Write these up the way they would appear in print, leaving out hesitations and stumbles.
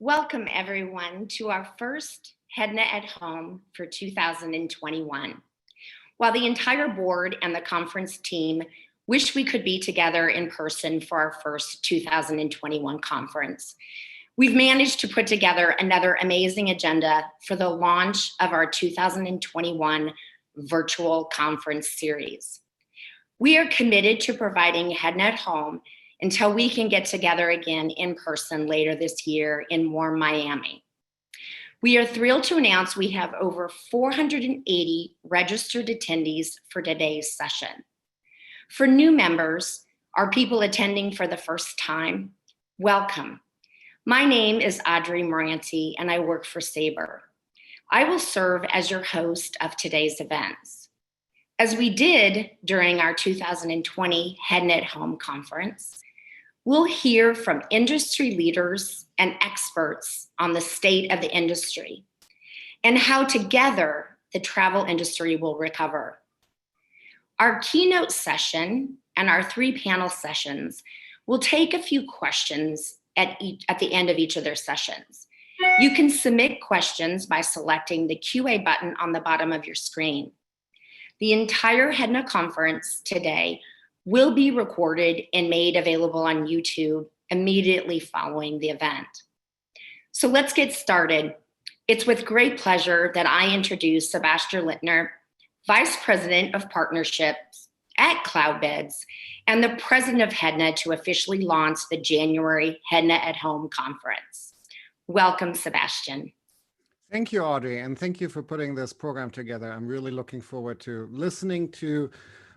Welcome everyone to our first Hedna at Home for 2021. While the entire board and the conference team wish we could be together in person for our first 2021 conference, we've managed to put together another amazing agenda for the launch of our 2021 virtual conference series. We are committed to providing Hedna at Home until we can get together again in person later this year in warm Miami. We are thrilled to announce we have over 480 registered attendees for today's session. For new members, or people attending for the first time, welcome. My name is Audrey Moranti and I work for Sabre. I will serve as your host of today's events. As we did during our 2020 Hedna at Home conference, we'll hear from industry leaders and experts on the state of the industry and how together the travel industry will recover. Our keynote session and our 3 panel sessions will take a few questions at the end of each of their sessions. You can submit questions by selecting the QA button on the bottom of your screen. The entire Hedna conference today will be recorded and made available on YouTube immediately following the event. So let's get started. It's with great pleasure that I introduce Sebastian Littner, Vice President of Partnerships at Cloudbeds and the President of Hedna, to officially launch the January Hedna at Home conference. Welcome, Sebastian. Thank you, Audrey, and thank you for putting this program together. I'm really looking forward to listening to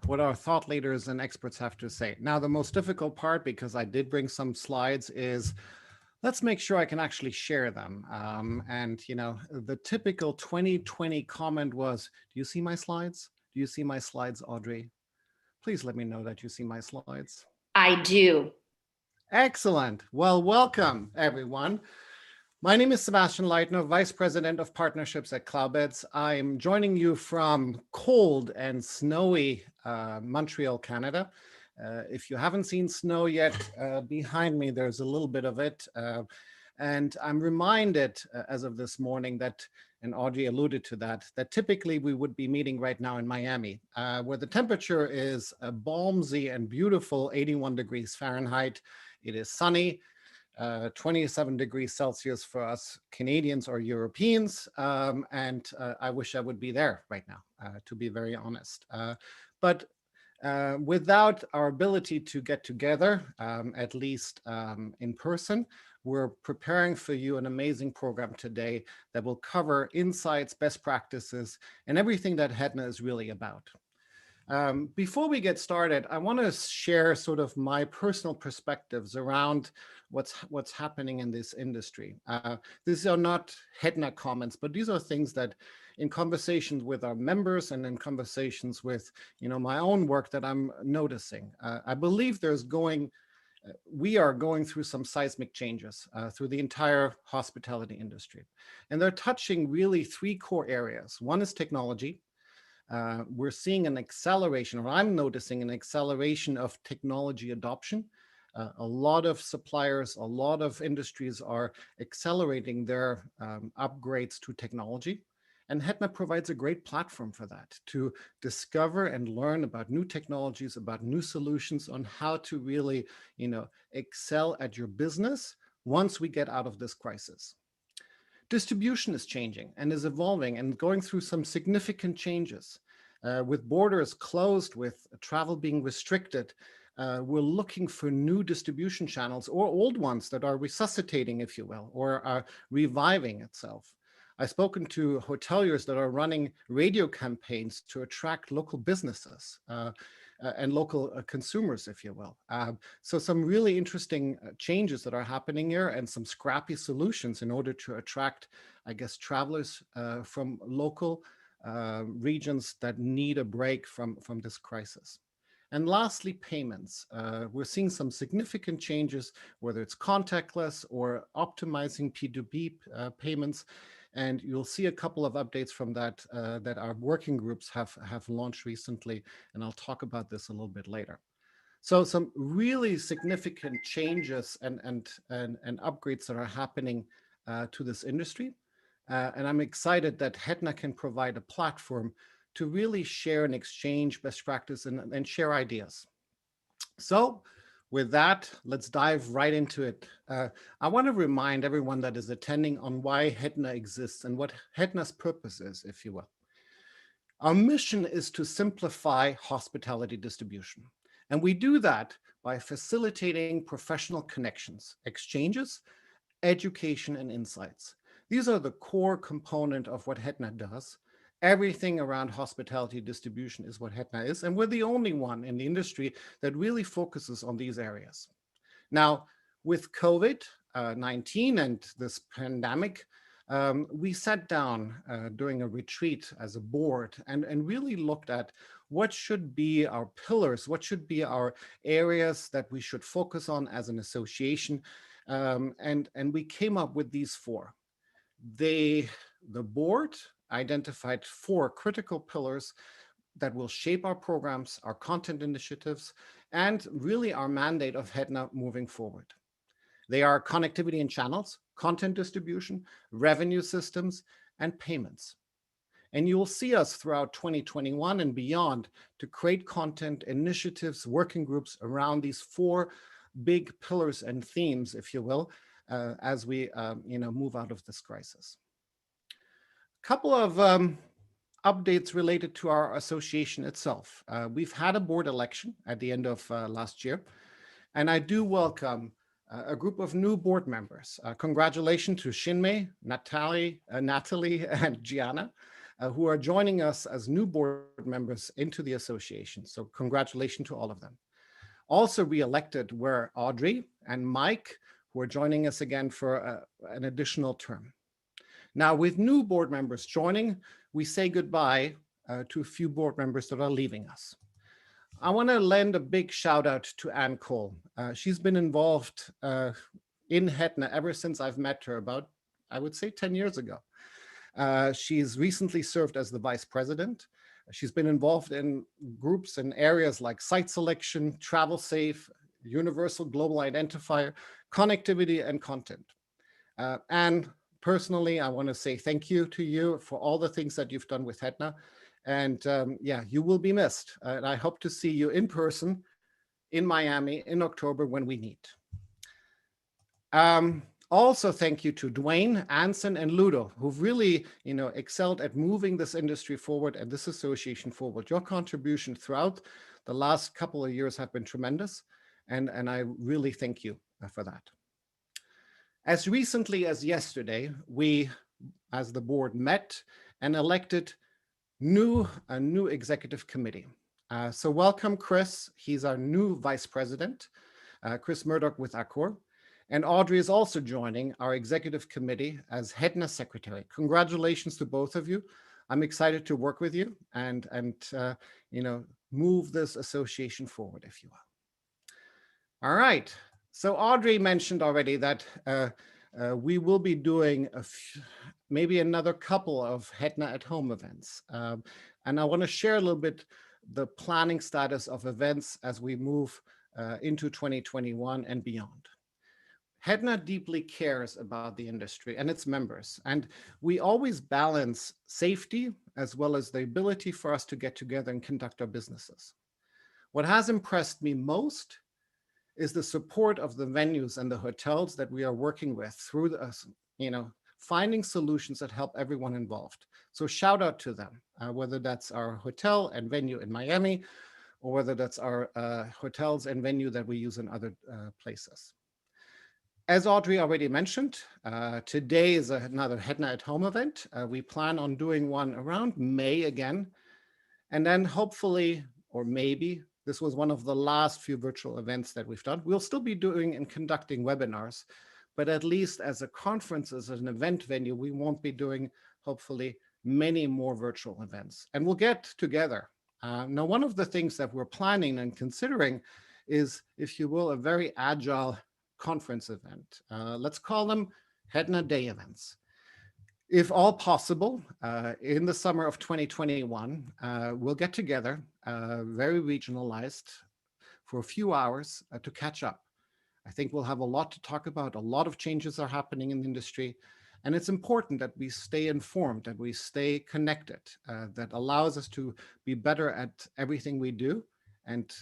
what our thought leaders and experts have to say. Now, the most difficult part, because I did bring some slides, is let's make sure I can actually share them. And you know, the typical 2020 comment was, do you see my slides? Do you see my slides, Audrey? Please let me know that you see my slides. I do. Excellent. Well, welcome, everyone. My name is Sebastian Leitner, Vice President of Partnerships at Cloudbeds. I'm joining you from cold and snowy Montreal, Canada. If you haven't seen snow yet, behind me there's a little bit of it. And I'm reminded as of this morning that, and Audrey alluded to that, that typically we would be meeting right now in Miami, where the temperature is a balmy and beautiful 81 degrees Fahrenheit. It is sunny. 27 degrees Celsius for us Canadians or Europeans. And I wish I would be there right now, to be very honest. But without our ability to get together, at least in person, we're preparing for you an amazing program today that will cover insights, best practices, and everything that Hedna is really about. Before we get started, I want to share sort of my personal perspectives around what's happening in this industry. These are not Hedna comments, but these are things that in conversations with our members and in conversations with, you know, my own work that I'm noticing. I believe we are going through some seismic changes through the entire hospitality industry. And they're touching really 3 core areas. One is technology. We're seeing an acceleration, or I'm noticing an acceleration of technology adoption. A lot of suppliers, a lot of industries are accelerating their upgrades to technology. And Hedna provides a great platform for that, to discover and learn about new technologies, about new solutions on how to really, you know, excel at your business once we get out of this crisis. Distribution is changing and is evolving and going through some significant changes. With borders closed, with travel being restricted, we're looking for new distribution channels or old ones that are resuscitating, if you will, or are reviving itself. I've spoken to hoteliers that are running radio campaigns to attract local businesses and local consumers, if you will. So some really interesting changes that are happening here and some scrappy solutions in order to attract, I guess, travelers from local regions that need a break from this crisis. And lastly, payments. We're seeing some significant changes, whether it's contactless or optimizing P2P payments. And you'll see a couple of updates from that that our working groups have launched recently. And I'll talk about this a little bit later. So some really significant changes and upgrades that are happening to this industry. And I'm excited that Hedna can provide a platform to really share and exchange best practice and share ideas. So with that, let's dive right into it. I want to remind everyone that is attending on why Hedna exists and what Hedna's purpose is, if you will. Our mission is to simplify hospitality distribution. And we do that by facilitating professional connections, exchanges, education, and insights. These are the core component of what Hedna does. Everything around hospitality distribution is what Hedna is, and we're the only one in the industry that really focuses on these areas. Now, with COVID-19 and this pandemic, we sat down during a retreat as a board and really looked at what should be our pillars, what should be our areas that we should focus on as an association, and we came up with these four. The board identified four critical pillars that will shape our programs, our content initiatives, and really our mandate of Hedna moving forward. They are connectivity and channels, content distribution, revenue systems, and payments. And you will see us throughout 2021 and beyond to create content initiatives, working groups around these four big pillars and themes, if you will, as we move out of this crisis. A couple of updates related to our association itself. We've had a board election at the end of last year, and I do welcome a group of new board members. Congratulations to Shinmei, Natalie, and Gianna, who are joining us as new board members into the association. So congratulations to all of them. Also re-elected were Audrey and Mike, who are joining us again for an additional term. Now, with new board members joining, we say goodbye to a few board members that are leaving us. I want to lend a big shout out to Ann Cole. She's been involved in Hedna ever since I've met her about, I would say, 10 years ago. She's recently served as the vice president. She's been involved in groups in areas like site selection, travel safe, universal global identifier, connectivity, and content. And personally, I want to say thank you to you for all the things that you've done with Hedna. And yeah, you will be missed. And I hope to see you in person in Miami in October when we meet. Also, thank you to Dwayne, Anson, and Ludo, who've really, excelled at moving this industry forward and this association forward. Your contribution throughout the last couple of years have been tremendous, and I really thank you for that. As recently as yesterday, we, as the board, met and elected a new executive committee. So welcome, Chris. He's our new vice president, Chris Murdoch with Accor. And Audrey is also joining our executive committee as Hedna secretary. Congratulations to both of you. I'm excited to work with you and move this association forward, if you will. All right. So Audrey mentioned already that we will be doing maybe another couple of Hedna at home events. And I want to share a little bit the planning status of events as we move into 2021 and beyond. Hedna deeply cares about the industry and its members, and we always balance safety as well as the ability for us to get together and conduct our businesses. What has impressed me most is the support of the venues and the hotels that we are working with through the, finding solutions that help everyone involved. So shout out to them, whether that's our hotel and venue in Miami, or whether that's our hotels and venue that we use in other places. As Audrey already mentioned, today is another Hedna at Home event. We plan on doing one around May again. And then hopefully, or maybe, this was one of the last few virtual events that we've done. We'll still be doing and conducting webinars, but at least as a conference, as an event venue, we won't be doing, hopefully, many more virtual events. And we'll get together. Now, one of the things that we're planning and considering is, if you will, a very agile conference event. Let's call them Hedna Day events. If all possible, in the summer of 2021, we'll get together, very regionalized, for a few hours to catch up. I think we'll have a lot to talk about. A lot of changes are happening in the industry. And it's important that we stay informed, that we stay connected, that allows us to be better at everything we do and,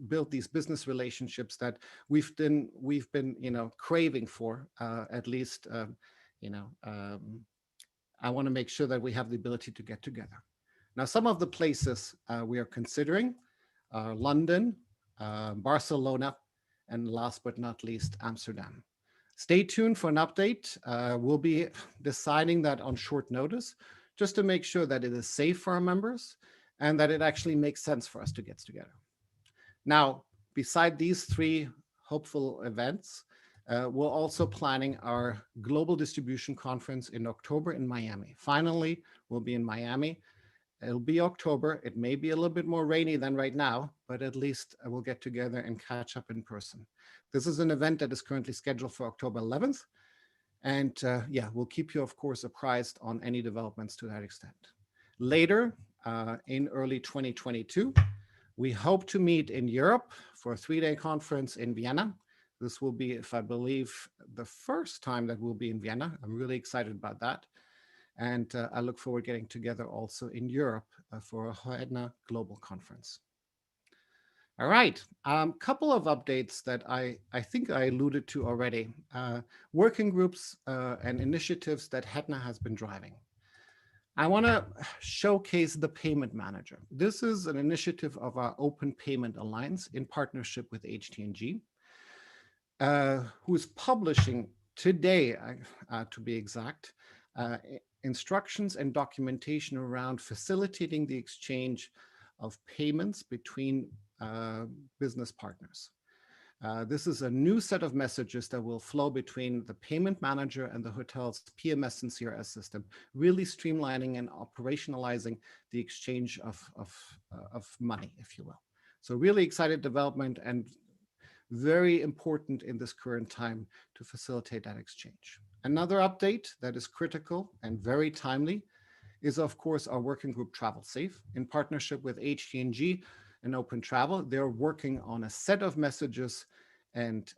build these business relationships that we've been, craving for, at least, I want to make sure that we have the ability to get together. Now, some of the places we are considering are London, Barcelona, and last but not least, Amsterdam. Stay tuned for an update. We'll be deciding that on short notice, just to make sure that it is safe for our members and that it actually makes sense for us to get together. Now, beside these three hopeful events, we're also planning our global distribution conference in October in Miami. Finally, we'll be in Miami. It'll be October. It may be a little bit more rainy than right now, but at least we'll get together and catch up in person. This is an event that is currently scheduled for October 11th. And yeah, we'll keep you, of course, apprised on any developments to that extent. Later, in early 2022, we hope to meet in Europe for a 3-day conference in Vienna. This will be, if I believe, the first time that we'll be in Vienna. I'm really excited about that. And I look forward to getting together also in Europe for a Hedna Global Conference. All right, couple of updates that I think I alluded to already. Working groups and initiatives that Hedna has been driving. I want to showcase the Payment Manager. This is an initiative of our Open Payment Alliance in partnership with HTNG, who is publishing today, to be exact, instructions and documentation around facilitating the exchange of payments between business partners. This is a new set of messages that will flow between the payment manager and the hotel's PMS and CRS system, really streamlining and operationalizing the exchange of money, if you will. So really excited development and very important in this current time to facilitate that exchange. Another update that is critical and very timely is, of course, our working group Travel Safe in partnership with HTNG and Open Travel. They're working on a set of messages and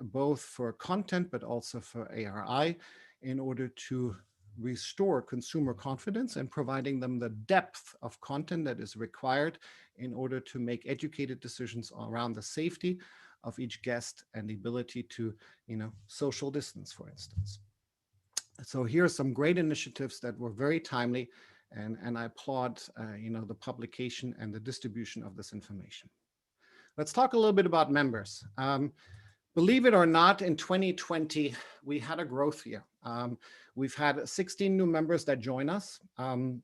both for content, but also for ARI in order to restore consumer confidence and providing them the depth of content that is required in order to make educated decisions around the safety of each guest and the ability to, social distance, for instance. So here are some great initiatives that were very timely, and I applaud, the publication and the distribution of this information. Let's talk a little bit about members. Believe it or not, in 2020, we had a growth year. We've had 16 new members that join us. And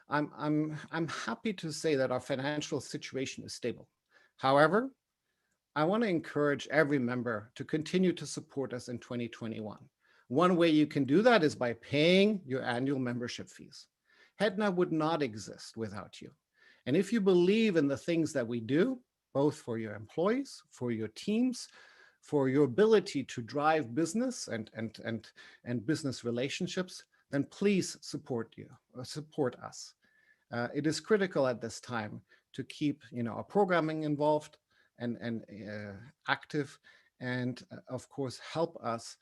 I'm happy to say that our financial situation is stable. However, I want to encourage every member to continue to support us in 2021. One way you can do that is by paying your annual membership fees. Hedna would not exist without you. And if you believe in the things that we do, both for your employees, for your teams, for your ability to drive business and business relationships, then please support us. It is critical at this time to keep our programming involved and active, and of course help us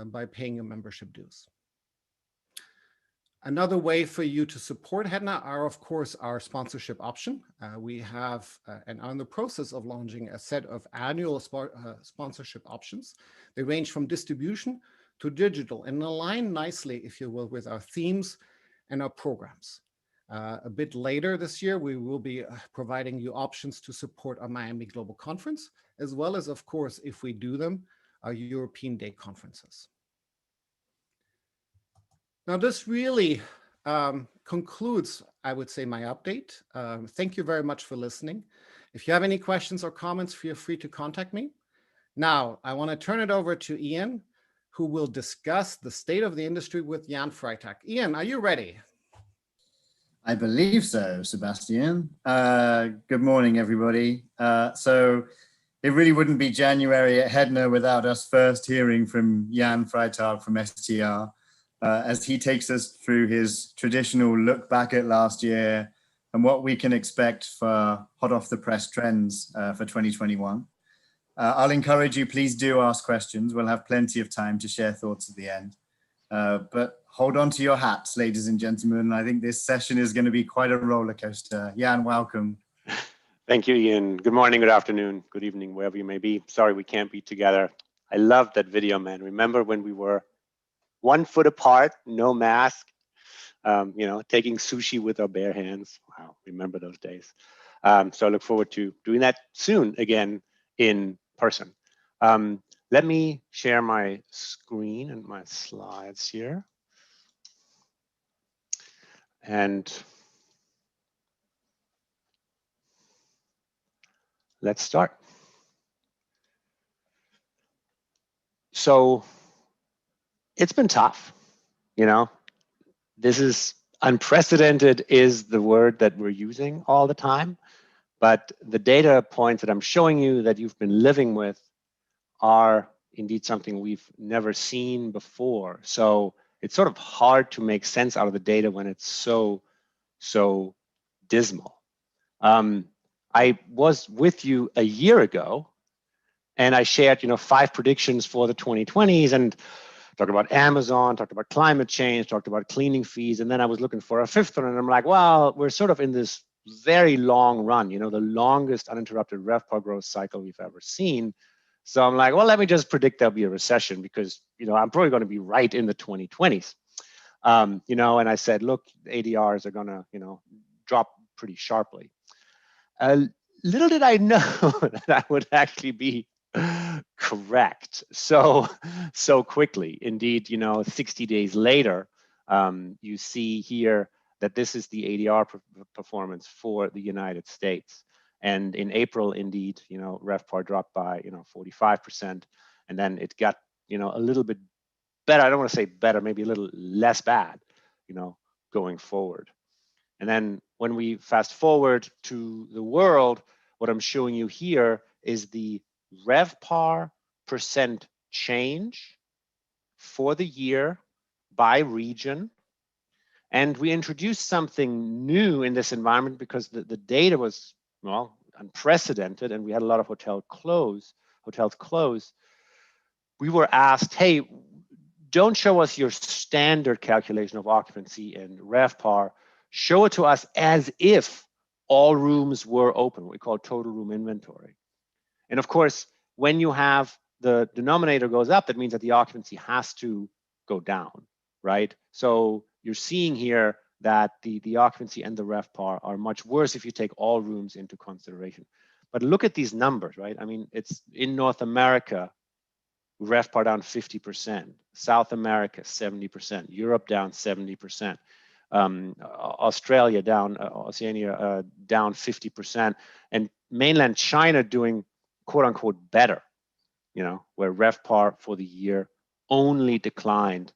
by paying your membership dues. Another way for you to support Hedna are, of course, our sponsorship option. We have and are in the process of launching a set of annual sponsorship options. They range from distribution to digital and align nicely, if you will, with our themes and our programs. A bit later this year, we will be providing you options to support our Miami Global Conference, as well as, of course, if we do them, our European Day conferences. Now, this really concludes, I would say, my update. Thank you very much for listening. If you have any questions or comments, feel free to contact me. Now, I want to turn it over to Ian, who will discuss the state of the industry with Jan Freitag. Ian, are you ready? I believe so, Sebastian. Good morning, everybody. So it really wouldn't be January at Hedna without us first hearing from Jan Freitag from STR, as he takes us through his traditional look back at last year and what we can expect for hot off the press trends for 2021. I'll encourage you, please do ask questions. We'll have plenty of time to share thoughts at the end. But hold on to your hats, ladies and gentlemen. I think this session is going to be quite a roller coaster. Jan, welcome. Thank you, Ian. Good morning, good afternoon, good evening, wherever you may be. Sorry we can't be together. I love that video, man. Remember when we were 1 foot apart, no mask, taking sushi with our bare hands. Wow, remember those days. So I look forward to doing that soon again in person. Let me share my screen and my slides here. And let's start. So it's been tough, This is unprecedented is the word that we're using all the time, but the data points that I'm showing you that you've been living with are indeed something we've never seen before. So it's sort of hard to make sense out of the data when it's so dismal. I was with you a year ago and I shared, 5 predictions for the 2020s and talked about Amazon, talked about climate change, talked about cleaning fees. And then I was looking for a 5th one and I'm like, well, we're sort of in this very long run, the longest uninterrupted RevPAR growth cycle we've ever seen. So I'm like, well, let me just predict there'll be a recession because, I'm probably going to be right in the 2020s. And I said, look, ADRs are going to, drop pretty sharply. Little did I know that I would actually be correct so quickly. Indeed, 60 days later, you see here that this is the ADR performance for the United States. And in April, indeed, RevPAR dropped by 45%, and then it got a little bit better. I don't want to say better, maybe a little less bad, going forward. And then when we fast forward to the world, what I'm showing you here is the RevPAR percent change for the year by region. And we introduced something new in this environment because the data was, well, unprecedented and we had a lot of hotels close. We were asked, hey, don't show us your standard calculation of occupancy and RevPAR. Show it to us as if all rooms were open, what we call total room inventory. And of course, when you have the denominator goes up, that means that the occupancy has to go down, right? So you're seeing here that the occupancy and the RevPAR are much worse if you take all rooms into consideration. But look at these numbers, right? I mean, it's in North America, RevPAR down 50%, South America 70%, Europe down 70%, Australia down, Oceania down 50%, and mainland China doing quote unquote better, where RevPAR for the year only declined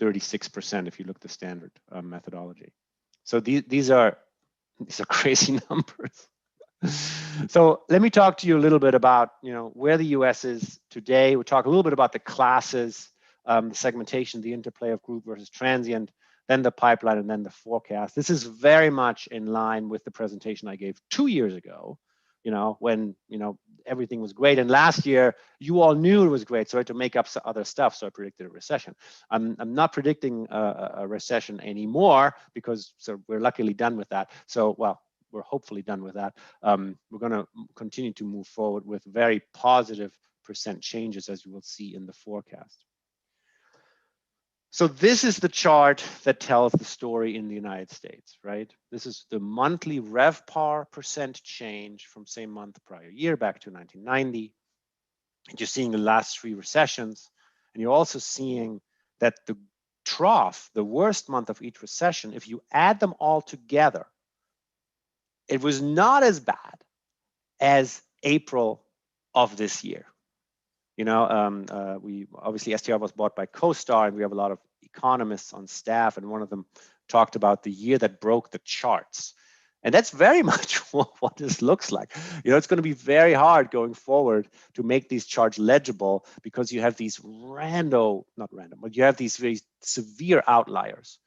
36% if you look at the standard methodology. So these are crazy numbers. So let me talk to you a little bit about where the US is today. We'll talk a little bit about the classes, the segmentation, the interplay of group versus transient, then the pipeline, and then the forecast. This is very much in line with the presentation I gave 2 years ago, when everything was great. And last year, you all knew it was great, so I had to make up some other stuff. So I predicted a recession. I'm not predicting a recession anymore because we're luckily done with that. So, well, we're hopefully done with that. We're going to continue to move forward with very positive percent changes, as you will see in the forecast. So this is the chart that tells the story in the United States, right? This is the monthly RevPAR percent change from same month prior year back to 1990. And you're seeing the last 3 recessions, and you're also seeing that the trough, the worst month of each recession, if you add them all together, it was not as bad as April of this year. You know, we obviously STR was bought by CoStar, and we have a lot of economists on staff, and one of them talked about the year that broke the charts. And that's very much what this looks like. You know, it's going to be very hard going forward to make these charts legible because you have these not random, but you have these very severe outliers,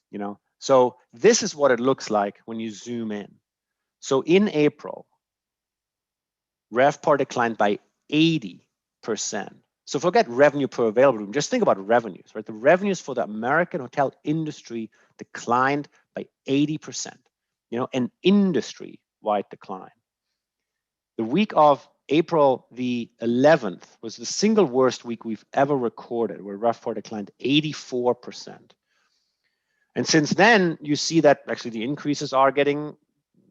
you know. So this is what it looks like when you zoom in. So in April, RevPAR declined by 80%. So forget revenue per available room, just think about revenues, right? The revenues for the American hotel industry declined by 80%, you know, an industry-wide decline. The week of April the 11th was the single worst week we've ever recorded, where RevPAR declined 84%. And since then, you see that actually the increases are getting,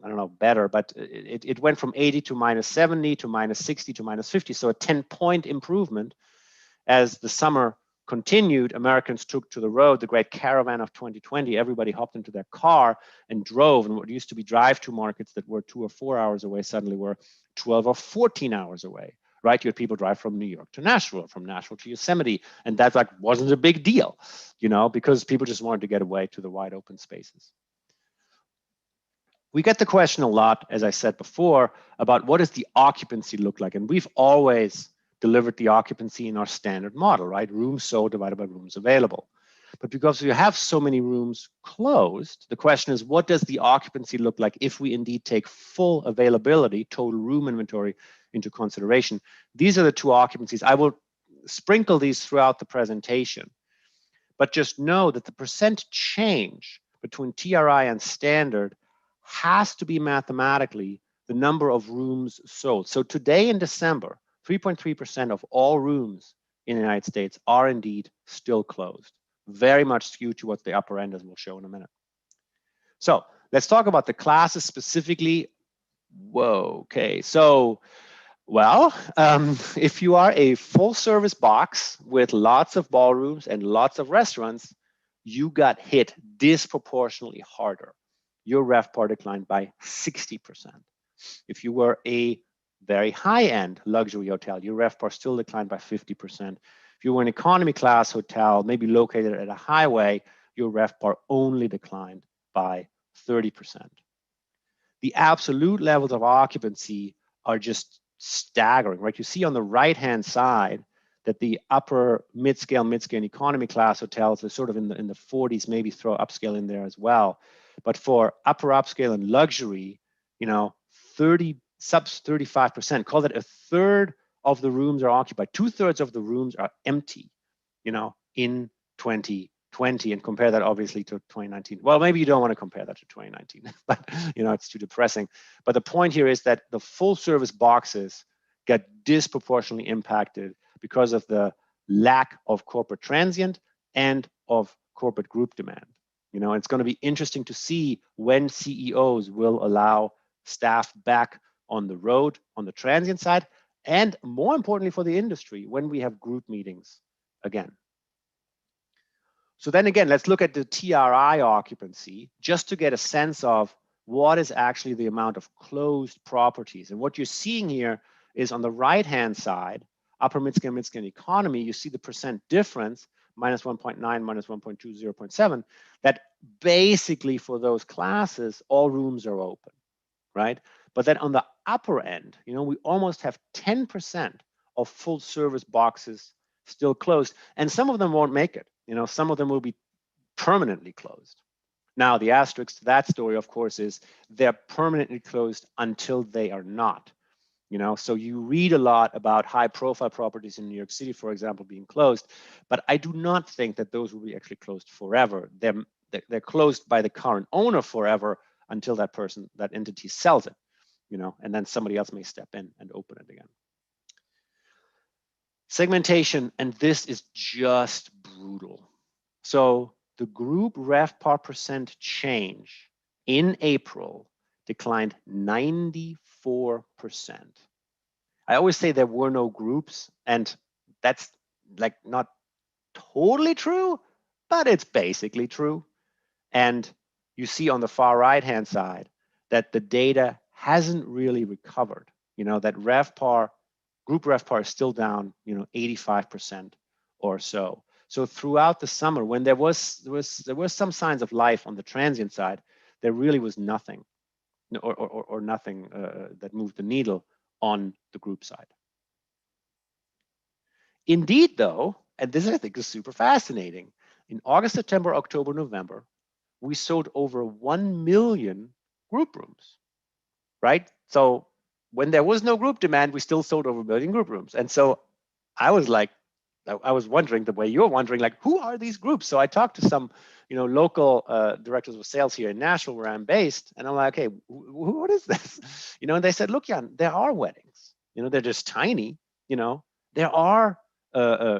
I don't know, better, but it went from 80 to -70 to -60 to -50, so a 10-point improvement. As the summer continued, Americans took to the road, the great caravan of 2020, everybody hopped into their car and drove, and what used to be drive-to markets that were 2 or 4 hours away suddenly were 12 or 14 hours away, right? You had people drive from New York to Nashville, from Nashville to Yosemite, and that like wasn't a big deal, you know, because people just wanted to get away to the wide open spaces. We get the question a lot, as I said before, about what does the occupancy look like? And we've always delivered the occupancy in our standard model, right? Rooms sold divided by rooms available. But because you have so many rooms closed, the question is, what does the occupancy look like if we indeed take full availability, total room inventory, into consideration? These are the two occupancies. I will sprinkle these throughout the presentation, but just know that the percent change between TRI and standard has to be mathematically the number of rooms sold. So today in December, 3.3% of all rooms in the United States are indeed still closed, very much skewed towards the upper end, as we'll show in a minute. So let's talk about the classes specifically. Whoa, okay. So, well, if you are a full service box with lots of ballrooms and lots of restaurants, you got hit disproportionately harder. Your RevPAR declined by 60%. If you were a very high-end luxury hotel, your RevPAR still declined by 50%. If you were an economy class hotel, maybe located at a highway, your RevPAR only declined by 30%. The absolute levels of occupancy are just staggering, right? You see on the right-hand side that the upper mid-scale economy class hotels are sort of in the 40s, maybe throw upscale in there as well. But for upper upscale and luxury, you know, 35%, call it a third of the rooms are occupied. 2/3 of the rooms are empty, you know, in 2020, and compare that obviously to 2019. Well, maybe you don't want to compare that to 2019, but you know, it's too depressing. But the point here is that the full service boxes get disproportionately impacted because of the lack of corporate transient and of corporate group demand. You know, it's going to be interesting to see when CEOs will allow staff back on the road on the transient side, and more importantly for the industry, when we have group meetings again. So then again, let's look at the TRI occupancy just to get a sense of what is actually the amount of closed properties. And what you're seeing here is on the right-hand side, upper mid-scale economy, you see the percent difference, -1.9, -1.2, 0.7, that basically for those classes, all rooms are open, right? But then on the upper end, you know, we almost have 10% of full service boxes still closed, and some of them won't make it. You know, some of them will be permanently closed. Now, the asterisk to that story, of course, is they're permanently closed until they are not. You know, so you read a lot about high-profile properties in New York City, for example, being closed, but I do not think that those will be actually closed forever. They're closed by the current owner forever until that entity sells it, you know, and then somebody else may step in and open it again. Segmentation, and this is just brutal. So the group RevPAR percent change in April declined 94%. I always say there were no groups, and that's like not totally true, but it's basically true. And you see on the far right-hand side that the data hasn't really recovered. That RevPAR, group RevPAR is still down, 85% or so. So throughout the summer, when there was some signs of life on the transient side, there really was nothing, or nothing that moved the needle on the group side. Indeed, though, and this I think is super fascinating, in August, September, October, November, we sold over 1 million group rooms, right? So when there was no group demand, we still sold over 1 million group rooms. And so I was wondering the way you're wondering, like, who are these groups? So I talked to some, local directors of sales here in Nashville, where I'm based, and I'm like, hey, what is this? And they said, look, Jan, there are weddings. They're just tiny. There are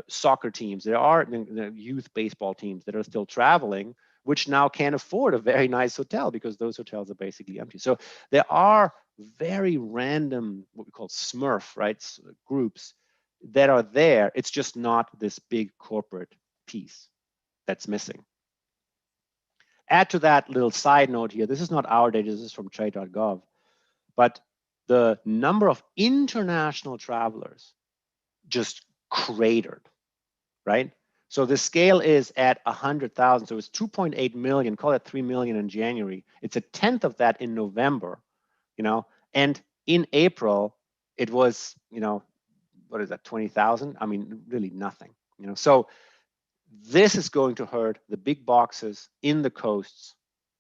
soccer teams, there are youth baseball teams that are still traveling, which now can't afford a very nice hotel because those hotels are basically empty. So there are very random, what we call Smurf, right, groups that are there. It's just not this big corporate piece that's missing. Add to that little side note here, this is not our data, this is from trade.gov, but the number of international travelers just cratered, right? So the scale is at 100,000. So it's 2.8 million, call it 3 million in January. It's a tenth of that in November, and in April, it was, what is that, 20,000? I mean, really nothing, So this is going to hurt the big boxes in the coasts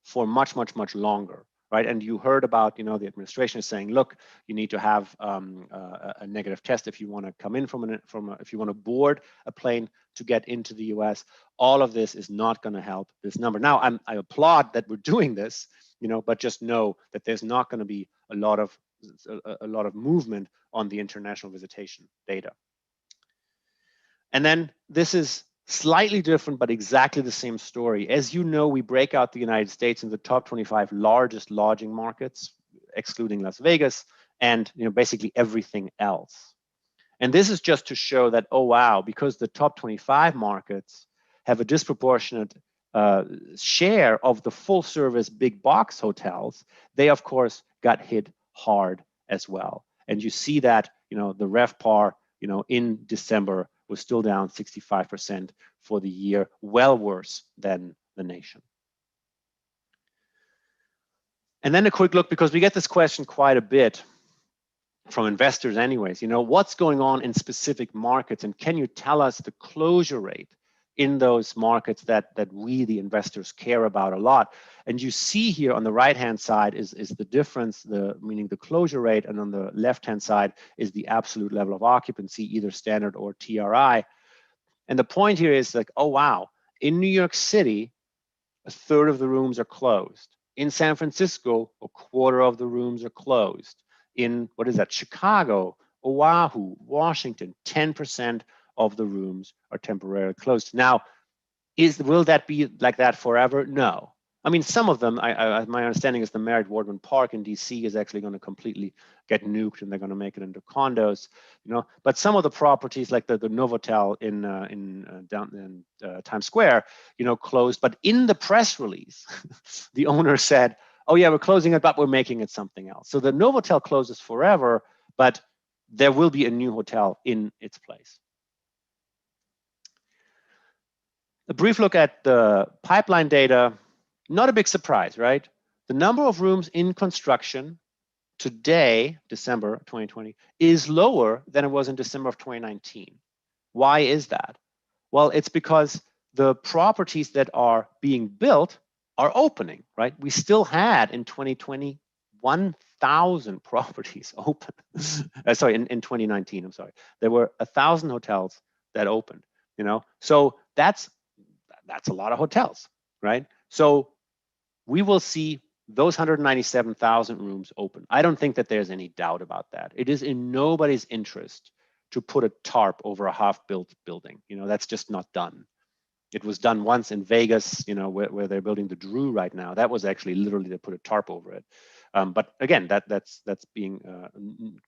for much, much, much longer. Right, and you heard about, the administration is saying, look, you need to have a negative test if you want to come in if you want to board a plane to get into the U.S. All of this is not going to help this number. Now, I applaud that we're doing this, but just know that there's not going to be a lot of movement on the international visitation data. And then this is slightly different, but exactly the same story. As you know, we break out the United States in the top 25 largest lodging markets, excluding Las Vegas, and basically everything else. And this is just to show that, oh, wow, because the top 25 markets have a disproportionate share of the full service big box hotels, they, of course, got hit hard as well. And you see that, the RevPAR, in December was still down 65% for the year, well worse than the nation. And then a quick look, because we get this question quite a bit from investors anyways, what's going on in specific markets, and can you tell us the closure rate in those markets that we, the investors, care about a lot? And you see here on the right-hand side is the difference, meaning the closure rate, and on the left-hand side is the absolute level of occupancy, either standard or TRI. And the point here is like, oh, wow, in New York City, a third of the rooms are closed. In San Francisco, a quarter of the rooms are closed. In, Chicago, Oahu, Washington, 10% of the rooms are temporarily closed. Now, will that be like that forever? No. I mean, some of them, my understanding is the Marriott Wardman Park in DC is actually going to completely get nuked, and they're going to make it into condos, But some of the properties, like the Novotel in Times Square, closed. But in the press release, the owner said, "Oh yeah, we're closing it, but we're making it something else." So the Novotel closes forever, but there will be a new hotel in its place. A brief look at the pipeline data. Not a big surprise, right? The number of rooms in construction today, December 2020, is lower than it was in December of 2019. Why is that? Well, it's because the properties that are being built are opening, right? We still had in 2020 1,000 properties open. Sorry, in 2019, I'm sorry. There were 1,000 hotels that opened, So that's a lot of hotels, right? So we will see those 197,000 rooms open. I don't think that there's any doubt about that. It is in nobody's interest to put a tarp over a half-built building. That's just not done. It was done once in Vegas, where they're building the Drew right now. That was actually literally to put a tarp over it. But again, that's being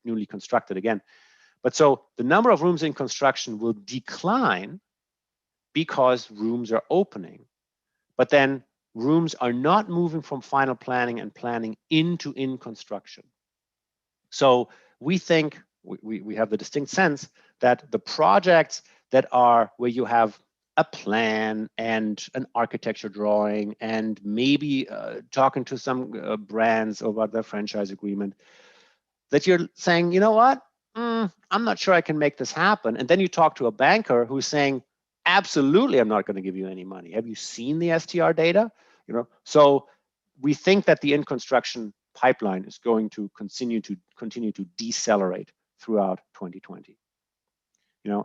newly constructed again. But so the number of rooms in construction will decline because rooms are opening. But then rooms are not moving from final planning and planning into in construction. So we think, we have the distinct sense that the projects that are where you have a plan and an architecture drawing and maybe talking to some brands about their franchise agreement, that you're saying, you know what, I'm not sure I can make this happen. And then you talk to a banker who's saying, absolutely, I'm not going to give you any money. Have you seen the STR data? So we think that the in construction pipeline is going to continue to decelerate throughout 2020.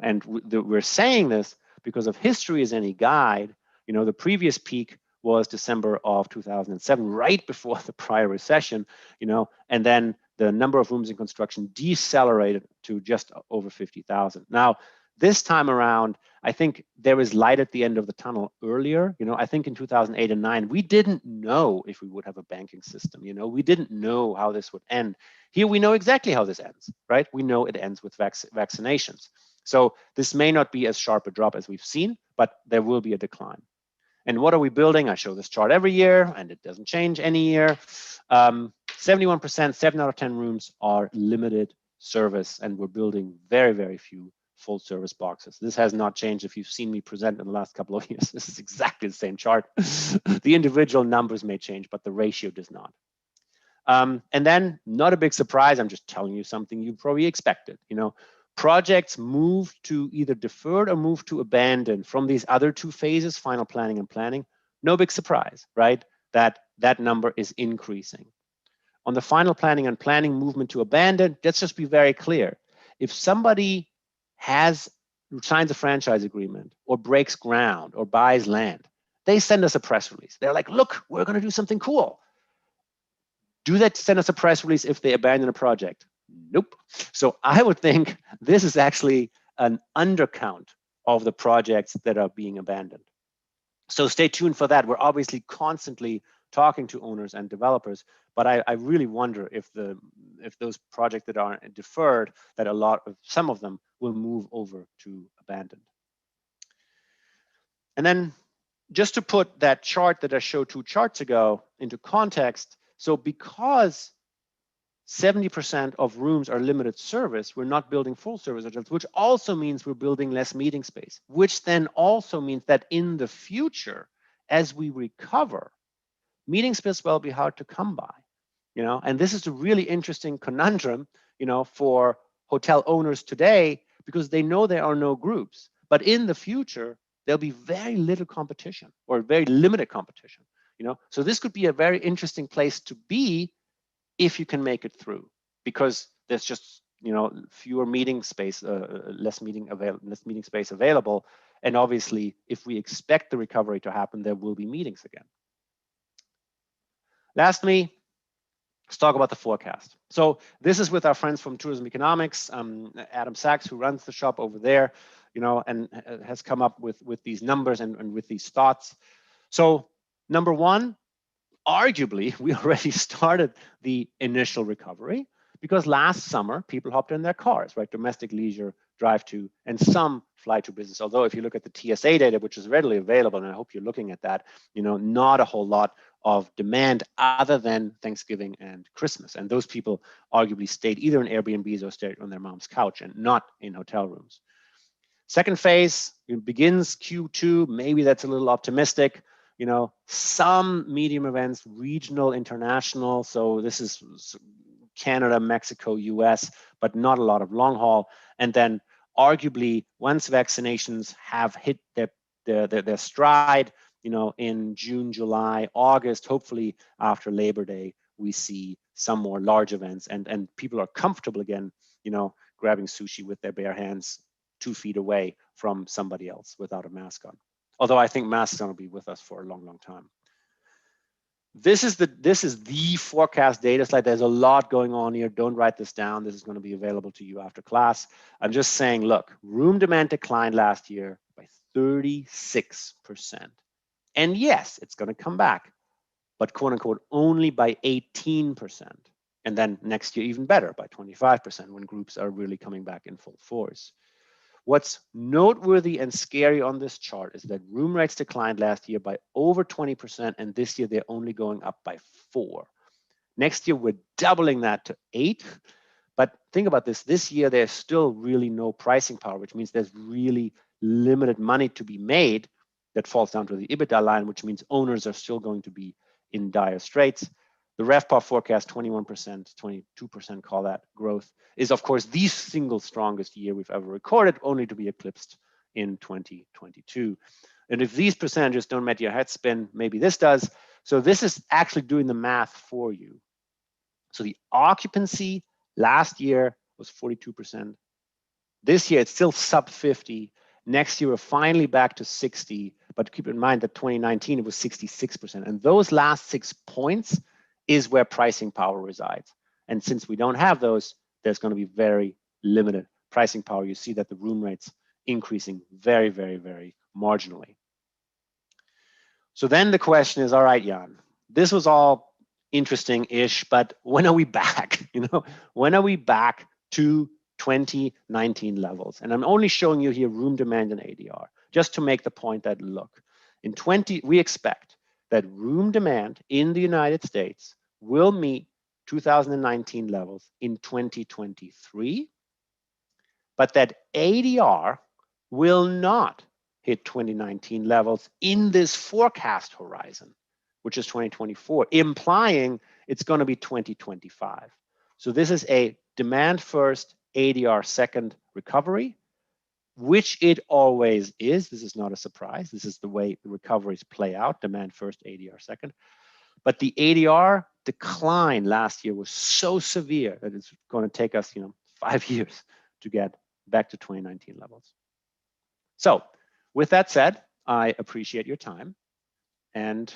And we're saying this because if history is any guide, the previous peak was December of 2007, right before the prior recession, and then the number of rooms in construction decelerated to just over 50,000. Now, this time around, I think there is light at the end of the tunnel earlier. I think in 2008 and 2009, we didn't know if we would have a banking system. We didn't know how this would end. Here, we know exactly how this ends, right? We know it ends with vaccinations. So this may not be as sharp a drop as we've seen, but there will be a decline. And what are we building? I show this chart every year, and it doesn't change any year. 71%, 7 out of 10 rooms are limited service, and we're building very, very few full service boxes. This has not changed if you've seen me present in the last couple of years. This is exactly the same chart. The individual numbers may change, but the ratio does not. And then, not a big surprise, I'm just telling you something you probably expected. Projects move to either deferred or move to abandoned from these other two phases, final planning and planning. No big surprise, right? That number is increasing. On the final planning and planning movement to abandoned, let's just be very clear. If somebody signs a franchise agreement or breaks ground or buys land, they send us a press release. They're like, look, we're going to do something cool. Do they send us a press release if they abandon a project? Nope. So I would think this is actually an undercount of the projects that are being abandoned. So stay tuned for that. We're obviously constantly talking to owners and developers, but I really wonder if those projects that are deferred, that some of them will move over to abandoned. And then just to put that chart that I showed 2 charts ago into context, so because 70% of rooms are limited service, we're not building full service hotels, which also means we're building less meeting space, which then also means that in the future, as we recover, meeting space will be hard to come by, and this is a really interesting conundrum, for hotel owners today, because they know there are no groups, but in the future, there'll be very little competition or very limited competition, so this could be a very interesting place to be if you can make it through, because there's just fewer meeting space, less meeting space available, and obviously, if we expect the recovery to happen, there will be meetings again. Lastly, let's talk about the forecast. So this is with our friends from Tourism Economics, Adam Sachs, who runs the shop over there, and has come up with these numbers and with these thoughts. So number one, arguably, we already started the initial recovery because last summer, people hopped in their cars, right? Domestic leisure, drive to, and some fly to business. Although if you look at the TSA data, which is readily available, and I hope you're looking at that, not a whole lot of demand other than Thanksgiving and Christmas. And those people arguably stayed either in Airbnbs or stayed on their mom's couch and not in hotel rooms. Second phase begins Q2. Maybe that's a little optimistic. Some medium events, regional, international. So this is Canada, Mexico, US, but not a lot of long haul. And then arguably, once vaccinations have hit their stride, in June, July, August, hopefully after Labor Day, we see some more large events and people are comfortable again, grabbing sushi with their bare hands 2 feet away from somebody else without a mask on. Although I think masks are going to be with us for a long, long time. This is the forecast data slide. There's a lot going on here. Don't write this down. This is going to be available to you after class. I'm just saying, look, room demand declined last year by 36%. And yes, it's going to come back, but quote unquote, only by 18%. And then next year, even better by 25% when groups are really coming back in full force. What's noteworthy and scary on this chart is that room rates declined last year by over 20%, and this year they're only going up by 4. Next year, we're doubling that to 8. But think about this. This year, there's still really no pricing power, which means there's really limited money to be made that falls down to the EBITDA line, which means owners are still going to be in dire straits. The RevPAR forecast, 21%, 22% call that growth, is of course the single strongest year we've ever recorded, only to be eclipsed in 2022. And if these percentages don't make your head spin, maybe this does. So this is actually doing the math for you. So the occupancy last year was 42%. This year, it's still sub 50. Next year, we're finally back to 60. But keep in mind that 2019, it was 66%. And those last 6 points is where pricing power resides. And since we don't have those, there's going to be very limited pricing power. You see that the room rates increasing very, very, very marginally. So then the question is, all right, Jan, this was all interesting-ish, but when are we back? When are we back to 2019 levels? And I'm only showing you here room demand and ADR, just to make the point that, look, we expect that room demand in the United States will meet 2019 levels in 2023, but that ADR will not hit 2019 levels in this forecast horizon, which is 2024, implying it's going to be 2025. So this is a demand first, ADR second recovery, which it always is. This is not a surprise. This is the way the recoveries play out, demand first, ADR second. But the ADR decline last year was so severe that it's going to take us 5 years to get back to 2019 levels. So with that said, I appreciate your time, and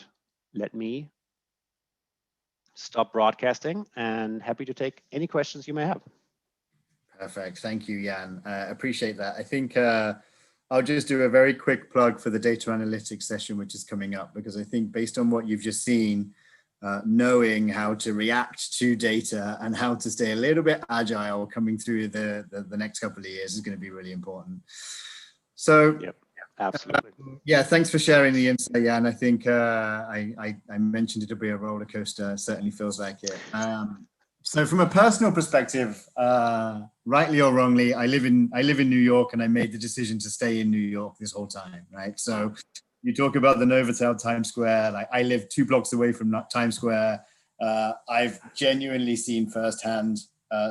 let me stop broadcasting and happy to take any questions you may have. Perfect. Thank you, Jan. Appreciate that. I think I'll just do a very quick plug for the data analytics session, which is coming up, because I think based on what you've just seen, knowing how to react to data and how to stay a little bit agile coming through the next couple of years is going to be really important. So yep, absolutely. Yeah, thanks for sharing the insight, Jan. I think I mentioned it'll be a roller coaster. It certainly feels like it. So from a personal perspective, rightly or wrongly, I live in New York, and I made the decision to stay in New York this whole time, right? So you talk about the Novotel Times Square. Like, I live 2 blocks away from Times Square. I've genuinely seen firsthand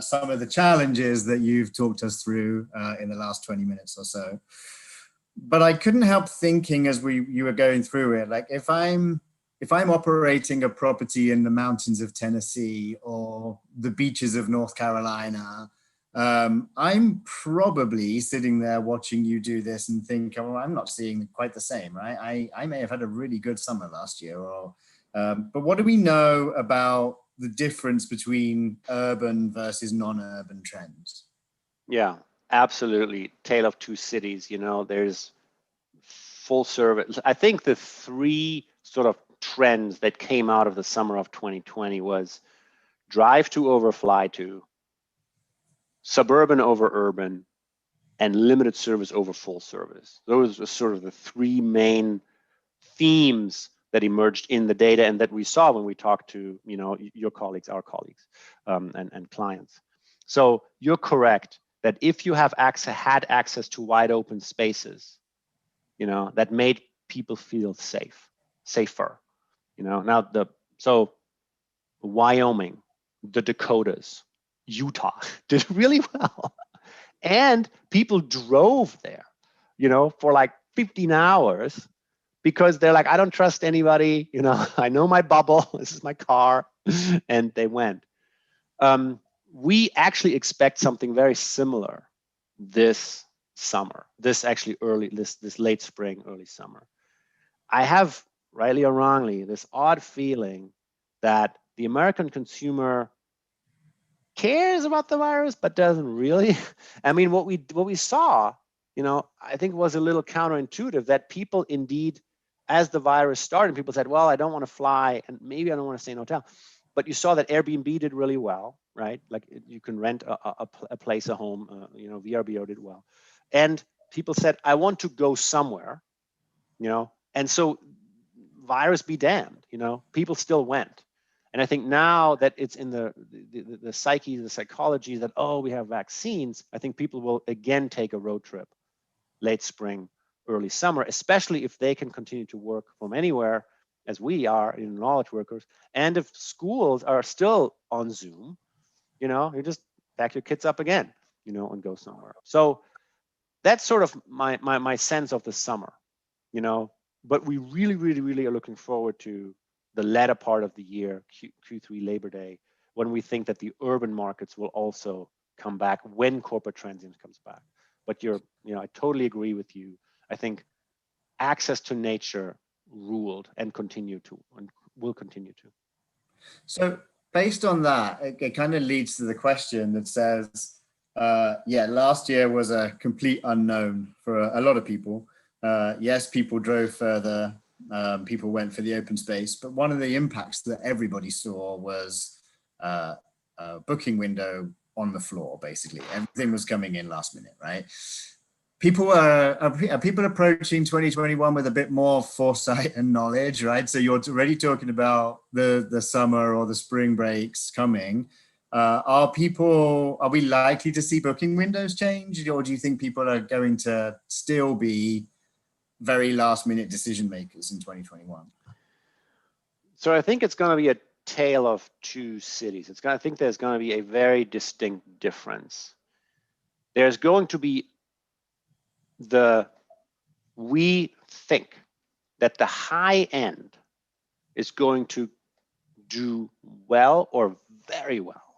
some of the challenges that you've talked us through in the last 20 minutes or so. But I couldn't help thinking as you were going through it, like if I'm operating a property in the mountains of Tennessee or the beaches of North Carolina, I'm probably sitting there watching you do this and think, oh, I'm not seeing quite the same, right? I may have had a really good summer last year, but what do we know about the difference between urban versus non-urban trends? Yeah, absolutely. Tale of two cities. There's full service. I think the 3 sort of trends that came out of the summer of 2020 was drive to over fly to, suburban over urban, and limited service over full service. Those were sort of the 3 main themes that emerged in the data and that we saw when we talked to your colleagues, our colleagues, and clients. So you're correct that if you had access to wide open spaces, that made people feel safer. So Wyoming, the Dakotas, Utah did really well. And people drove there, for like 15 hours because they're like, I don't trust anybody, I know my bubble, this is my car, and they went. We actually expect something very similar this summer, this late spring, early summer. I have, rightly or wrongly, this odd feeling that the American consumer cares about the virus, but doesn't really. I mean, what we saw, I think was a little counterintuitive that people indeed, as the virus started, people said, well, I don't want to fly and maybe I don't want to stay in a hotel. But you saw that Airbnb did really well, right? Like you can rent a place, a home, you know, VRBO did well. And people said, I want to go somewhere, you know, and so virus be damned, you know, people still went. And I think now that it's in the psyche, the psychology that, oh, we have vaccines, I think people will again take a road trip late spring, early summer, especially if they can continue to work from anywhere, as we are in knowledge workers. And if schools are still on Zoom, you know, you just pack your kids up again, you know, and go somewhere. So that's sort of my sense of the summer, you know, but we really are looking forward to the latter part of the year, Q3 Labor Day, when we think that the urban markets will also come back when corporate transient comes back. But you know, I totally agree with you. I think access to nature ruled and will continue to. So based on that, it kind of leads to the question that says, yeah, last year was a complete unknown for a lot of people. Yes, people drove further, people went for the open space, but one of the impacts that everybody saw was a booking window on the floor, basically. Everything was coming in last minute, right? People are people approaching 2021 with a bit more foresight and knowledge, right? So you're already talking about the summer or the spring breaks coming. Are we likely to see booking windows change, or do you think people are going to still be very last minute decision makers in 2021? So I think it's going to be a tale of two cities. I think there's going to be a very distinct difference. There's going to be we think that the high end is going to do well or very well,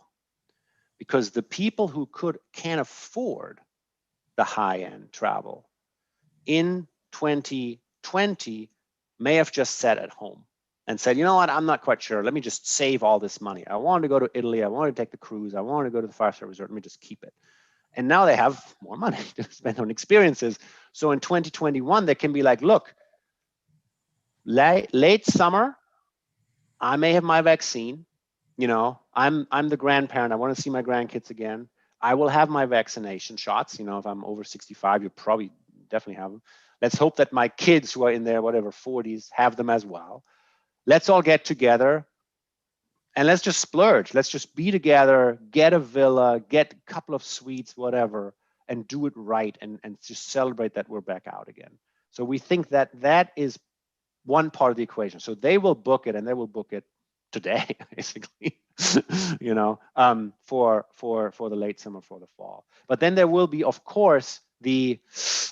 because the people who can't afford the high end travel in 2020 may have just sat at home and said, you know what, I'm not quite sure. Let me just save all this money. I wanted to go to Italy. I wanted to take the cruise. I wanted to go to the 5-star resort. Let me just keep it. And now they have more money to spend on experiences. So in 2021, they can be like, look, late summer, I may have my vaccine. You know, I'm the grandparent. I want to see my grandkids again. I will have my vaccination shots. You know, if I'm over 65, you probably definitely have them. Let's hope that my kids who are in their 40s have them as well. Let's all get together and let's just splurge. Let's just be together, get a villa, get a couple of suites, whatever, and do it right and just celebrate that we're back out again. So we think that is one part of the equation. So they will book it, and they will book it today, basically, you know, for the late summer, for the fall. But then there will be, of course,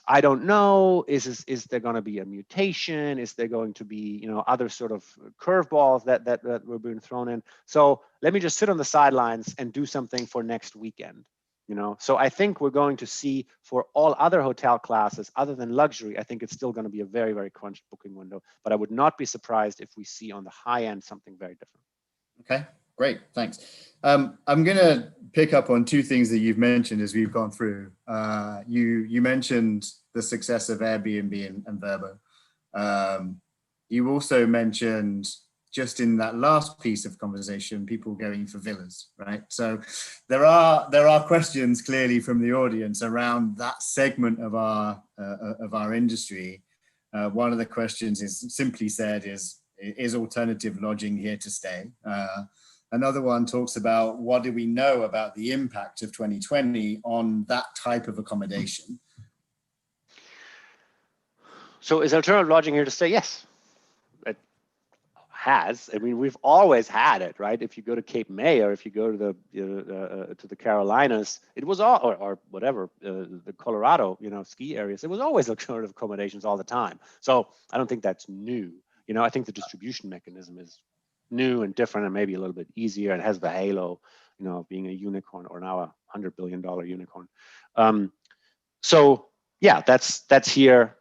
I don't know, is there going to be a mutation? Is there going to be, you know, other sort of curveballs that were being thrown in? So let me just sit on the sidelines and do something for next weekend, you know? So I think we're going to see, for all other hotel classes other than luxury, I think it's still going to be a very, very crunched booking window, but I would not be surprised if we see on the high end something very different. Okay. Great, thanks. I'm going to pick up on two things that you've mentioned as we've gone through. You mentioned the success of Airbnb and Vrbo. You also mentioned, just in that last piece of conversation, people going for villas, right? So there are questions clearly from the audience around that segment of our industry. One of the questions is simply said is alternative lodging here to stay? Another one talks about, what do we know about the impact of 2020 on that type of accommodation? So is alternative lodging here to stay? Yes, it has. I mean, we've always had it, right? If you go to Cape May, or if you go to the Carolinas, it was all, or whatever, the Colorado, you know, ski areas, it was always alternative accommodations all the time. So I don't think that's new. You know, I think the distribution mechanism is new and different, and maybe a little bit easier, and has the halo, you know, of being a unicorn, or now a $100 billion unicorn. So yeah, that's here.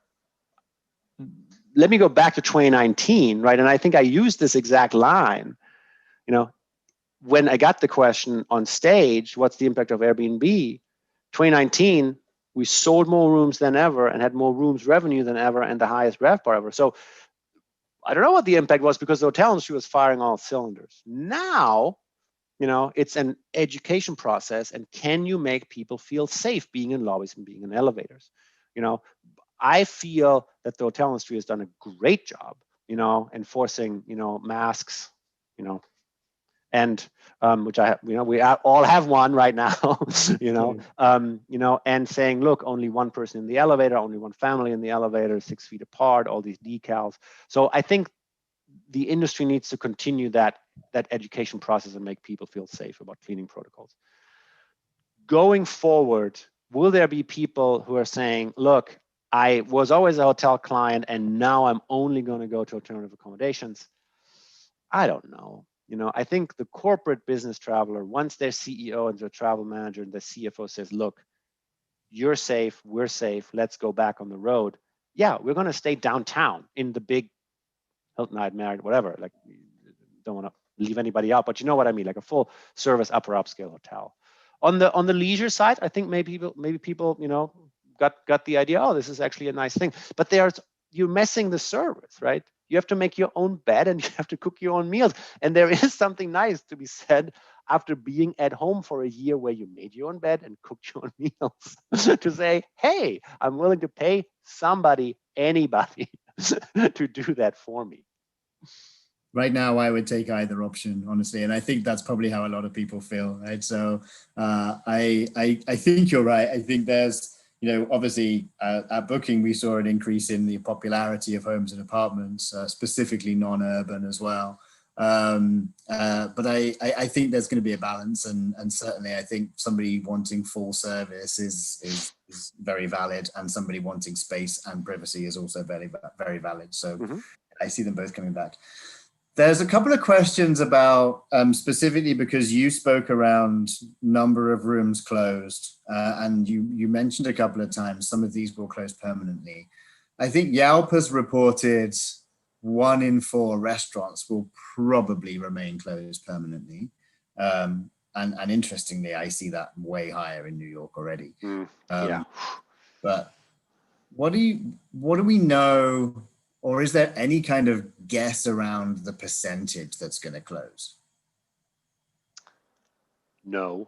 Let me go back to 2019, right? And I think I used this exact line, you know, when I got the question on stage, what's the impact of Airbnb? 2019, we sold more rooms than ever and had more rooms revenue than ever and the highest RevPAR ever. So I don't know what the impact was because the hotel industry was firing all cylinders. Now, it's an education process. And can you make people feel safe being in lobbies and being in elevators? I feel that the hotel industry has done a great job, enforcing, masks, and which we all have one right now, and saying, look, only one person in the elevator, only one family in the elevator, 6 feet apart, all these decals. So I think the industry needs to continue that education process and make people feel safe about cleaning protocols. Going forward, will there be people who are saying, look, I was always a hotel client and now I'm only going to go to alternative accommodations? I don't know. I think the corporate business traveler, once their CEO and their travel manager and the CFO says, look, you're safe, we're safe, let's go back on the road. Yeah, we're going to stay downtown in the big Hilton, Marriott, whatever. Like, don't want to leave anybody out, but you know what I mean, like a full service upper upscale hotel. On the leisure side, I think maybe people, got the idea, oh, this is actually a nice thing. But you're messing the service, right? You have to make your own bed and you have to cook your own meals. And there is something nice to be said after being at home for a year where you made your own bed and cooked your own meals to say, hey, I'm willing to pay anybody to do that for me. Right now, I would take either option, honestly, and I think that's probably how a lot of people feel, right? So I think you're right. I think there's, obviously at Booking, we saw an increase in the popularity of homes and apartments, specifically non-urban as well. But I think there's going to be a balance, and certainly I think somebody wanting full service is very valid, and somebody wanting space and privacy is also very, very valid. So I see them both coming back. There's a couple of questions about, specifically because you spoke around number of rooms closed, and you mentioned a couple of times some of these will close permanently. I think Yelp has reported 1 in 4 restaurants will probably remain closed permanently. And interestingly, I see that way higher in New York already. Yeah. But what do we know? Or is there any kind of guess around the percentage that's going to close? No.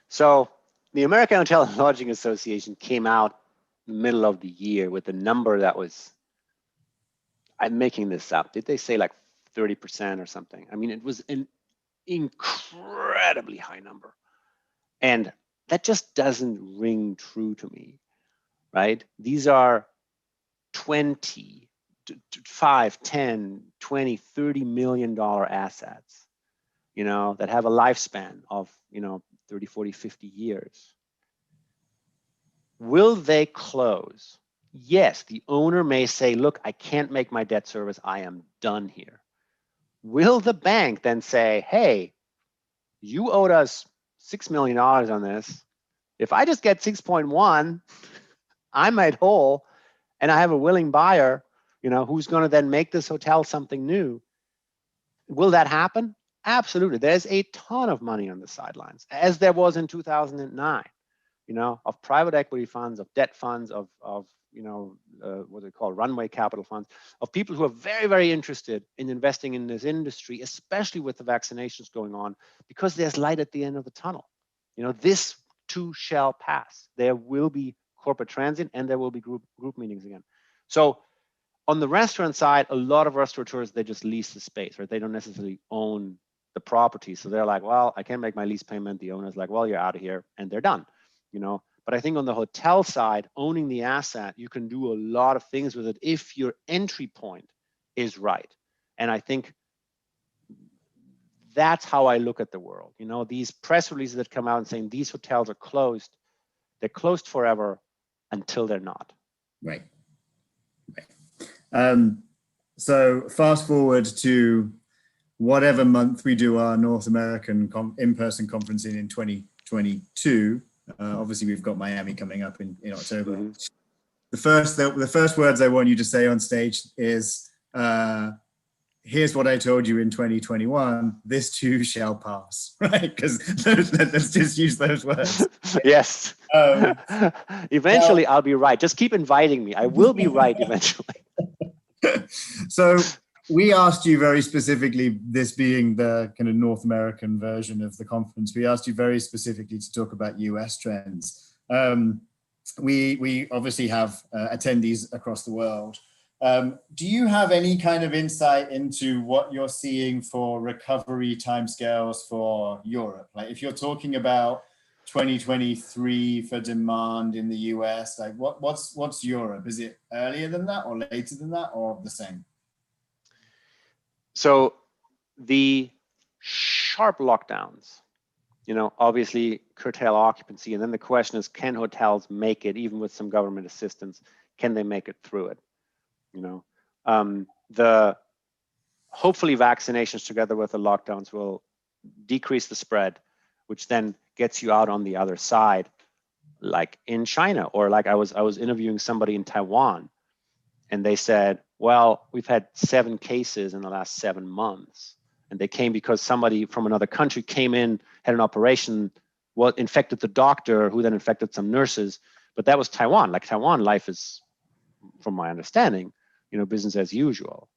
So the American Hotel and Lodging Association came out in the middle of the year with a number that was, I'm making this up, did they say like 30% or something? I mean, it was an incredibly high number. And that just doesn't ring true to me, right? These are 20, 5, 10, 20, $30 million assets, that have a lifespan of, 30, 40, 50 years. Will they close? Yes, the owner may say, look, I can't make my debt service. I am done here. Will the bank then say, hey, you owed us $6 million on this. If I just get 6.1, I'm made whole. And I have a willing buyer, who's going to then make this hotel something new. Will that happen? Absolutely. There's a ton of money on the sidelines, as there was in 2009, of private equity funds, of debt funds, of what they call runway capital funds, of people who are very, very interested in investing in this industry, especially with the vaccinations going on, because there's light at the end of the tunnel. This too shall pass. There will be corporate transient, and there will be group meetings again. So on the restaurant side, a lot of restaurateurs, they just lease the space, right? They don't necessarily own the property. So they're like, well, I can't make my lease payment. The owner's like, well, you're out of here, and they're done, But I think on the hotel side, owning the asset, you can do a lot of things with it if your entry point is right. And I think that's how I look at the world. These press releases that come out and saying these hotels are closed, they're closed forever until they're not. Right. So fast forward to whatever month we do our North American in-person conference in 2022. Obviously, we've got Miami coming up in October. Mm-hmm. The first words I want you to say on stage is, here's what I told you in 2021, this too shall pass, right? Because let's just use those words. Yes. Eventually, I'll be right. Just keep inviting me. I will be right eventually. So we asked you very specifically, this being the kind of North American version of the conference, we asked you very specifically to talk about US trends. We obviously have attendees across the world. Do you have any kind of insight into what you're seeing for recovery timescales for Europe? Like if you're talking about 2023 for demand in the US, like what's Europe? Is it earlier than that or later than that or the same? So the sharp lockdowns, obviously curtail occupancy. And then the question is, can hotels make it, even with some government assistance, can they make it through it? The hopefully vaccinations together with the lockdowns will decrease the spread, which then gets you out on the other side, like in China, or like I was interviewing somebody in Taiwan, and they said, well, we've had 7 cases in the last 7 months. And they came because somebody from another country came in, had an operation, infected the doctor, who then infected some nurses. But that was Taiwan. Like Taiwan, life is, from my understanding, business as usual.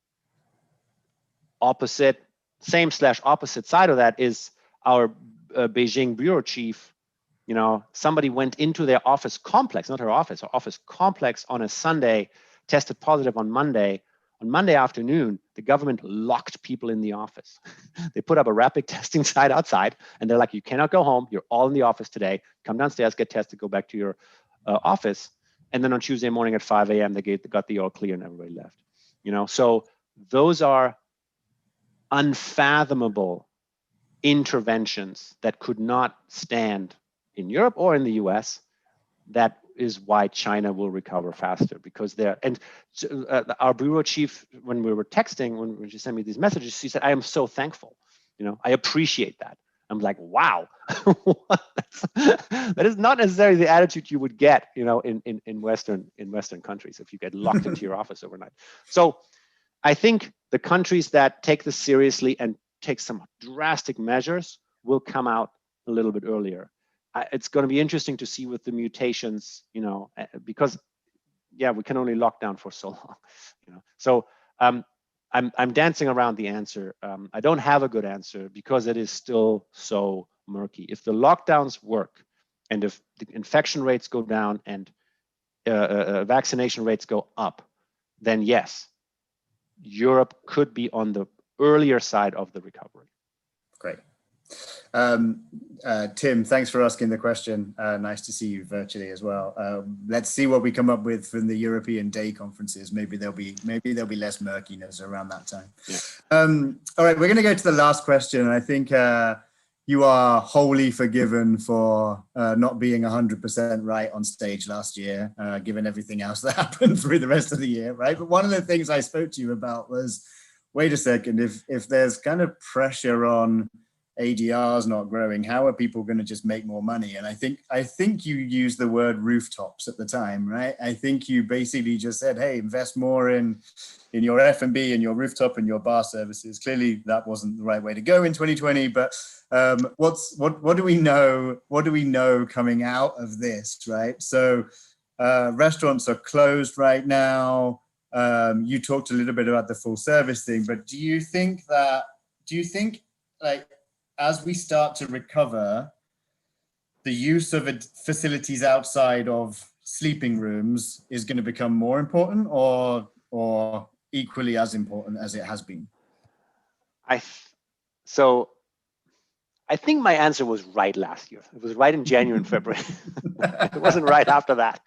Same/opposite side of that is our Beijing bureau chief. Somebody went into their office complex, not her office complex on a Sunday, tested positive on Monday. On Monday afternoon, the government locked people in the office. They put up a rapid testing site outside, and they're like, you cannot go home. You're all in the office today. Come downstairs, get tested, go back to your office. And then on Tuesday morning at 5 a.m., they got the all clear and everybody left. So those are unfathomable interventions that could not stand in Europe or in the US. That is why China will recover faster, because our bureau chief, when we were texting, when she sent me these messages, she said, I am so thankful. I appreciate that. I'm like, wow, that is not necessarily the attitude you would get, in Western countries if you get locked into your office overnight. So I think the countries that take this seriously and take some drastic measures will come out a little bit earlier. It's going to be interesting to see with the mutations, because we can only lock down for so long, So I'm dancing around the answer. I don't have a good answer because it is still so murky. If the lockdowns work, and if the infection rates go down and vaccination rates go up, then yes, Europe could be on the earlier side of the recovery. Great. Tim, thanks for asking the question. Nice to see you virtually as well. Let's see what we come up with from the European Day conferences. Maybe there'll be less murkiness around that time. Yeah. All right, we're going to go to the last question. I think you are wholly forgiven for not being 100% right on stage last year, given everything else that happened through the rest of the year, right? But one of the things I spoke to you about was, wait a second, if there's kind of pressure on ADRs not growing, how are people going to just make more money? And I think you used the word rooftops at the time, right? I think you basically just said, hey, invest more in your F&B and your rooftop and your bar services. Clearly that wasn't the right way to go in 2020, but what do we know? What do we know coming out of this, right? So restaurants are closed right now. You talked a little bit about the full service thing, but do you think like, as we start to recover, the use of facilities outside of sleeping rooms is going to become more important or equally as important as it has been? So I think my answer was right last year. It was right in January and February. It wasn't right after that.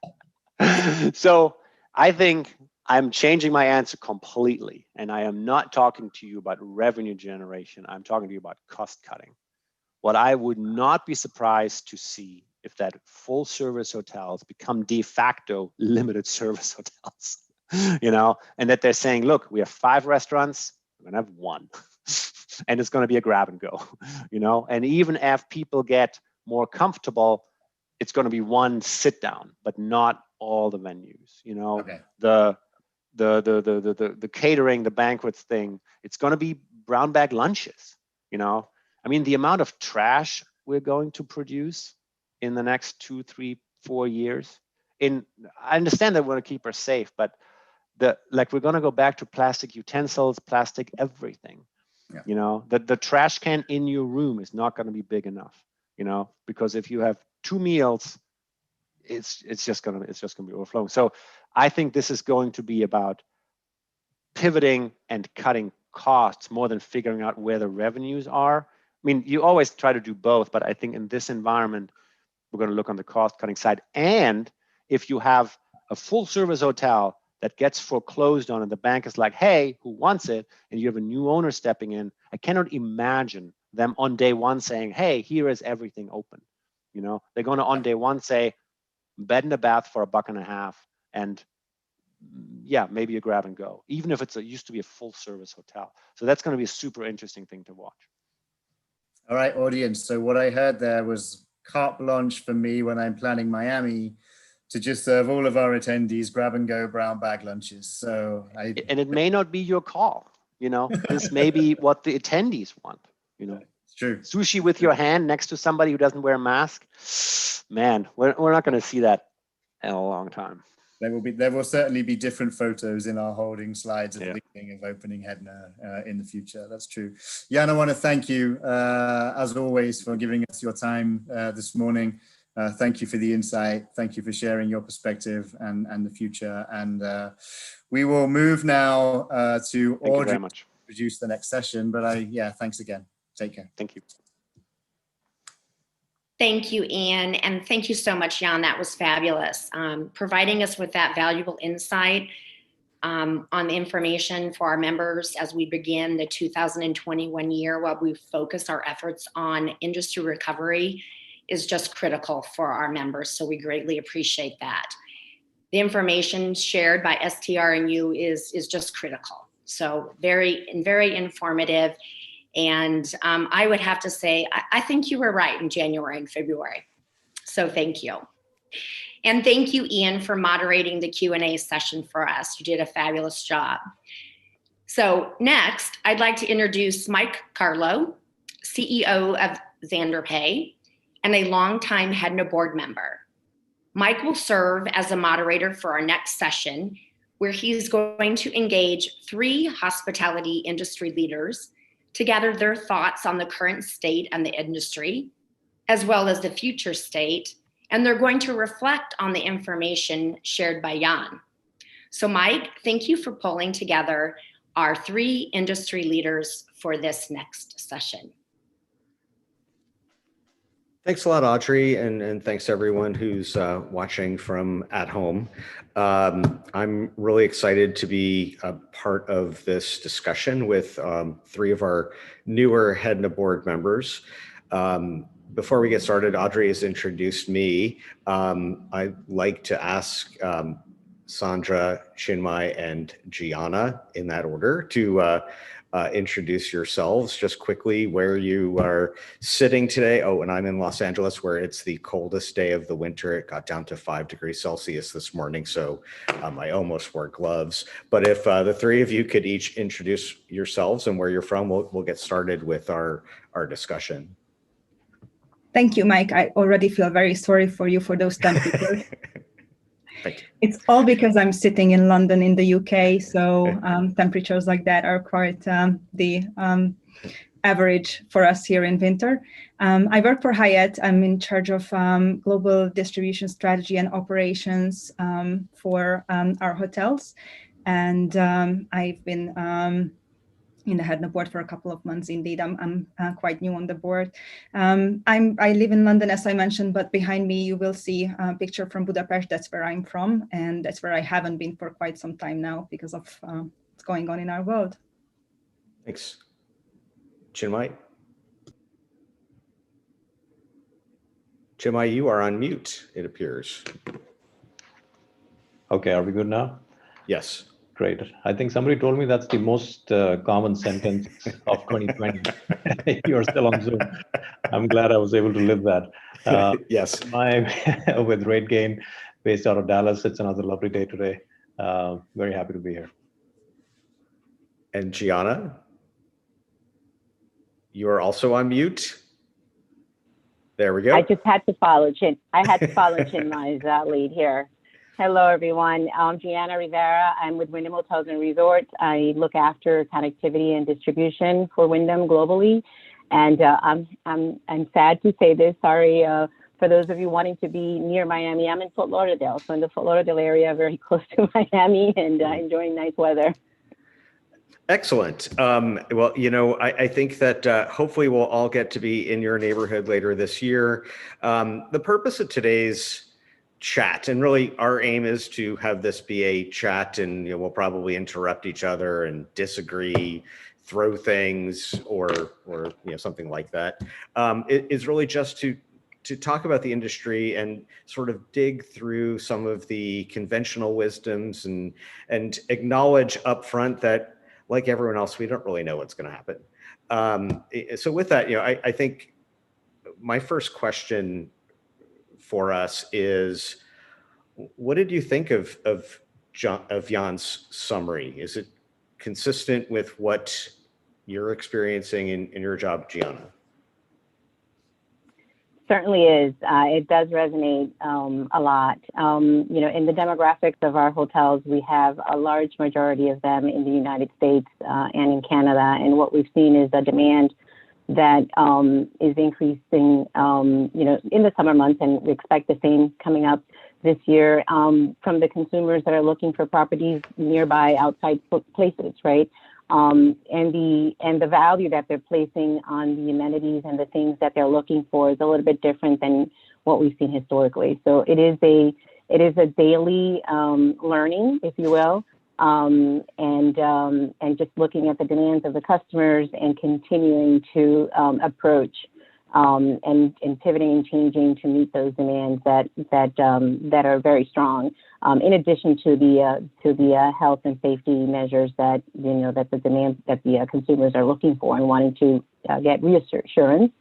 So I think I'm changing my answer completely. And I am not talking to you about revenue generation. I'm talking to you about cost cutting. What I would not be surprised to see if that full service hotels become de facto limited service hotels, and that they're saying, look, we have 5 restaurants, we're gonna have 1. And it's gonna be a grab and go, and even if people get more comfortable, it's gonna be 1 sit down, but not all the venues, Okay. The catering, the banquets thing, it's gonna be brown bag lunches, I mean, the amount of trash we're going to produce in the next 2, 3, 4 years. I understand that we want to keep her safe, but like we're going to go back to plastic utensils, plastic everything. Yeah. You know, the trash can in your room is not going to be big enough, you know, because if you have 2 meals, it's just going to be overflowing. So I think this is going to be about pivoting and cutting costs more than figuring out where the revenues are. I mean, you always try to do both, but I think in this environment, we're going to look on the cost cutting side. And if you have a full service hotel that gets foreclosed on and the bank is like, hey, who wants it? And you have a new owner stepping in, I cannot imagine them on day one saying, hey, here is everything open. You know, they're going to on day one say, bed and a bath for $1.50 and yeah, maybe a grab and go, even if it used to be a full service hotel. So that's going to be a super interesting thing to watch. All right, audience. So what I heard there was carte blanche for me when I'm planning Miami to just serve all of our attendees grab and go brown bag lunches. So and it may not be your call, you know, this may be what the attendees want, you know. It's true. Sushi with your hand next to somebody who doesn't wear a mask. Man, we're not going to see that in a long time. There will certainly be different photos in our holding slides at the beginning of opening Hedna in the future. That's true. Jan, I want to thank you as always for giving us your time this morning. Thank you for the insight. Thank you for sharing your perspective and the future. And we will move now to Audrey to produce the next session. But yeah, thanks again. Take care. Thank you. Thank you, Ian, and thank you so much, Jan. That was fabulous. Providing us with that valuable insight on the information for our members as we begin the 2021 year while we focus our efforts on industry recovery is just critical for our members, so we greatly appreciate that. The information shared by STR and you is just critical, so very informative. And I would have to say, I think you were right in January and February. So thank you. And thank you, Ian, for moderating the Q&A session for us. You did a fabulous job. So next, I'd like to introduce Mike Carlo, CEO of XanderPay, and a longtime Hedna board member. Mike will serve as a moderator for our next session, where he's going to engage 3 hospitality industry leaders to gather their thoughts on the current state and the industry, as well as the future state, and they're going to reflect on the information shared by Jan. So Mike, thank you for pulling together our 3 industry leaders for this next session. Thanks a lot, Audrey, and thanks everyone who's watching from at home. I'm really excited to be a part of this discussion with 3 of our newer Hedna board members. Before we get started, Audrey has introduced me. I'd like to ask Sandra, Chinmay, and Gianna in that order to introduce yourselves just quickly, where you are sitting today. Oh, and I'm in Los Angeles, where it's the coldest day of the winter. It got down to 5 degrees Celsius this morning, so I almost wore gloves. But if the 3 of you could each introduce yourselves and where you're from, we'll get started with our discussion. Thank you, Mike. I already feel very sorry for you for those temperatures. It's all because I'm sitting in London in the UK, so temperatures like that are quite the average for us here in winter. I work for Hyatt. I'm in charge of global distribution strategy and operations for our hotels. And I've been in the Hedna board for a couple of months. Indeed, I'm quite new on the board. I live in London, as I mentioned, but behind me you will see a picture from Budapest. That's where I'm from, and that's where I haven't been for quite some time now because of what's going on in our world. Thanks. Chinmay? Chinmay, you are on mute, it appears. Okay, are we good now? Yes. Great. I think somebody told me that's the most common sentence of 2020. You're still on Zoom. I'm glad I was able to live that. Yes. With Rate Gain, based out of Dallas. It's another lovely day today. Very happy to be here. And Gianna, you are also on mute. There we go. I just had to follow Chin. I had to follow Chinmay's lead here. Hello, everyone. I'm Gianna Rivera. I'm with Wyndham Hotels and Resorts. I look after connectivity and distribution for Wyndham globally. And I'm sad to say this. Sorry for those of you wanting to be near Miami. I'm in Fort Lauderdale, so in the Fort Lauderdale area, very close to Miami, and enjoying nice weather. Excellent. Well, I think that hopefully we'll all get to be in your neighborhood later this year. The purpose of today's chat, and really our aim is to have this be a chat, and we'll probably interrupt each other and disagree, throw things, or something like that. It is really just to talk about the industry and sort of dig through some of the conventional wisdoms and acknowledge upfront that, like everyone else, we don't really know what's going to happen. So with that, I think my first question for us is, what did you think of Jan's summary? Is it consistent with what you're experiencing in your job, Gianna? Certainly is. It does resonate a lot. In the demographics of our hotels, we have a large majority of them in the United States and in Canada. And what we've seen is a demand that is increasing, in the summer months, and we expect the same coming up this year from the consumers that are looking for properties nearby, outside places, right? And the value that they're placing on the amenities and the things that they're looking for is a little bit different than what we've seen historically. So it is a daily learning, if you will, and just looking at the demands of the customers and continuing to approach and pivoting and changing to meet those demands that are very strong. In addition to the health and safety measures that that the demand that the consumers are looking for and wanting to get reassurance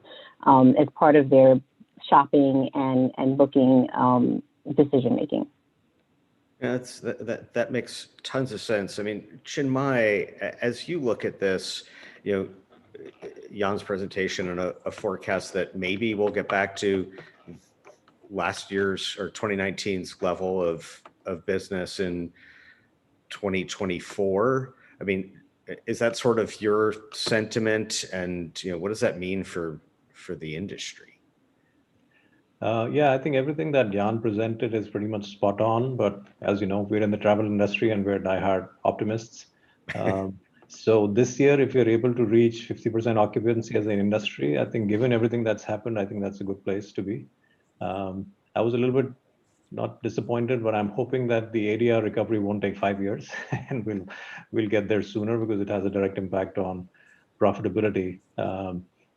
as part of their shopping and booking decision making. Yeah, that makes tons of sense. I mean, Chinmay, as you look at this, Jan's presentation and a forecast that maybe we'll get back to last year's or 2019's level of business in 2024. I mean, is that sort of your sentiment, and what does that mean for the industry? Yeah, I think everything that Jan presented is pretty much spot on. But as you know, we're in the travel industry and we're diehard optimists. So this year, if you're able to reach 50% occupancy as an industry, I think given everything that's happened, I think that's a good place to be. I was a little bit not disappointed, but I'm hoping that the ADR recovery won't take 5 years and we'll get there sooner, because it has a direct impact on profitability.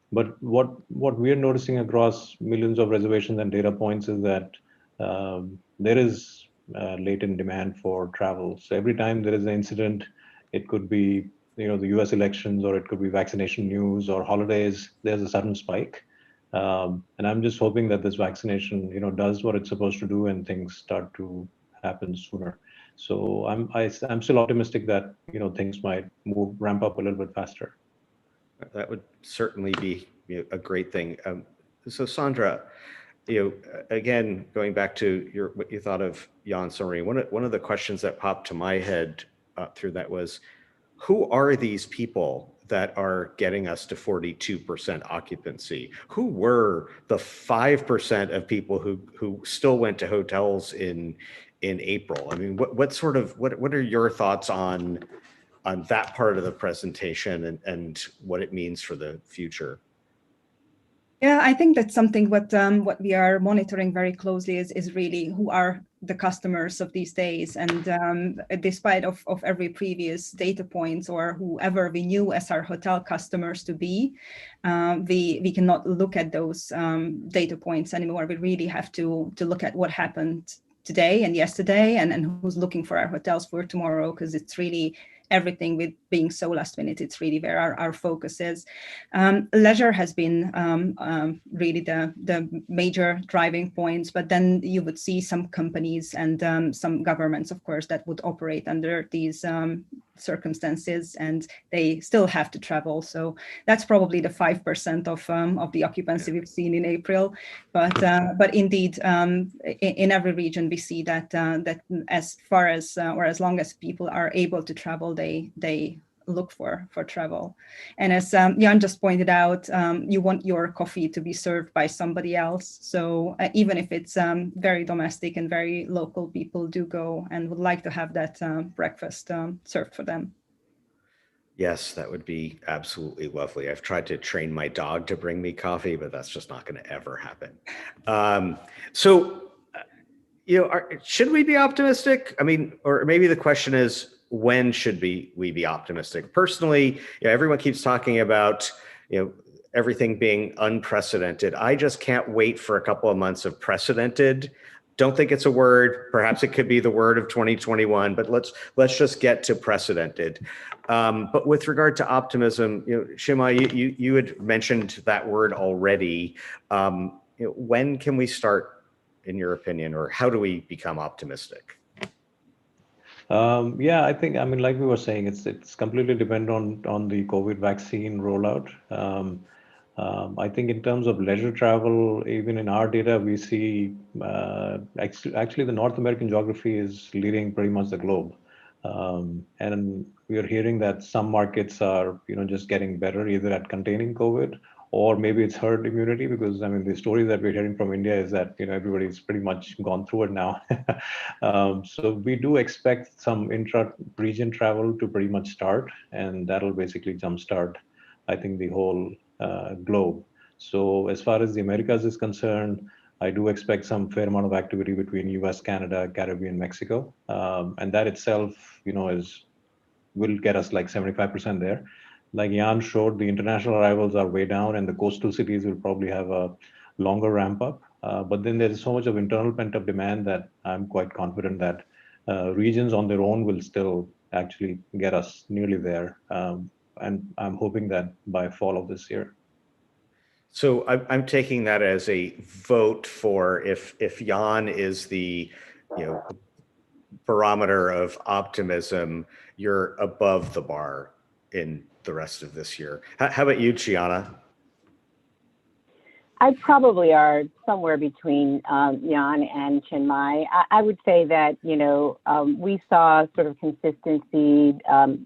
But what we're noticing across millions of reservations and data points is that there is latent demand for travel. So every time there is an incident, it could be the US elections, or it could be vaccination news or holidays, there's a sudden spike. And I'm just hoping that this vaccination does what it's supposed to do and things start to happen sooner. So I'm still optimistic that things might ramp up a little bit faster. That would certainly be a great thing. So Sandra, again, going back to what you thought of Jan's summary, one of the questions that popped to my head through that was, who are these people that are getting us to 42% occupancy? Who were the 5% of people who still went to hotels in April? I mean, what are your thoughts on that part of the presentation and what it means for the future? Yeah, I think that's something what we are monitoring very closely is really who are the customers of these days. And despite of every previous data points or whoever we knew as our hotel customers to be, we cannot look at those data points anymore. We really have to look at what happened today and yesterday, and who's looking for our hotels for tomorrow, because it's really everything with being so last minute, it's really where our focus is. Leisure has been really the major driving points, but then you would see some companies and some governments, of course, that would operate under these circumstances, and they still have to travel. So that's probably the 5% of the occupancy we've seen in April. But indeed, in every region, we see that that as far as or as long as people are able to travel, they look for travel. And as Jan just pointed out, you want your coffee to be served by somebody else. So even if it's very domestic and very local, people do go and would like to have that breakfast served for them. Yes, that would be absolutely lovely. I've tried to train my dog to bring me coffee, but that's just not going to ever happen. Should we be optimistic? I mean, or maybe the question is, when should we be optimistic? Personally, everyone keeps talking about, everything being unprecedented. I just can't wait for a couple of months of precedented. Don't think it's a word. Perhaps it could be the word of 2021, but let's just get to precedented. But with regard to optimism, Shima, you had mentioned that word already. When can we start, in your opinion, or how do we become optimistic? Yeah, I think, like we were saying, it's completely dependent on the COVID vaccine rollout. I think in terms of leisure travel, even in our data, we see actually the North American geography is leading pretty much the globe. And we are hearing that some markets are, just getting better either at containing COVID, or maybe it's herd immunity, because the story that we're hearing from India is that everybody's pretty much gone through it now. So we do expect some intra-region travel to pretty much start, and that'll basically jumpstart, I think, the whole globe. So as far as the Americas is concerned, I do expect some fair amount of activity between US, Canada, Caribbean, Mexico, and that itself, will get us like 75% there. Like Jan showed, the international arrivals are way down, and the coastal cities will probably have a longer ramp up. But then there's so much of internal pent-up demand that I'm quite confident that regions on their own will still actually get us nearly there. And I'm hoping that by fall of this year. So I'm taking that as a vote for if Jan is the barometer of optimism, you're above the bar in the rest of this year. How about you, Chiana? I probably are somewhere between Jan and Chinmay. I would say that, we saw sort of consistency,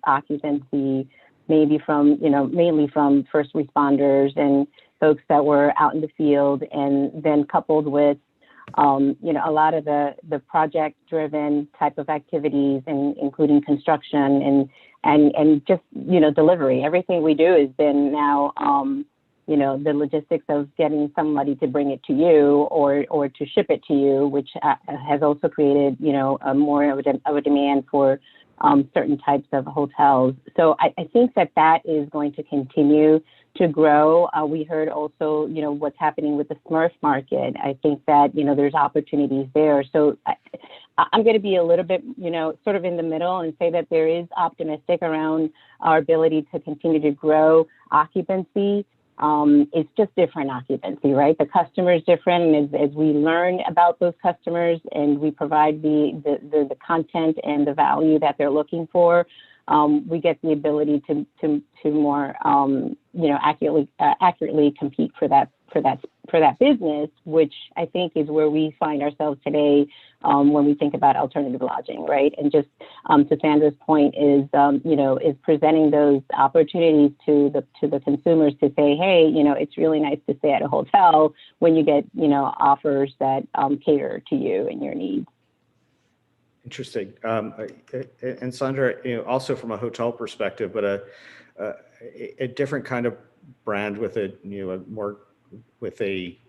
occupancy, maybe from, mainly from first responders and folks that were out in the field, and then coupled with, a lot of the project-driven type of activities, and including construction and just, delivery. Everything we do has been now, the logistics of getting somebody to bring it to you or to ship it to you, which has also created, more of a demand for certain types of hotels. So I think that is going to continue to grow. We heard also, what's happening with the Smurf market. I think that, there's opportunities there. So I'm going to be a little bit, sort of in the middle and say that there is optimistic around our ability to continue to grow occupancy. It's just different occupancy, right? The customer is different, and as we learn about those customers and we provide the content and the value that they're looking for, we get the ability to more accurately compete for that business, which I think is where we find ourselves today when we think about alternative lodging, right? And just to Sandra's point is presenting those opportunities to the consumers to say, hey, it's really nice to stay at a hotel when you get offers that cater to you and your needs. Interesting. And Sandra, also from a hotel perspective, but a different kind of brand with with a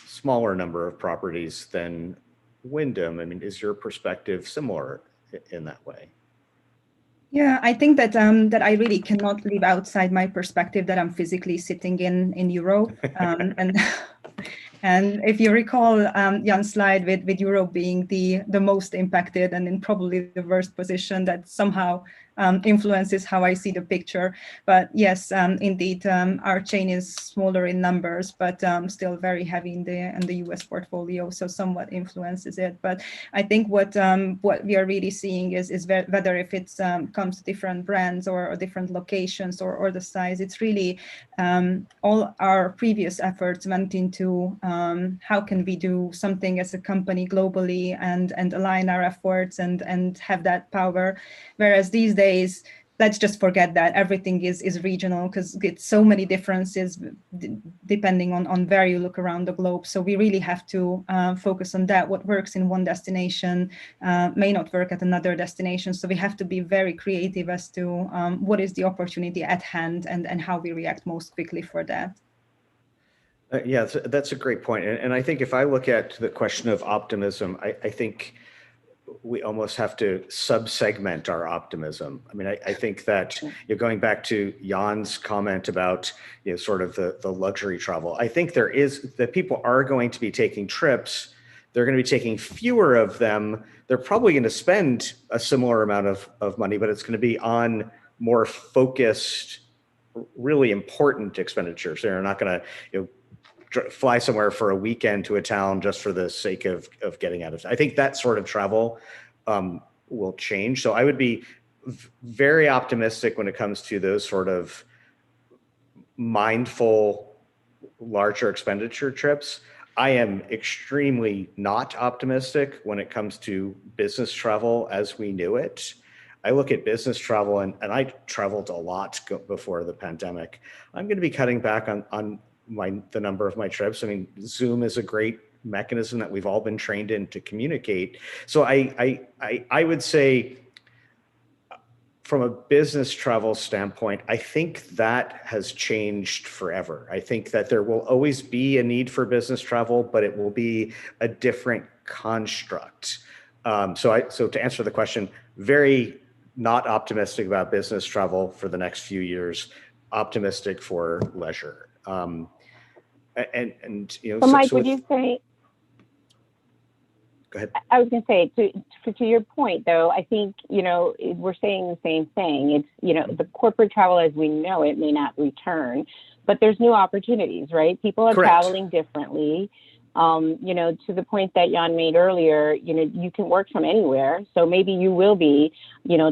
smaller number of properties than Wyndham. Is your perspective similar in that way? Yeah, I think that that I really cannot live outside my perspective that I'm physically sitting in Europe, and if you recall Jan's slide with Europe being the most impacted and in probably the worst position, that somehow influences how I see the picture. But yes, indeed, our chain is smaller in numbers, but still very heavy in the US portfolio, so somewhat influences it. But I think what we are really seeing is whether if it comes to different brands or different locations or the size, it's really all our previous efforts went into how can we do something as a company globally and align our efforts and have that power. Whereas these days, let's just forget that everything is regional, because it's so many differences depending on where you look around the globe. So we really have to focus on that. What works in one destination may not work at another destination. So we have to be very creative as to what is the opportunity at hand and how we react most quickly for that. Yeah, that's a great point. And I think if I look at the question of optimism, I think we almost have to sub-segment our optimism. I mean, I think that going back to Jan's comment about sort of the luxury travel, I think that people are going to be taking trips. They're going to be taking fewer of them. They're probably going to spend a similar amount of money, but it's going to be on more focused, really important expenditures. They're not going to fly somewhere for a weekend to a town just for the sake of getting out of it. I think that sort of travel will change. So I would be very optimistic when it comes to those sort of mindful, larger expenditure trips. I am extremely not optimistic when it comes to business travel as we knew it. I look at business travel, and I traveled a lot before the pandemic. I'm going to be cutting back on the number of my trips. I mean, Zoom is a great mechanism that we've all been trained in to communicate. So I would say, from a business travel standpoint, I think that has changed forever. I think that there will always be a need for business travel, but it will be a different construct. So to answer the question, very not optimistic about business travel for the next few years, optimistic for leisure. Mike, would you say? Go ahead. I was going to say, to your point, though, I think we're saying the same thing. It's the corporate travel as we know it may not return, but there's new opportunities, right? People are traveling differently. To the point that Jan made earlier, you can work from anywhere. So maybe you will be,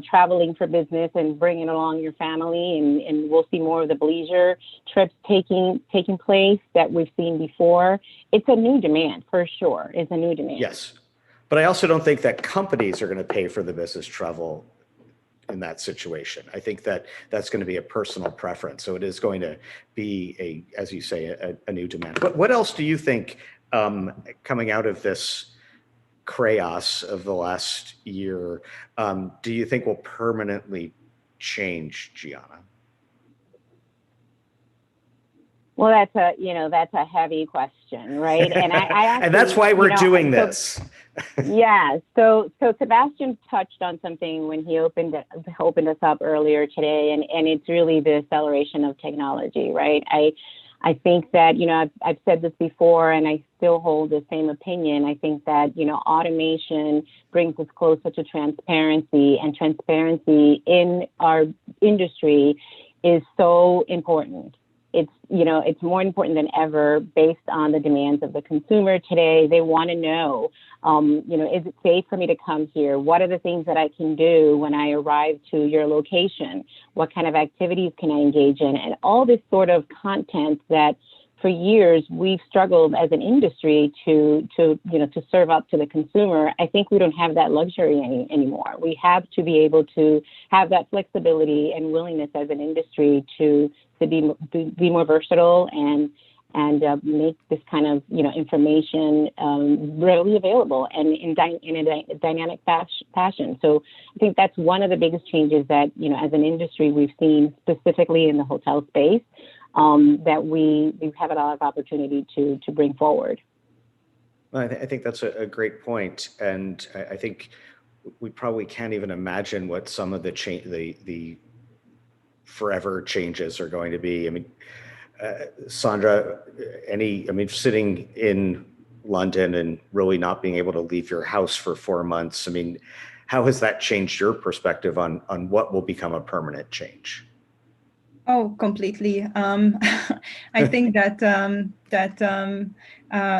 traveling for business and bringing along your family, and we'll see more of the leisure trips taking place that we've seen before. It's a new demand for sure. It's a new demand. Yes. But I also don't think that companies are going to pay for the business travel in that situation. I think that that's going to be a personal preference. So it is going to be as you say, a new demand. What else do you think coming out of this chaos of the last year, do you think will permanently change, Gianna? Well, that's a heavy question, right? And I actually, and that's why we're doing this. Yeah. So Sebastian touched on something when he opened us up earlier today, and it's really the acceleration of technology, right? I think that, I've said this before, and I still hold the same opinion. I think that, automation brings us closer to transparency, and transparency in our industry is so important. It's more important than ever based on the demands of the consumer today. They want to know, is it safe for me to come here? What are the things that I can do when I arrive to your location? What kind of activities can I engage in? And all this sort of content that for years we've struggled as an industry to serve up to the consumer. I think we don't have that luxury anymore. We have to be able to have that flexibility and willingness as an industry to be more versatile and make this kind of information readily available and in a dynamic fashion. So I think that's one of the biggest changes that as an industry we've seen specifically in the hotel space, that we have a lot of opportunity to bring forward. Well, I think that's a great point, and I think we probably can't even imagine what some of the forever changes are going to be. I mean, Sandra, sitting in London and really not being able to leave your house for 4 months, I mean, how has that changed your perspective on what will become a permanent change? Oh, completely. I think that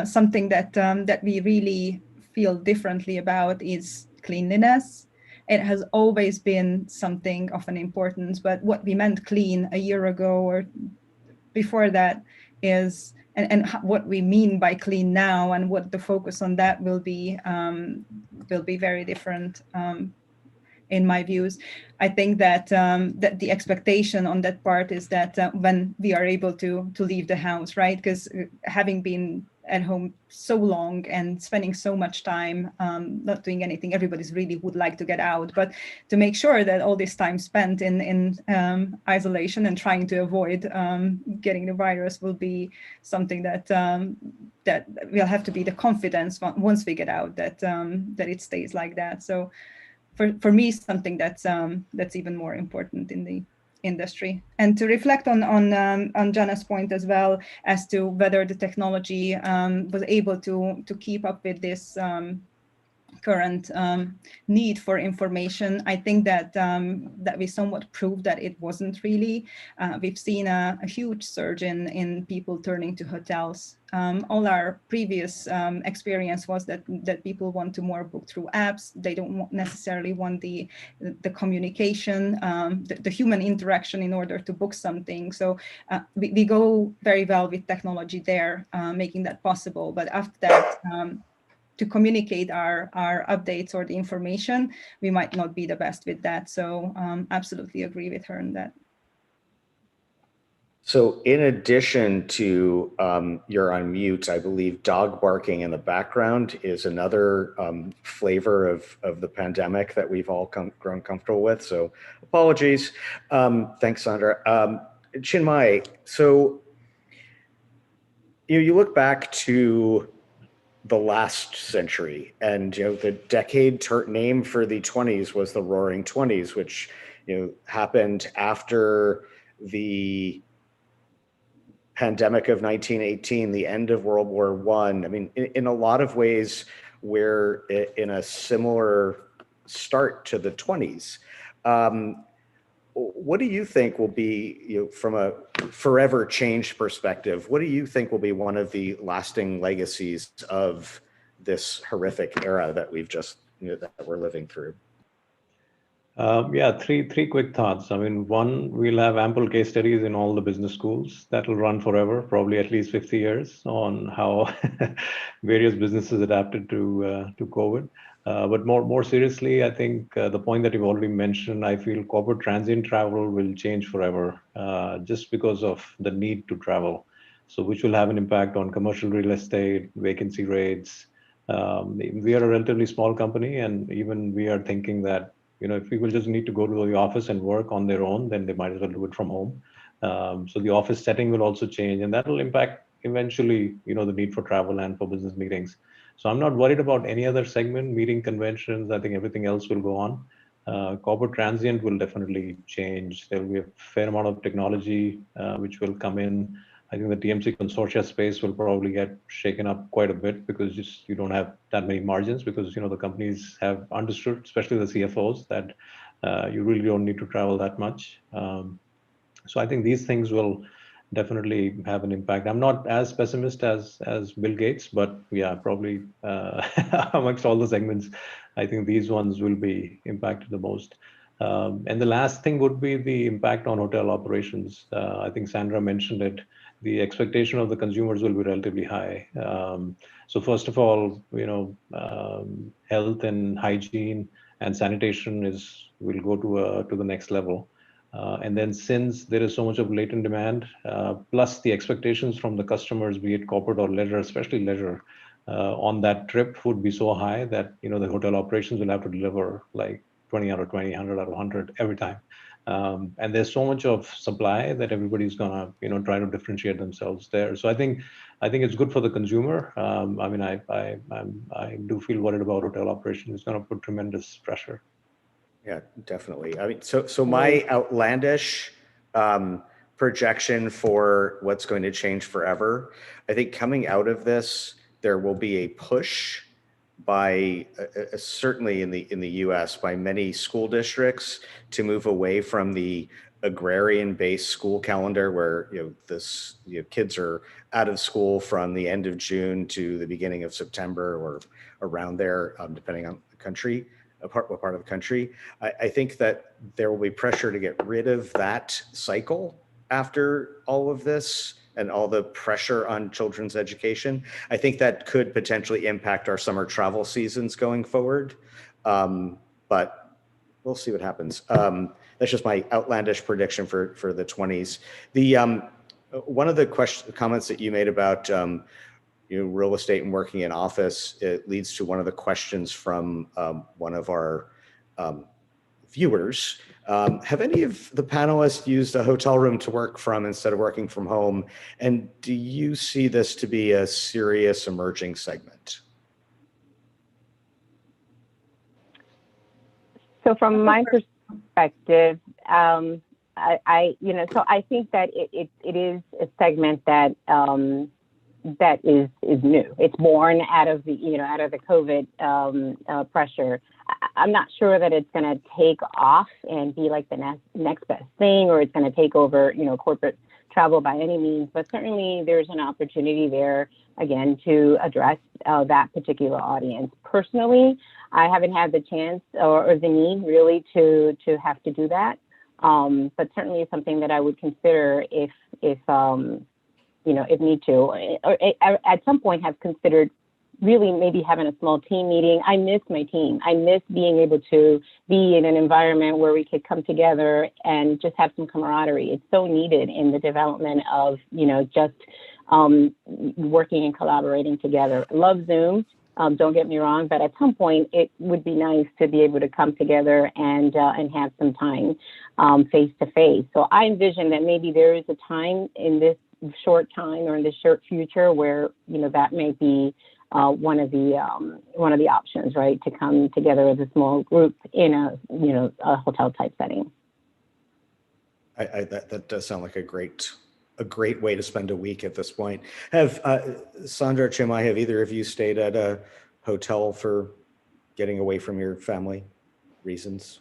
something that we really feel differently about is cleanliness. It has always been something of an importance, but what we meant clean a year ago or before that is, and what we mean by clean now, and what the focus on that will be very different. In my views, I think that that the expectation on that part is that when we are able to leave the house, right? Because having been at home so long and spending so much time not doing anything, everybody's really would like to get out. But to make sure that all this time spent in isolation and trying to avoid getting the virus will be something that that will have to be the confidence once we get out that that it stays like that. So for me, something that's even more important in the industry. And to reflect on Jana's point as well as to whether the technology was able to keep up with this current need for information, I think that that we somewhat proved that it wasn't really. We've seen a huge surge in people turning to hotels. All our previous experience was that people want to more book through apps. They don't necessarily want the communication, the human interaction in order to book something. So we go very well with technology there, making that possible. But after that, to communicate our updates or the information, we might not be the best with that. So absolutely agree with her on that. So in addition to you're on mute, I believe dog barking in the background is another flavor of the pandemic that we've all grown comfortable with. So apologies. Thanks, Sandra. Chinmay, so you look back to the last century, and the decade name for the 20s was the Roaring 20s, which happened after the pandemic of 1918, the end of World War I. I mean, in a lot of ways, we're in a similar start to the 20s. What do you think will be, from a forever change perspective, what do you think will be one of the lasting legacies of this horrific era that we've just, that we're living through? Yeah, three quick thoughts. I mean, one, we'll have ample case studies in all the business schools that will run forever, probably at least 50 years, on how various businesses adapted to COVID. But more seriously, I think the point that you've already mentioned, I feel corporate transient travel will change forever, just because of the need to travel. So which will have an impact on commercial real estate, vacancy rates. We are a relatively small company, and even we are thinking that if people just need to go to the office and work on their own, then they might as well do it from home. So the office setting will also change, and that will impact eventually, the need for travel and for business meetings. So I'm not worried about any other segment, meeting conventions. I think everything else will go on. Corporate transient will definitely change. There will be a fair amount of technology which will come in. I think the TMC consortia space will probably get shaken up quite a bit, because you don't have that many margins, because the companies have understood, especially the CFOs, that you really don't need to travel that much. So I think these things will definitely have an impact. I'm not as pessimist as Bill Gates, but yeah, probably amongst all the segments, I think these ones will be impacted the most. And the last thing would be the impact on hotel operations. I think Sandra mentioned it. The expectation of the consumers will be relatively high. So first of all, health and hygiene and sanitation will go to the next level. And then since there is so much of latent demand, plus the expectations from the customers, be it corporate or leisure, especially leisure, on that trip would be so high that the hotel operations will have to deliver like 20 out of 20, 100 out of 100 every time. And there's so much of supply that everybody's gonna try to differentiate themselves there. So I think it's good for the consumer. I mean, I do feel worried about hotel operations. It's gonna put tremendous pressure. Yeah, definitely. I mean, so my outlandish projection for what's going to change forever, I think coming out of this, there will be a push by certainly in the U.S. by many school districts to move away from the agrarian-based school calendar, where kids are out of school from the end of June to the beginning of September or around there, depending on the country, what part of the country. I think that there will be pressure to get rid of that cycle after all of this and all the pressure on children's education. I think that could potentially impact our summer travel seasons going forward, but we'll see what happens. That's just my outlandish prediction for the 20s. One of the comments that you made about real estate and working in office, it leads to one of the questions from one of our viewers. Have any of the panelists used a hotel room to work from instead of working from home? And do you see this to be a serious emerging segment? So from my perspective, so I think that it is a segment that that is new. It's born out of the COVID pressure. I'm not sure that it's going to take off and be like the next best thing, or it's going to take over corporate travel by any means. But certainly there's an opportunity there again to address that particular audience. Personally, I haven't had the chance or the need really to have to do that. But certainly it's something that I would consider if need to, or at some point have considered really maybe having a small team meeting. I miss my team. I miss being able to be in an environment where we could come together and just have some camaraderie. It's so needed in the development of, just working and collaborating together. I love Zoom. Don't get me wrong, but at some point it would be nice to be able to come together and have some time face to face. So I envision that maybe there is a time in this short time or in the short future where that may be one of the options, right, to come together as a small group in a hotel type setting. That does sound like a great way to spend a week at this point. Have Sandra, Chimay, have either of you stayed at a hotel for getting away from your family reasons?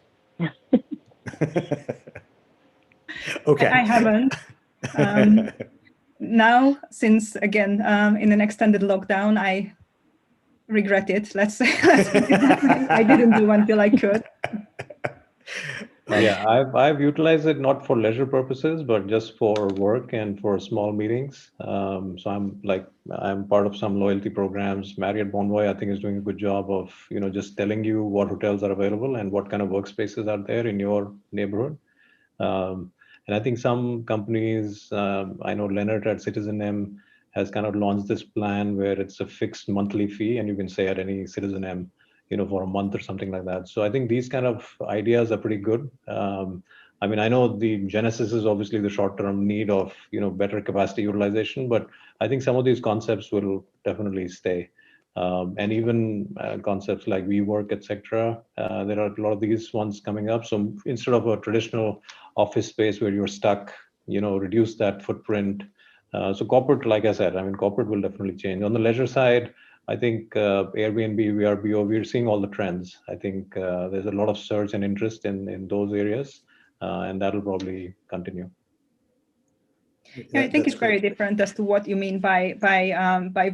Okay. I haven't. Now, since again in an extended lockdown, I regret it. Let's say I didn't do until I could. Yeah, I've utilized it not for leisure purposes, but just for work and for small meetings. So I'm part of some loyalty programs. Marriott Bonvoy, I think, is doing a good job of just telling you what hotels are available and what kind of workspaces are there in your neighborhood. And I think some companies, I know Leonard at Citizen M has kind of launched this plan where it's a fixed monthly fee and you can stay at any Citizen M, for a month or something like that. So I think these kind of ideas are pretty good. I mean, I know the genesis is obviously the short-term need of, better capacity utilization, but I think some of these concepts will definitely stay. And even concepts like WeWork, etc. There are a lot of these ones coming up. So instead of a traditional office space where you're stuck, reduce that footprint. So corporate, like I said, corporate will definitely change. On the leisure side, I think Airbnb, VRBO, we're seeing all the trends. I think there's a lot of surge and interest in those areas, and that'll probably continue. Yeah, I think it's very different as to what you mean by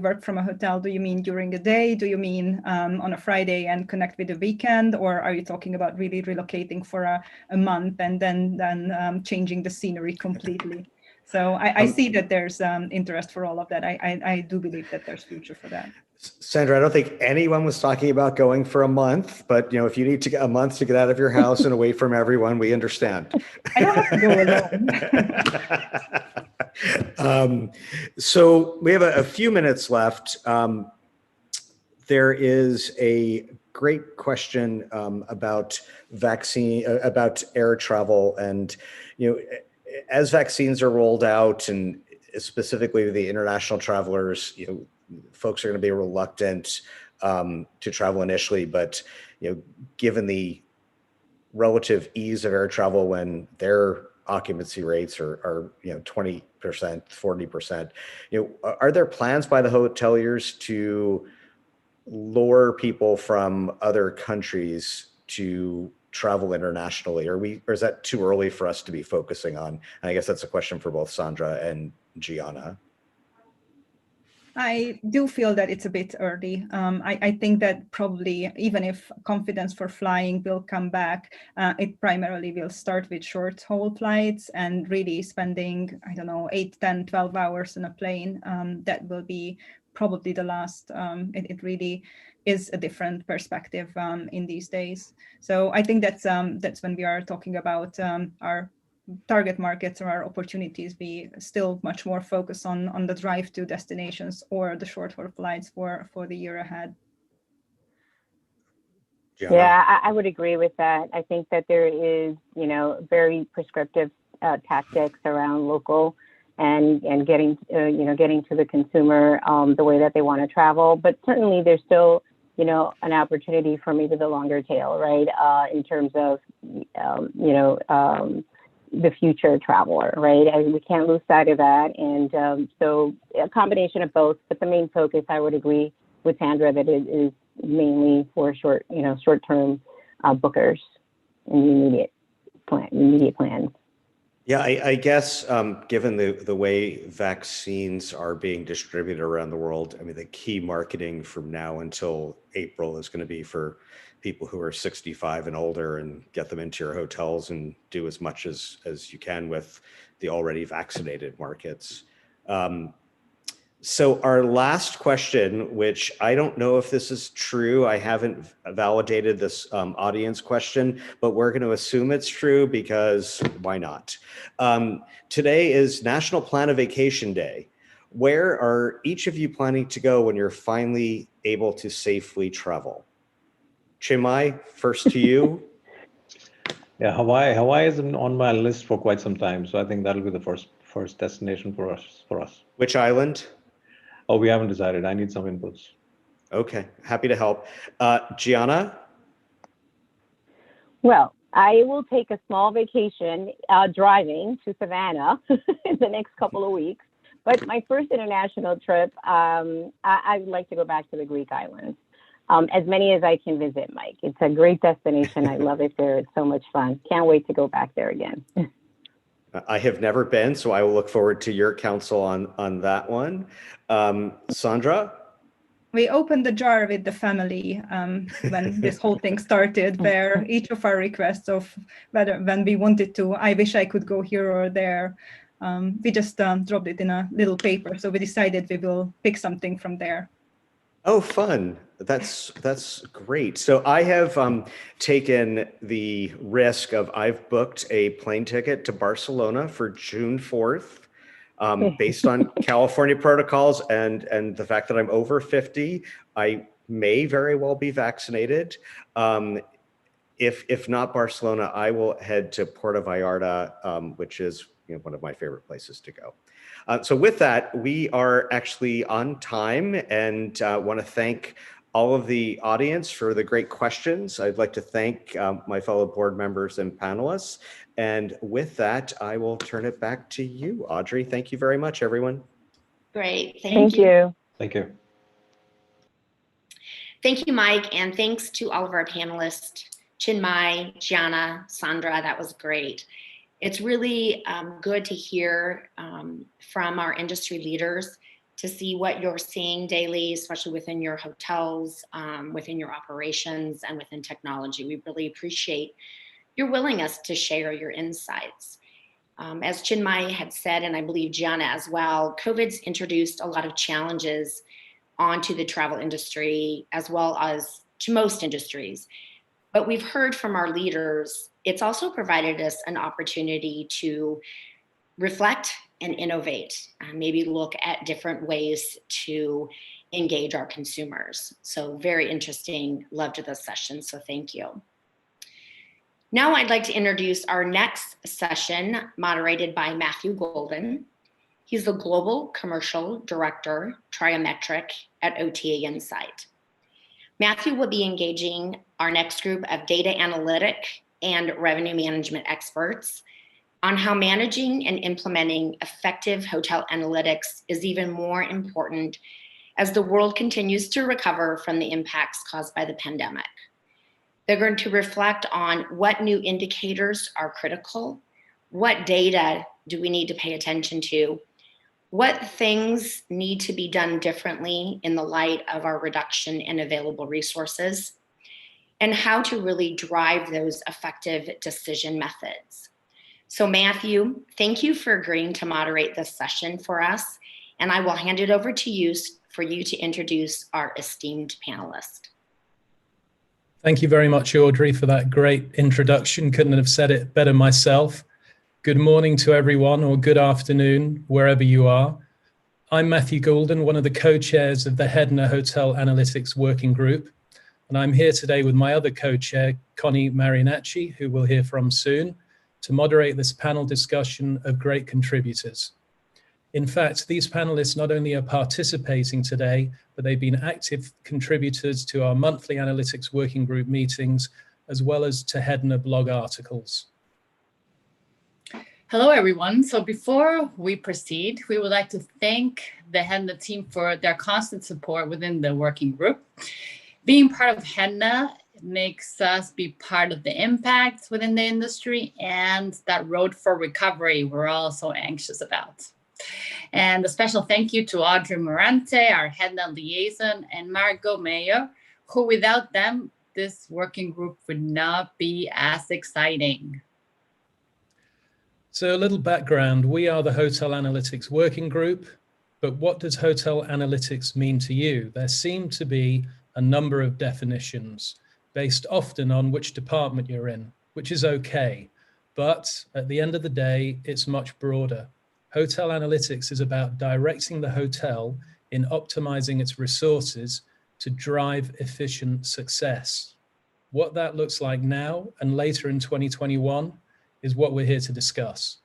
work from a hotel. Do you mean during the day? Do you mean on a Friday and connect with the weekend? Or are you talking about really relocating for a month and then changing the scenery completely? So I see that there's interest for all of that. I do believe that there's future for that. Sandra, I don't think anyone was talking about going for a month, but if you need to get a month to get out of your house and away from everyone, we understand. I don't have to go alone. So we have a few minutes left. There is a great question about about air travel, and as vaccines are rolled out, and specifically the international travelers, folks are going to be reluctant to travel initially, but given the relative ease of air travel when their occupancy rates are 20%, 40%, are there plans by the hoteliers to lure people from other countries to travel internationally? Or is that too early for us to be focusing on? And I guess that's a question for both Sandra and Gianna. I do feel that it's a bit early. I think that probably even if confidence for flying will come back, it primarily will start with short haul flights and really spending, I don't know, 8, 10, 12 hours in a plane. That will be probably the last. It really is a different perspective in these days. So I think that's when we are talking about our target markets or our opportunities, be still much more focused on the drive to destinations or the short haul flights for the year ahead. Gianna? Yeah, I would agree with that. I think that there is, very prescriptive tactics around local and getting, getting to the consumer the way that they want to travel. But certainly there's still, an opportunity for maybe the longer tail, right? In terms of, the future traveler, right? We can't lose sight of that. And so a combination of both, but the main focus, I would agree with Sandra, that it is mainly for short-term bookers and immediate plans. Yeah, I guess given the way vaccines are being distributed around the world, I mean, the key marketing from now until April is going to be for people who are 65 and older, and get them into your hotels and do as much as you can with the already vaccinated markets. So our last question, which I don't know if this is true, I haven't validated this audience question, but we're going to assume it's true because why not? Today is National Plan a Vacation Day. Where are each of you planning to go when you're finally able to safely travel? Chinmay, first to you. Yeah, Hawaii is on my list for quite some time, so I think that'll be the first destination for us. Which island? Oh, we haven't decided. I need some inputs. Okay, happy to help. Gianna? Well, I will take a small vacation driving to Savannah in the next couple of weeks. But my first international trip, I would like to go back to the Greek islands. As many as I can visit, Mike. It's a great destination. I love it there. It's so much fun. Can't wait to go back there again. I have never been, so I will look forward to your counsel on that one. Sandra? We opened the jar with the family when this whole thing started, where each of our requests of when we wanted to, I wish I could go here or there, we just dropped it in a little paper. So we decided we will pick something from there. Oh, fun. That's great. So I have taken the risk of, I've booked a plane ticket to Barcelona for June 4th. Based on California protocols and the fact that I'm over 50, I may very well be vaccinated. If not Barcelona, I will head to Puerto Vallarta, which is one of my favorite places to go. So with that, we are actually on time, and want to thank all of the audience for the great questions. I'd like to thank my fellow board members and panelists. And with that, I will turn it back to you, Audrey. Thank you very much, everyone. Great. Thank you. Thank you. Thank you, Mike. And thanks to all of our panelists, Chinmay, Gianna, Sandra. That was great. It's really good to hear from our industry leaders, to see what you're seeing daily, especially within your hotels, within your operations, and within technology. We really appreciate your willingness to share your insights. As Chinmay had said, and I believe Gianna as well, COVID's introduced a lot of challenges onto the travel industry, as well as to most industries. But we've heard from our leaders, it's also provided us an opportunity to reflect and innovate, and maybe look at different ways to engage our consumers. So very interesting, loved this session, so thank you. Now I'd like to introduce our next session, moderated by Matthew Golden. He's the Global Commercial Director, Triometric at OTA Insight. Matthew will be engaging our next group of data analytic and revenue management experts on how managing and implementing effective hotel analytics is even more important as the world continues to recover from the impacts caused by the pandemic. They're going to reflect on what new indicators are critical, what data do we need to pay attention to, what things need to be done differently in the light of our reduction in available resources, and how to really drive those effective decision methods. So Matthew, thank you for agreeing to moderate this session for us, and I will hand it over to you for you to introduce our esteemed panelist. Thank you very much, Audrey, for that great introduction. Couldn't have said it better myself. Good morning to everyone, or good afternoon, wherever you are. I'm Matthew Goulden, one of the co-chairs of the Hedna Hotel Analytics Working Group, and I'm here today with my other co-chair, Connie Marianacci, who we'll hear from soon, to moderate this panel discussion of great contributors. In fact, these panelists not only are participating today, but they've been active contributors to our monthly analytics working group meetings, as well as to Hedna blog articles. Hello, everyone. So before we proceed, we would like to thank the Hedna team for their constant support within the working group. Being part of Hedna makes us be part of the impact within the industry and that road for recovery we're all so anxious about. And a special thank you to Audrey Morante, our Hedna liaison, and Margot Mayer, who without them, this working group would not be as exciting. So a little background, we are the Hotel Analytics Working Group, but what does hotel analytics mean to you? There seem to be a number of definitions based often on which department you're in, which is okay. But at the end of the day, it's much broader. Hotel analytics is about directing the hotel in optimizing its resources to drive efficient success. What that looks like now and later in 2021 is what we're here to discuss.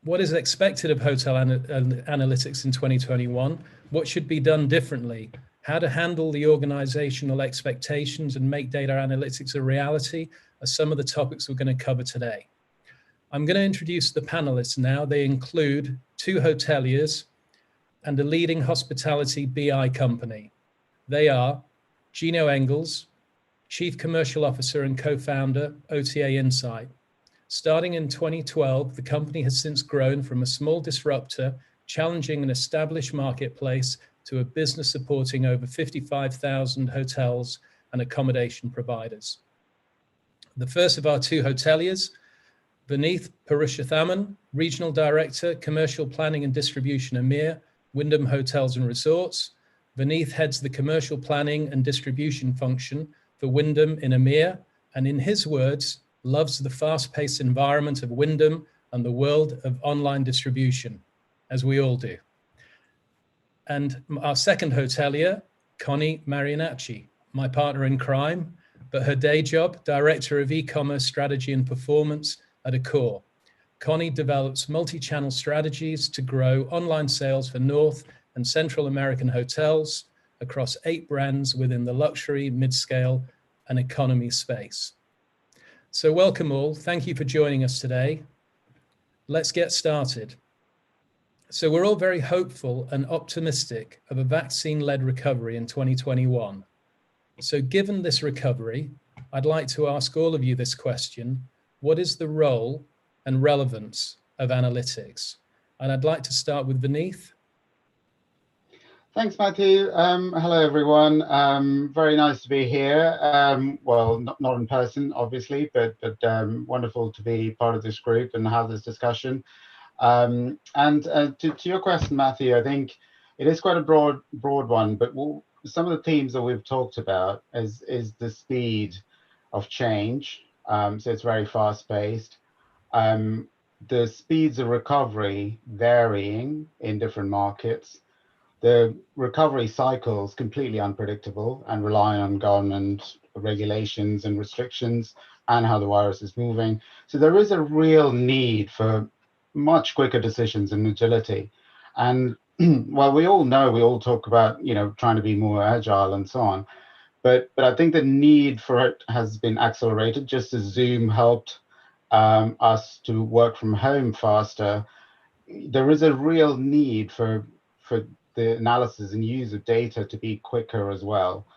What is expected of hotel analytics in 2021? What should be done differently? How to handle the organizational expectations and make data analytics a reality are some of the topics we're going to cover today. I'm going to introduce the panelists now. They include 2 hoteliers and a leading hospitality BI company. They are Gino Engels, Chief Commercial Officer and co-founder, OTA Insight. Starting in 2012, the company has since grown from a small disruptor, challenging an established marketplace, to a business supporting over 55,000 hotels and accommodation providers. The first of our 2 hoteliers, Vineeth Purushothaman, Regional Director, Commercial Planning and Distribution EMEA, Wyndham Hotels and Resorts. Vineeth heads the commercial planning and distribution function for Wyndham in EMEA, and in his words, loves the fast-paced environment of Wyndham and the world of online distribution, as we all do. And our second hotelier, Connie Marianacci, my partner in crime, but her day job, Director of E-commerce Strategy and Performance at Accor. Connie develops multi-channel strategies to grow online sales for North and Central American hotels across 8 brands within the luxury, mid-scale, and economy space. So welcome all. Thank you for joining us today. Let's get started. So we're all very hopeful and optimistic of a vaccine-led recovery in 2021. So given this recovery, I'd like to ask all of you this question: what is the role and relevance of analytics? And I'd like to start with Vineeth. Thanks, Matthew. Hello, everyone. Very nice to be here. Well, not in person, obviously, but wonderful to be part of this group and have this discussion. And to your question, Matthew, I think it is quite a broad one, but some of the themes that we've talked about is the speed of change. So it's very fast-paced. The speeds of recovery varying in different markets. The recovery cycle is completely unpredictable and rely on government regulations and restrictions and how the virus is moving. So there is a real need for much quicker decisions and agility. And while we all know, we all talk about, trying to be more agile and so on, But I think the need for it has been accelerated, just as Zoom helped us to work from home faster. There is a real need for the analysis and use of data to be quicker as well.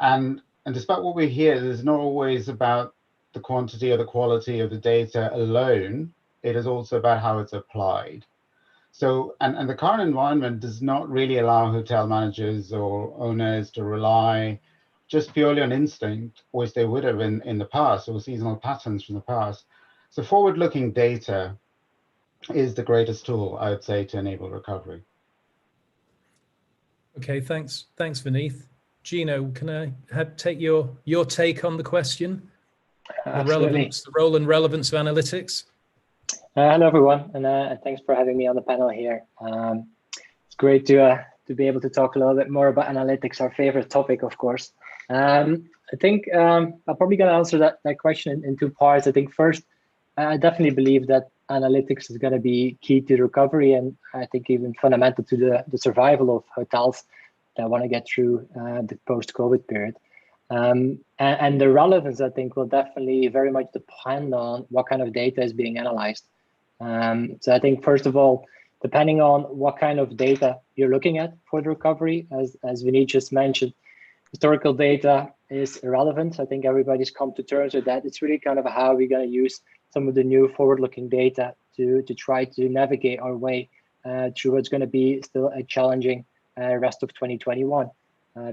And despite what we hear, it's not always about the quantity or the quality of the data alone. It is also about how it's applied. So, and the current environment does not really allow hotel managers or owners to rely just purely on instinct, which they would have in the past, or seasonal patterns from the past. So forward-looking data is the greatest tool, I would say, to enable recovery. Okay, thanks, Vineeth. Gino, can I take your take on the question? Absolutely. The role and relevance of analytics. Hello, everyone, and thanks for having me on the panel here. It's great to be able to talk a little bit more about analytics, our favorite topic, of course. I think I'm probably going to answer that question in two parts. I think first, I definitely believe that analytics is going to be key to recovery, and I think even fundamental to the survival of hotels that want to get through the post-COVID period. And the relevance, I think, will definitely very much depend on what kind of data is being analyzed. So I think, first of all, depending on what kind of data you're looking at for the recovery, as Vineeth just mentioned, historical data is irrelevant. I think everybody's come to terms with that. It's really kind of how we're going to use some of the new forward-looking data to try to navigate our way through what's going to be still a challenging rest of 2021.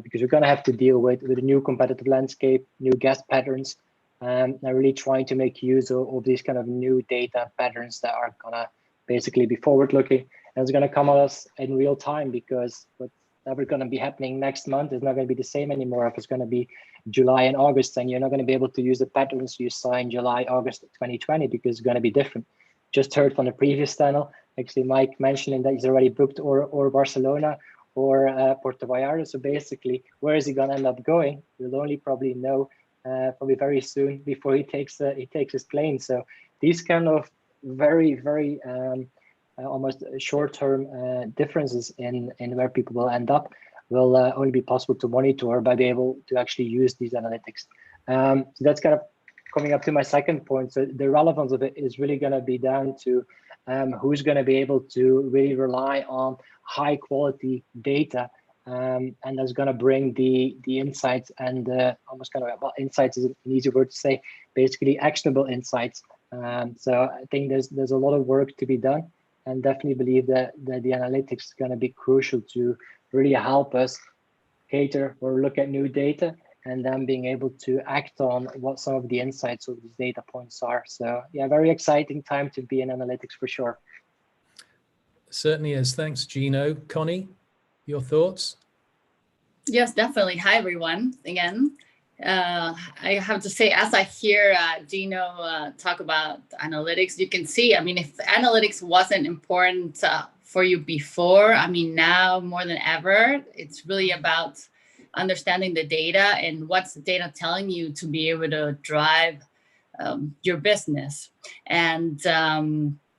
Because we're going to have to deal with a new competitive landscape, new guest patterns, and really trying to make use of these kind of new data patterns that are going to basically be forward-looking. And it's going to come at us in real time, because whatever going to be happening next month is not going to be the same anymore if it's going to be July and August, and you're not going to be able to use the patterns you saw in July, August 2020, because it's going to be different. Just heard from the previous panel, actually Mike mentioning that he's already booked or Barcelona or Puerto Vallarta. So basically, where is he going to end up going? We'll only probably know probably very soon before he takes his plane. So these kind of very almost short-term differences in where people will end up will only be possible to monitor by being able to actually use these analytics. So that's kind of coming up to my second point. So the relevance of it is really going to be down to who's going to be able to really rely on high quality data, and that's going to bring the insights and almost kind of, well, insights is an easy word to say, basically actionable insights. So I think there's a lot of work to be done, and definitely believe that the analytics is going to be crucial to really help us cater or look at new data, and then being able to act on what some of the insights of these data points are. So yeah, very exciting time to be in analytics for sure. Certainly is. Thanks, Gino. Connie, your thoughts? Yes, definitely. Hi, everyone. Again, I have to say, as I hear Gino talk about analytics, you can see, I mean, if analytics wasn't important for you before, I mean, now more than ever, it's really about understanding the data and what's the data telling you to be able to drive your business. And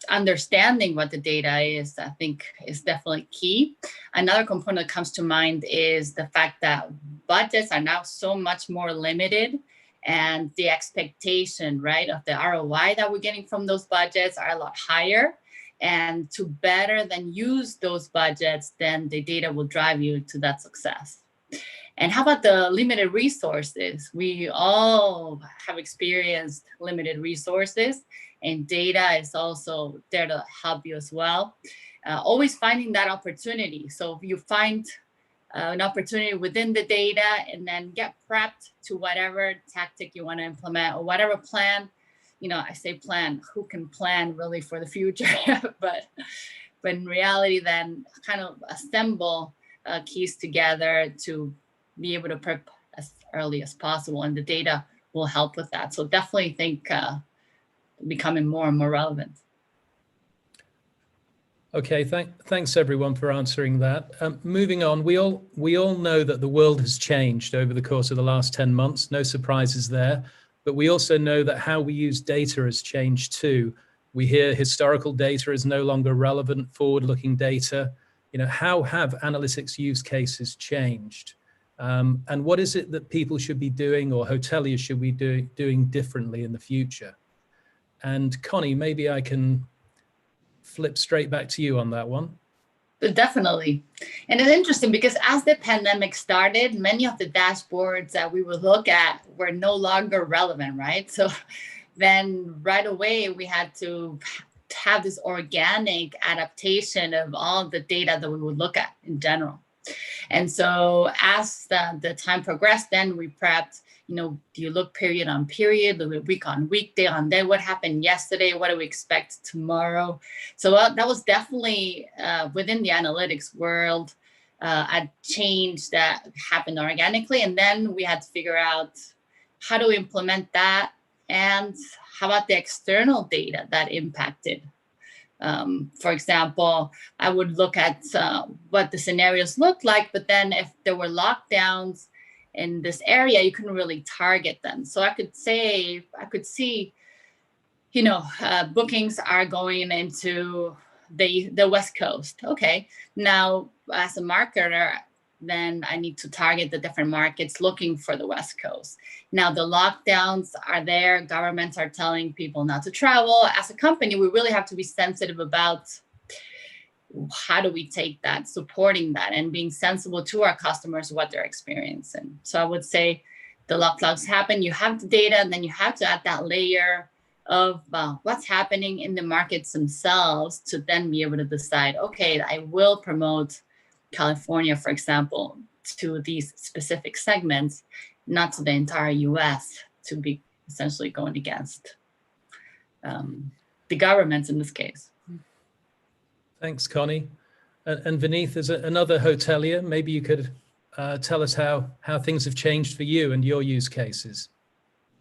understanding what the data is, I think, is definitely key. Another component that comes to mind is the fact that budgets are now so much more limited, and the expectation, right, of the ROI that we're getting from those budgets are a lot higher. And to better than use those budgets, then the data will drive you to that success. And how about the limited resources? We all have experienced limited resources, and data is also there to help you as well. Always finding that opportunity. So if you find an opportunity within the data, and then get prepped to whatever tactic you want to implement or whatever plan. You know, I say plan, who can plan really for the future? but in reality, then kind of assemble keys together to be able to prep as early as possible, and the data will help with that. So definitely think becoming more and more relevant. Okay, thanks everyone for answering that. Moving on, we all know that the world has changed over the course of the last 10 months. No surprises there, but we also know that how we use data has changed too. We hear historical data is no longer relevant, forward-looking data. You know, how have analytics use cases changed? And what is it that people should be doing or hoteliers should be doing differently in the future? And Connie, maybe I can flip straight back to you on that one. Definitely. And it's interesting because as the pandemic started, many of the dashboards that we would look at were no longer relevant, right? So then right away, we had to have this organic adaptation of all the data that we would look at in general. And so as the time progressed, then we prepped, do you look period on period, week on week, day on day, what happened yesterday, what do we expect tomorrow? So that was definitely within the analytics world, a change that happened organically. And then we had to figure out how do we implement that, and how about the external data that impacted. For example, I would look at what the scenarios looked like, but then if there were lockdowns in this area, you couldn't really target them. So I could see, bookings are going into the West Coast. Okay, now as a marketer, then I need to target the different markets looking for the West Coast. Now the lockdowns are there, governments are telling people not to travel. As a company, we really have to be sensitive about how do we take that, supporting that, and being sensible to our customers, what they're experiencing. So I would say the lockdowns happen, you have the data, and then you have to add that layer of what's happening in the markets themselves to then be able to decide, okay, I will promote California, for example, to these specific segments, not to the entire US, to be essentially going against the governments in this case. Thanks, Connie. And Vineeth, as another hotelier, maybe you could tell us how things have changed for you and your use cases.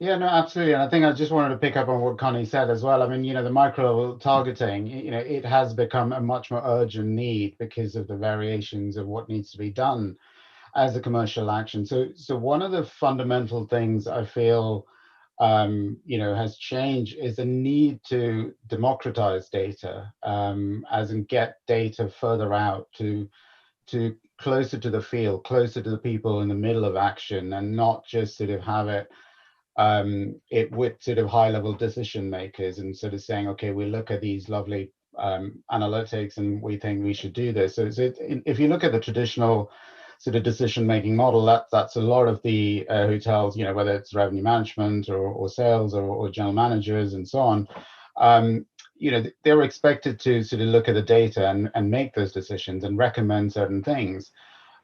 Yeah, no, absolutely. And I think I just wanted to pick up on what Connie said as well. I mean, the micro targeting, it has become a much more urgent need because of the variations of what needs to be done as a commercial action. So one of the fundamental things I feel, has changed is the need to democratize data, as in get data further out to closer to the field, closer to the people in the middle of action, and not just sort of have it with sort of high-level decision makers and sort of saying, okay, we look at these lovely analytics and we think we should do this. So if you look at the traditional sort of decision-making model, that's a lot of the hotels, whether it's revenue management or sales or general managers and so on, they're expected to sort of look at the data and make those decisions and recommend certain things.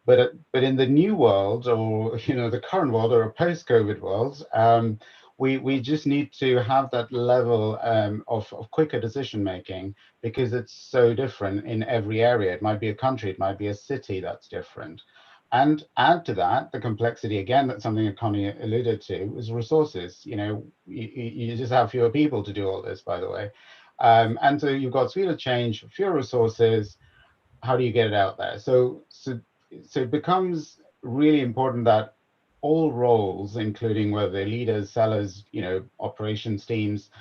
But in the new world, or the current world, or a post-COVID world, we just need to have that level of quicker decision making, because it's so different in every area. It might be a country, it might be a city that's different. And add to that the complexity, again, that's something that Connie alluded to, is resources. You just have fewer people to do all this, by the way. And so you've got speed of change, fewer resources. How do you get it out there? So it becomes really important that all roles, including whether they're leaders, sellers, operations teams,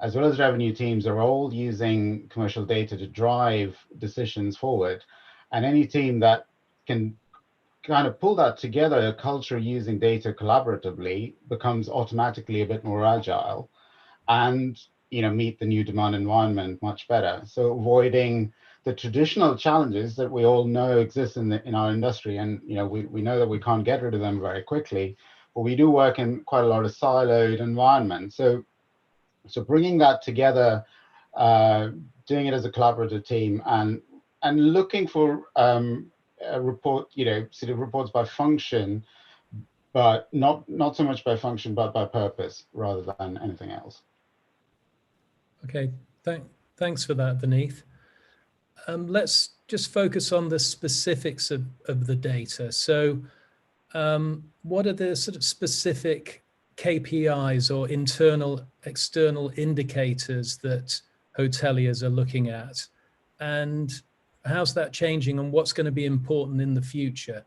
as well as revenue teams, are all using commercial data to drive decisions forward. And any team that can kind of pull that together, a culture using data collaboratively, becomes automatically a bit more agile and meet the new demand environment much better. So avoiding the traditional challenges that we all know exist in our industry, and we know that we can't get rid of them very quickly, but we do work in quite a lot of siloed environments. So bringing that together, doing it as a collaborative team, and looking for a report, sort of reports by function, but not so much by function, but by purpose rather than anything else. Okay, thanks for that, Vineeth. Let's just focus on the specifics of the data. So what are the sort of specific KPIs or internal, external indicators that hoteliers are looking at? And how's that changing, and what's going to be important in the future?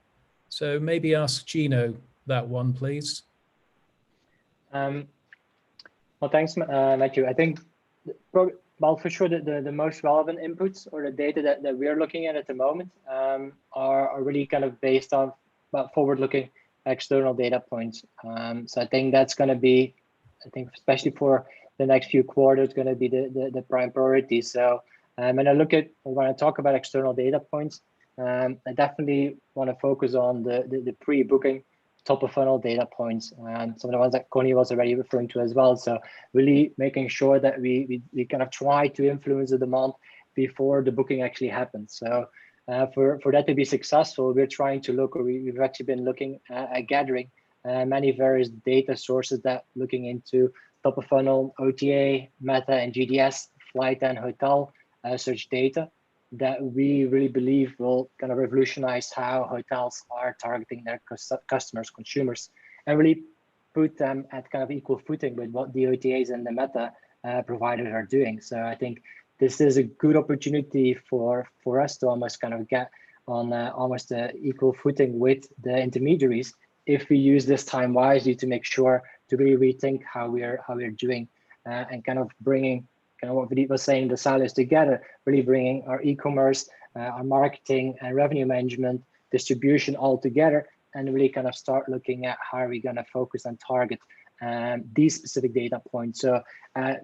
So maybe ask Gino that one, please. Well, thanks, Matthew. I think for sure the most relevant inputs or the data that we're looking at the moment are really kind of based on about forward-looking external data points. So I think that's going to be, I think especially for the next few quarters, going to be the prime priority. So when I talk about external data points, I definitely want to focus on the pre-booking top of funnel data points, and some of the ones that Connie was already referring to as well. So really making sure that we kind of try to influence the demand before the booking actually happens. So for that to be successful, we're trying to look, or we've actually been looking at gathering many various data sources that looking into top of funnel, OTA, meta, and GDS, flight and hotel search data that we really believe will kind of revolutionize how hotels are targeting their customers, consumers, and really put them at kind of equal footing with what the OTAs and the meta providers are doing. So I think this is a good opportunity for us to almost kind of get on almost equal footing with the intermediaries if we use this time wisely to make sure to really rethink how we're doing and kind of bringing kind of what Vidit was saying, the silos together, really bringing our e-commerce, our marketing and revenue management, distribution all together, and really kind of start looking at how are we going to focus and target these specific data points. So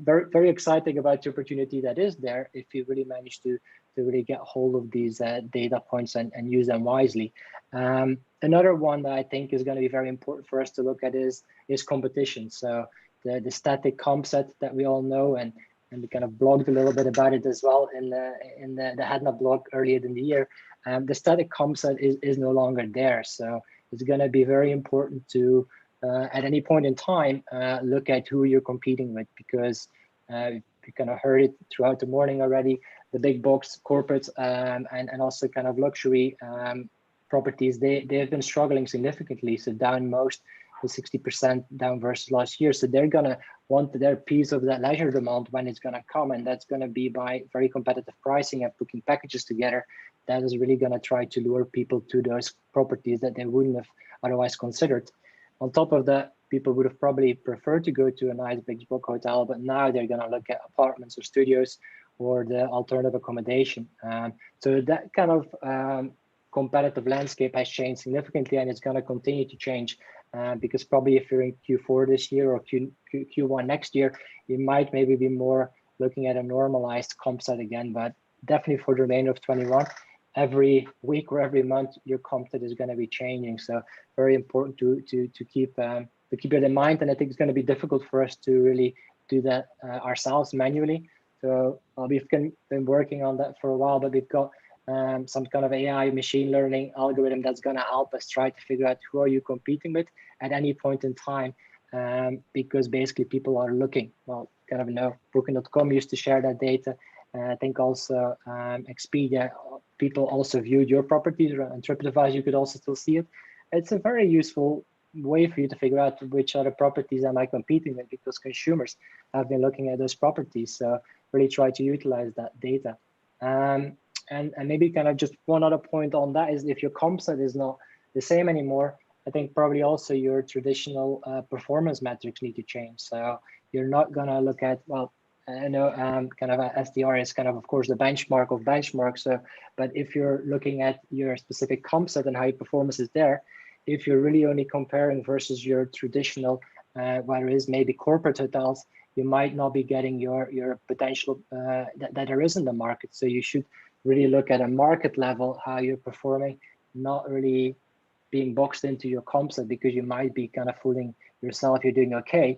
very, very exciting about the opportunity that is there if you really manage to really get hold of these data points and use them wisely. Another one that I think is going to be very important for us to look at is competition. So the static comp set that we all know, and we kind of blogged a little bit about it as well in the Hedna blog earlier in the year. The static comp set is no longer there. So it's going to be very important to, at any point in time, look at who you're competing with, because we kind of heard it throughout the morning already, the big box corporates and also kind of luxury properties, they have been struggling significantly. So down most, the 60% down versus last year. So they're going to want their piece of that leisure demand when it's going to come. And that's going to be by very competitive pricing and booking packages together. That is really going to try to lure people to those properties that they wouldn't have otherwise considered. On top of that, people would have probably preferred to go to a nice big book hotel, but now they're going to look at apartments or studios or the alternative accommodation. So that kind of competitive landscape has changed significantly, and it's going to continue to change because probably if you're in Q4 this year or Q1 next year, you might maybe be more looking at a normalized comp set again, but definitely for the remainder of 21, every week or every month, your comp set is going to be changing. So very important to keep it in mind. And I think it's going to be difficult for us to really do that ourselves manually. So we've been working on that for a while, but we've got some kind of AI machine learning algorithm that's going to help us try to figure out who are you competing with at any point in time, because basically people are looking. Well, kind of know Booking.com used to share that data. I think also Expedia, people also viewed your properties, and TripAdvisor, you could also still see it. It's a very useful way for you to figure out which other properties am I competing with, because consumers have been looking at those properties. So really try to utilize that data. And maybe kind of just one other point on that is if your comp set is not the same anymore, I think probably also your traditional performance metrics need to change. So you're not going to look at, well, I know kind of SDR is kind of course, the benchmark of benchmarks. So, but if you're looking at your specific comp set and how your performance is there, if you're really only comparing versus your traditional, whether it is maybe corporate hotels, you might not be getting your potential that there is in the market. So you should really look at a market level, how you're performing, not really being boxed into your comp set, because you might be kind of fooling yourself. You're doing okay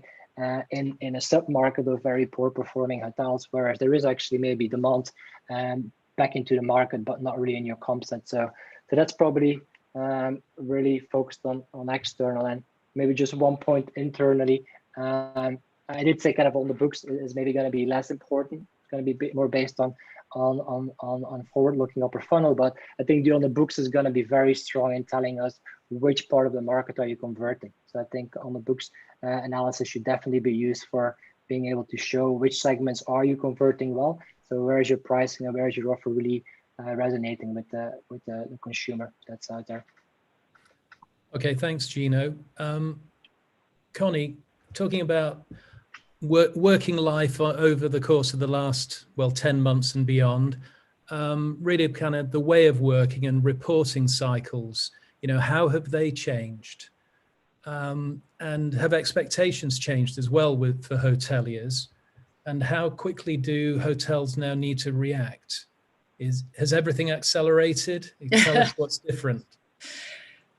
in a sub-market of very poor performing hotels, whereas there is actually maybe demand back into the market, but not really in your comp set. So that's probably really focused on external. And maybe just one point internally, I did say kind of on the books is maybe going to be less important. It's going to be a bit more based on forward-looking upper funnel, but I think the on the books is going to be very strong in telling us which part of the market are you converting. So I think on the books analysis should definitely be used for being able to show which segments are you converting well. So where is your pricing and where is your offer really resonating with the consumer that's out there. Okay, thanks, Gino. Connie, talking about working life over the course of the last, 10 months and beyond, really kind of the way of working and reporting cycles. how have they changed? And have expectations changed as well for hoteliers? And how quickly do hotels now need to react? Has everything accelerated? Tell us what's different.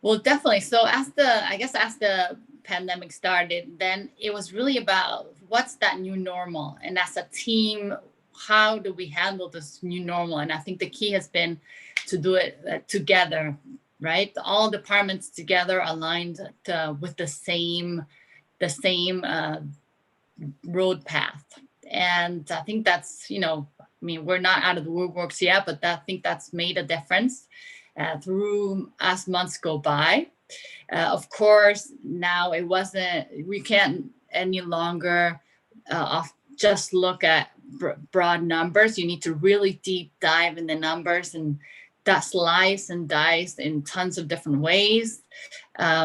Well, definitely. So as the pandemic started, then it was really about what's that new normal? And as a team, how do we handle this new normal? And I think the key has been to do it together, right? All departments together aligned with the same road path. And I think that's, we're not out of the woodworks yet, but I think that's made a difference through as months go by. Of course, now we can't any longer just look at broad numbers. You need to really deep dive in the numbers and slice and dice in tons of different ways.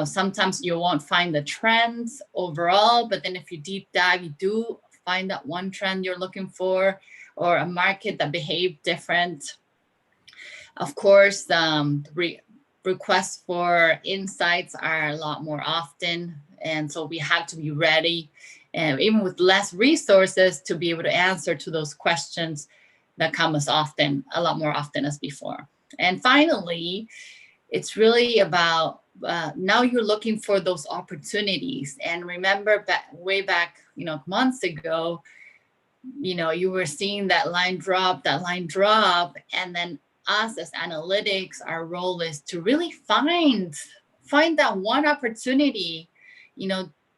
Sometimes you won't find the trends overall, but then if you deep dive, you do find that one trend you're looking for, or a market that behaved different. Of course, requests for insights are a lot more often, and so we have to be ready, and even with less resources, to be able to answer to those questions that come a lot more often as before. And finally, it's really about now you're looking for those opportunities. And remember way back, months ago, you were seeing that line drop, and then us as analytics, our role is to really find that one opportunity,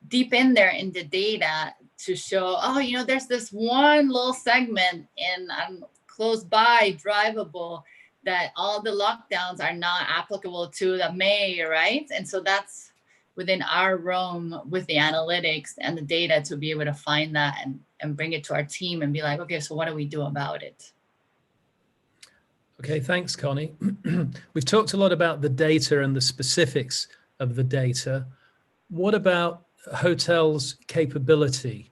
deep in there in the data to show, there's this one little segment and close by, drivable, that all the lockdowns are not applicable to the May, right? And so that's within our realm with the analytics and the data to be able to find that and bring it to our team and be like, okay, so what do we do about it? Okay, thanks, Connie. We've talked a lot about the data and the specifics of the data. What about hotels' capability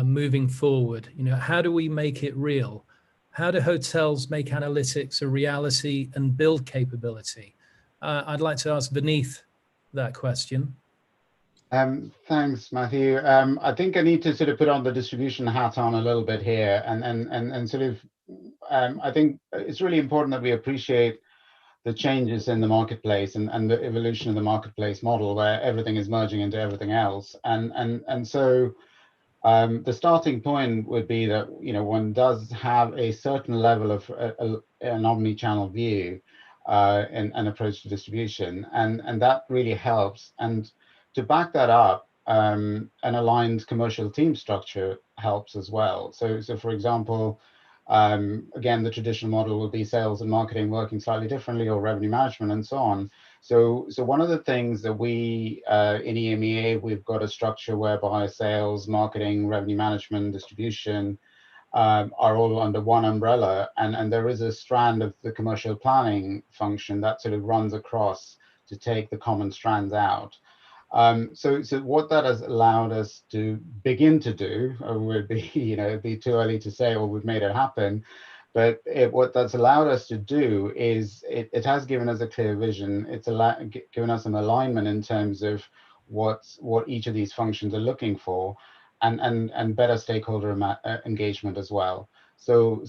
moving forward? How do we make it real? How do hotels make analytics a reality and build capability? I'd like to ask Vineeth that question. Thanks, Matthew. I think I need to sort of put on the distribution hat on a little bit here, and sort of, I think it's really important that we appreciate the changes in the marketplace and the evolution of the marketplace model, where everything is merging into everything else, and so the starting point would be that one does have a certain level of an omni-channel view and an approach to distribution, and that really helps. And to back that up, an aligned commercial team structure helps as well. So for example, again, the traditional model will be sales and marketing working slightly differently, or revenue management and so on. So one of the things that we in EMEA, we've got a structure whereby sales, marketing, revenue management, distribution are all under one umbrella, and there is a strand of the commercial planning function that sort of runs across to take the common strands out. So what that has allowed us to begin to do would be, it'd be too early to say, well, we've made it happen. But what that's allowed us to do is it has given us a clear vision. It's given us an alignment in terms of what each of these functions are looking for, and better stakeholder engagement as well. So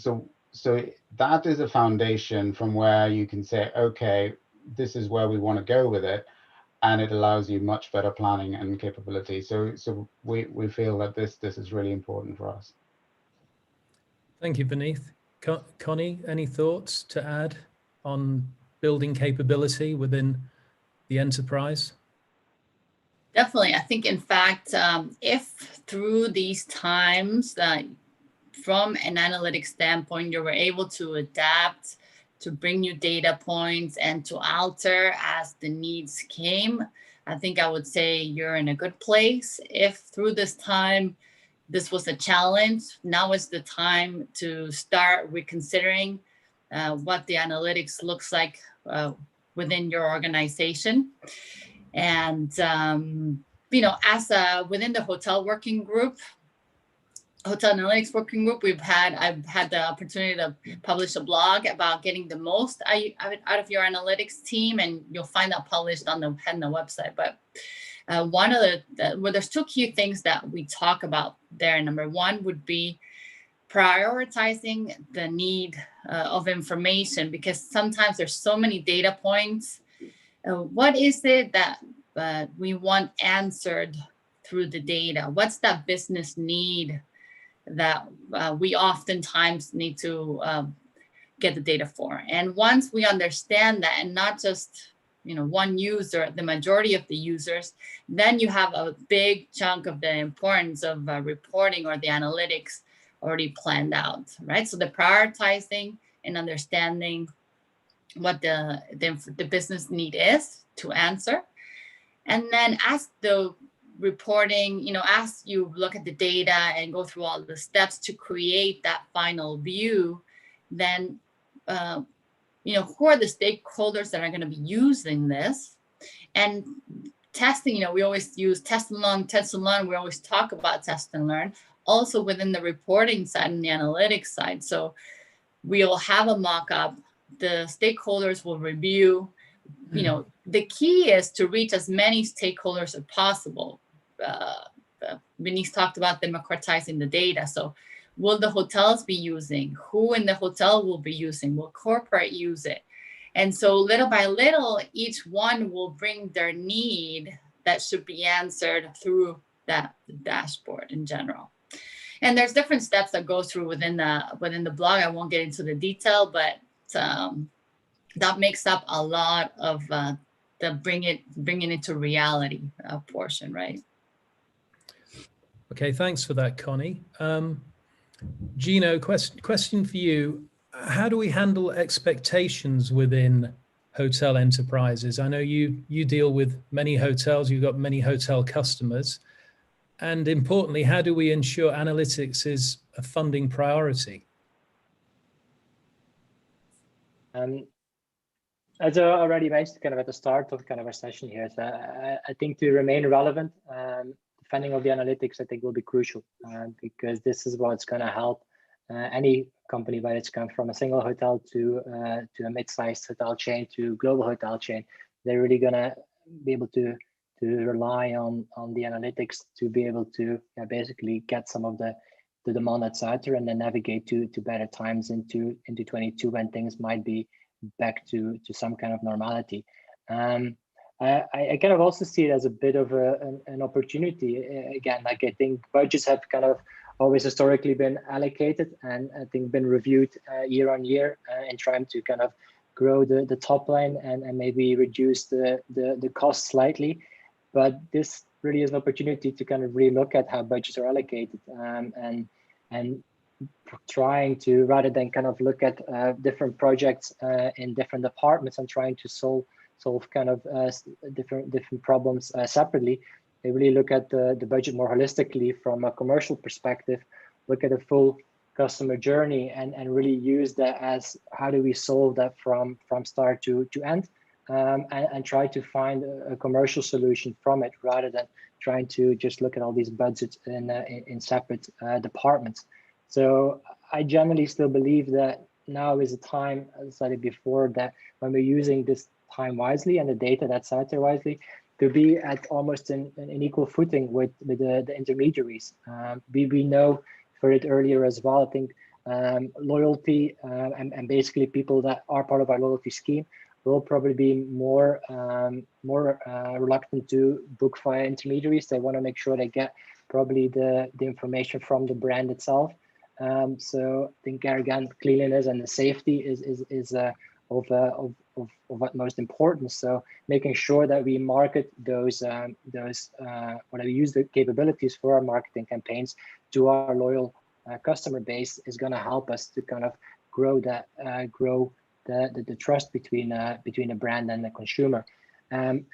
that is a foundation from where you can say, okay, this is where we want to go with it. And it allows you much better planning and capability. So we feel that this is really important for us. Thank you, Vineeth. Connie, any thoughts to add on building capability within the enterprise? Definitely. I think, in fact, if through these times that from an analytics standpoint, you were able to adapt, to bring new data points and to alter as the needs came, I think I would say you're in a good place. If through this time, this was a challenge, now is the time to start reconsidering what the analytics looks like within your organization. And, as within the hotel working group, Hotel Analytics Working Group, I've had the opportunity to publish a blog about getting the most out of your analytics team, and you'll find that published on the Hedna website. But one of well, there's two key things that we talk about there. Number one would be prioritizing the need of information, because sometimes there's so many data points. What is it that we want answered through the data? What's that business need that we oftentimes need to get the data for? And once we understand that, and not just one user, the majority of the users, then you have a big chunk of the importance of reporting or the analytics already planned out, right? So the prioritizing and understanding what the business need is to answer. And then as the reporting, as you look at the data and go through all the steps to create that final view, then who are the stakeholders that are going to be using this? And testing, we always use test and learn. We always talk about test and learn, also within the reporting side and the analytics side. So we'll have a mock-up, the stakeholders will review. The key is to reach as many stakeholders as possible. Denise talked about democratizing the data. So will the hotels be using? Who in the hotel will be using? Will corporate use it? And so little by little, each one will bring their need that should be answered through that dashboard in general. And there's different steps that go through within the blog. I won't get into the detail, but that makes up a lot of the bringing it to reality portion, right? Okay, thanks for that, Connie. Gino, question for you. How do we handle expectations within hotel enterprises? I know you deal with many hotels, you've got many hotel customers. And importantly, how do we ensure analytics is a funding priority? As I already mentioned kind of at the start of kind of our session here, so I think to remain relevant, funding of the analytics, I think, will be crucial because this is what's going to help any company, whether it's come from a single hotel to a mid-sized hotel chain to global hotel chain. They're really going to be able to rely on the analytics to be able to basically get some of the demand that's out there and then navigate to better times into 22 when things might be back to some kind of normality. I kind of also see it as a bit of an opportunity. Again, like I think budgets have kind of always historically been allocated and I think been reviewed year on year in trying to kind of grow the top line and maybe reduce the cost slightly. But this really is an opportunity to kind of relook at how budgets are allocated and trying to, rather than kind of look at different projects in different departments and trying to solve kind of different problems separately, they really look at the budget more holistically from a commercial perspective, look at the full customer journey and really use that as how do we solve that from start to end, and try to find a commercial solution from it rather than trying to just look at all these budgets in separate departments. So I generally still believe that now is a time, as I said before, that when we're using this time wisely and the data that's out there wisely, to be at almost an equal footing with the intermediaries. We know for it earlier as well, I think loyalty and basically people that are part of our loyalty scheme will probably be more reluctant to book via intermediaries. They want to make sure they get probably the information from the brand itself. So I think again, cleanliness and the safety is of utmost importance. So making sure that we market those when we use the capabilities for our marketing campaigns to our loyal customer base is going to help us to kind of grow the trust between the brand and the consumer. And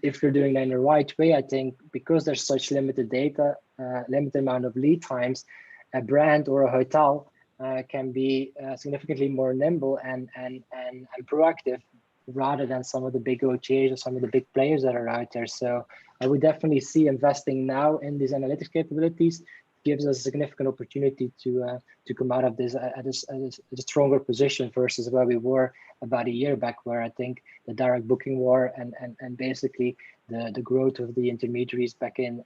if you're doing that in the right way, I think because there's such limited data, limited amount of lead times, a brand or a hotel can be significantly more nimble and proactive rather than some of the big OTAs or some of the big players that are out there. So I would definitely see investing now in these analytics capabilities gives us a significant opportunity to come out of this at a stronger position versus where we were about a year back, where I think the direct booking war and basically the growth of the intermediaries back in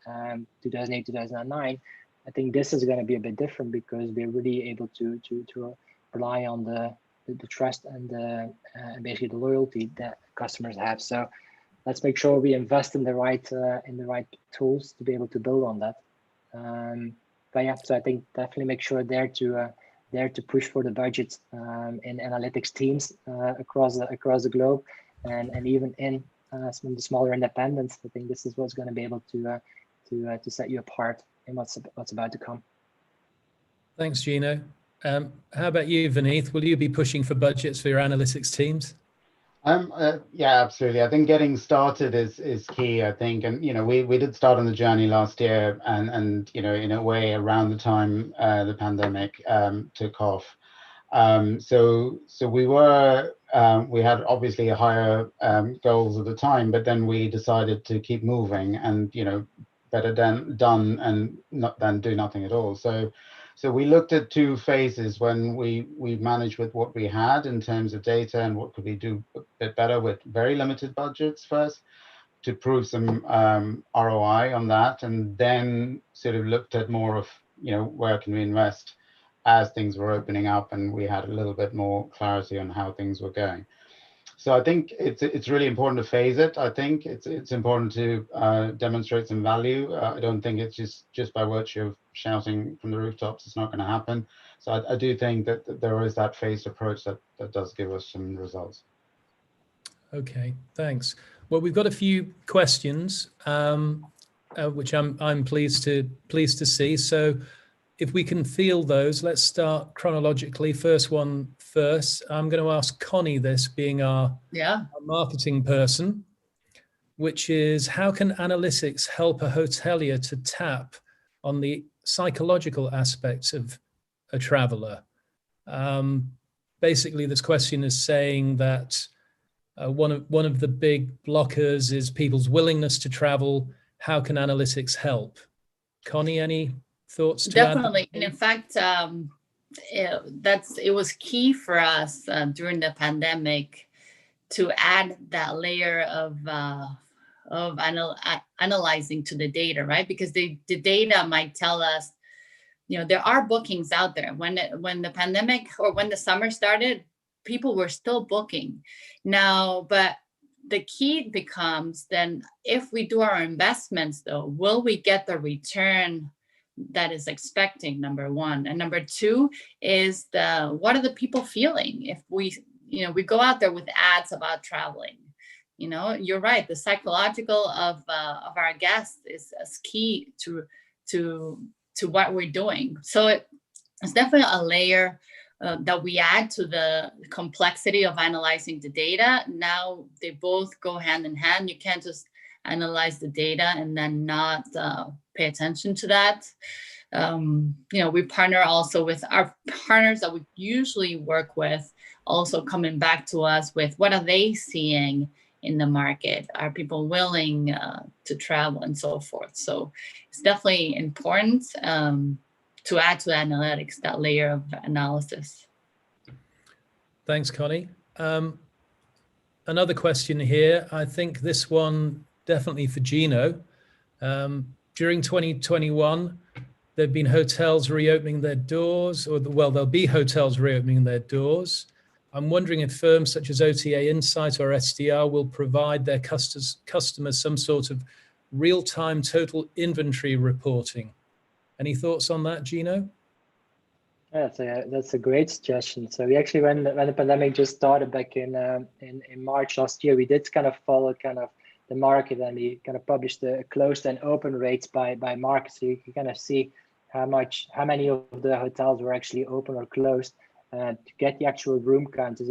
2008, 2009. I think this is going to be a bit different because we're really able to rely on the trust and basically the loyalty that customers have. So let's make sure we invest in the right tools to be able to build on that. But yeah, so I think definitely make sure there to push for the budgets in analytics teams across the globe, and even in some of the smaller independents. I think this is what's going to be able to set you apart in what's about to come. Thanks, Gino. How about you, Vineeth? Will you be pushing for budgets for your analytics teams? Yeah, absolutely. I think getting started is key, I think. And, we did start on the journey last year and in a way around the time the pandemic took off. So we had obviously higher goals at the time, but then we decided to keep moving and, better done and not than do nothing at all. So we looked at two phases when we managed with what we had in terms of data and what could we do a bit better with very limited budgets first to prove some ROI on that, and then sort of looked at more of, where can we invest as things were opening up and we had a little bit more clarity on how things were going. So I think it's really important to phase it. I think it's important to demonstrate some value. I don't think it's just by virtue of shouting from the rooftops, it's not going to happen. So I do think that there is that phased approach that does give us some results. Okay, thanks. Well, we've got a few questions, which I'm pleased to see. So if we can field those, let's start chronologically. First one first. I'm going to ask Connie this, being our marketing person, which is, how can analytics help a hotelier to tap on the psychological aspects of a traveler? Basically, this question is saying that one of the big blockers is people's willingness to travel. How can analytics help? Connie, any thoughts to Definitely. add? And in fact, it was key for us during the pandemic to add that layer of analyzing to the data, right? Because the data might tell us, there are bookings out there. When the pandemic or when the summer started, people were still booking now, but the key becomes then, if we do our investments though, will we get the return that is expecting, number one, and number two is what are the people feeling if we go out there with ads about traveling? You're right, the psychological of our guests is key to what we're doing. So it's definitely a layer that we add to the complexity of analyzing the data. Now they both go hand in hand. You can't just analyze the data and then not pay attention to that. We partner also with our partners that we usually work with, also coming back to us with what are they seeing in the market? Are people willing to travel and so forth? So it's definitely important to add to the analytics, that layer of analysis. Thanks, Connie. Another question here. I think this one definitely for Gino. During 2021, there have been hotels reopening their doors, there'll be hotels reopening their doors. I'm wondering if firms such as OTA Insight or SDR will provide their customers some sort of real-time total inventory reporting. Any thoughts on that, Gino? That's a great suggestion. So we actually, when the pandemic just started back in March last year, we did kind of follow the market, and we kind of published the closed and open rates by market, so you can kind of see how many of the hotels were actually open or closed. To get the actual room count is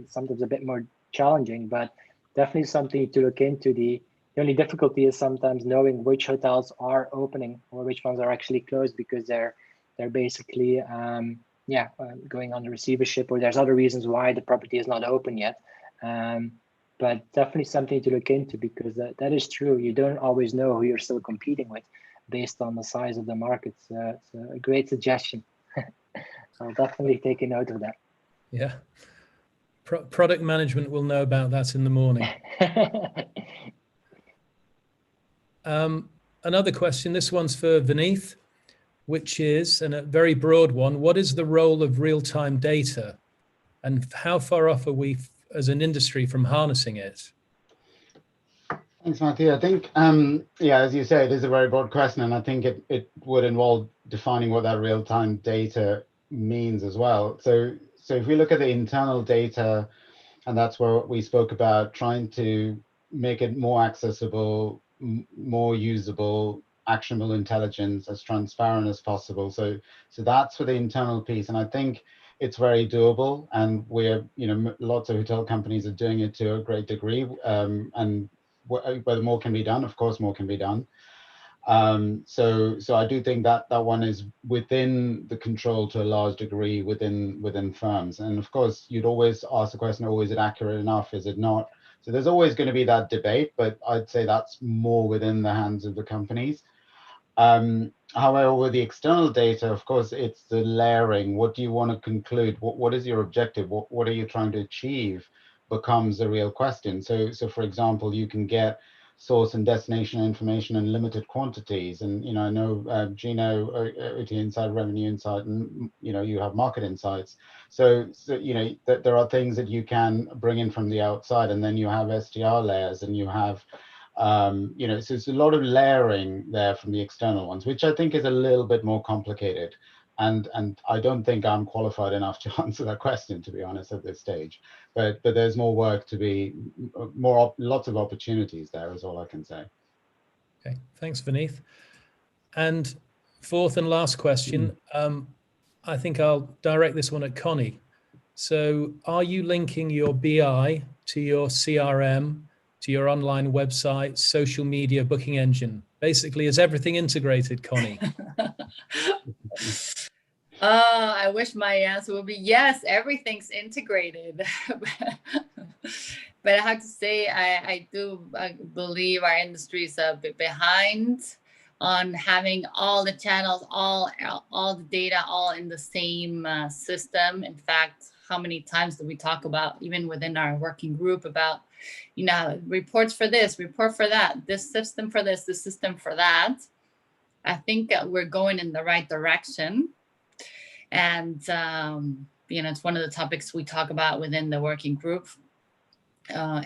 sometimes a bit more challenging, but definitely something to look into. The only difficulty is sometimes knowing which hotels are opening or which ones are actually closed, because they're basically going on the receivership, or there's other reasons why the property is not open yet. But definitely something to look into, because that is true. You don't always know who you're still competing with. based on the size of the market. It's a great suggestion. I'll definitely take a note of that. Yeah. Product management will know about that in the morning. Another question, this one's for Vineeth, which is, and a very broad one, what is the role of real-time data and how far off are we as an industry from harnessing it? Thanks, Matthew. I think, yeah, as you say, it is a very broad question, and I think it would involve defining what that real-time data means as well. So if we look at the internal data, and that's where we spoke about trying to make it more accessible, more usable, actionable intelligence, as transparent as possible. So that's for the internal piece, and I think it's very doable, and we're, lots of hotel companies are doing it to a great degree, and whether more can be done, of course, more can be done. So I do think that one is within the control to a large degree within firms. And of course, you'd always ask the question, oh, is it accurate enough? Is it not? So there's always going to be that debate, but I'd say that's more within the hands of the companies. However, with the external data, of course, it's the layering. What do you want to conclude? What is your objective? What are you trying to achieve becomes a real question. So for example, you can get source and destination information in limited quantities. And, I know Gino, OT Insight, Revenue Insight, and, you have market insights. So that there are things that you can bring in from the outside, and then you have STR layers, and you have, so it's a lot of layering there from the external ones, which I think is a little bit more complicated. And I don't think I'm qualified enough to answer that question, to be honest, at this stage. But there's more work to be, lots of opportunities there is all I can say. Okay, thanks, Vineeth. And fourth and last question, I think I'll direct this one at Connie. So are you linking your BI to your CRM, to your online website, social media, booking engine? Basically, is everything integrated, Connie? I wish my answer would be yes, everything's integrated. But I have to say, I do believe our industry is a bit behind on having all the channels, all the data, all in the same system. In fact, how many times do we talk about, even within our working group, about, reports for this, report for that, this system for this system for that. I think that we're going in the right direction. And, it's one of the topics we talk about within the working group.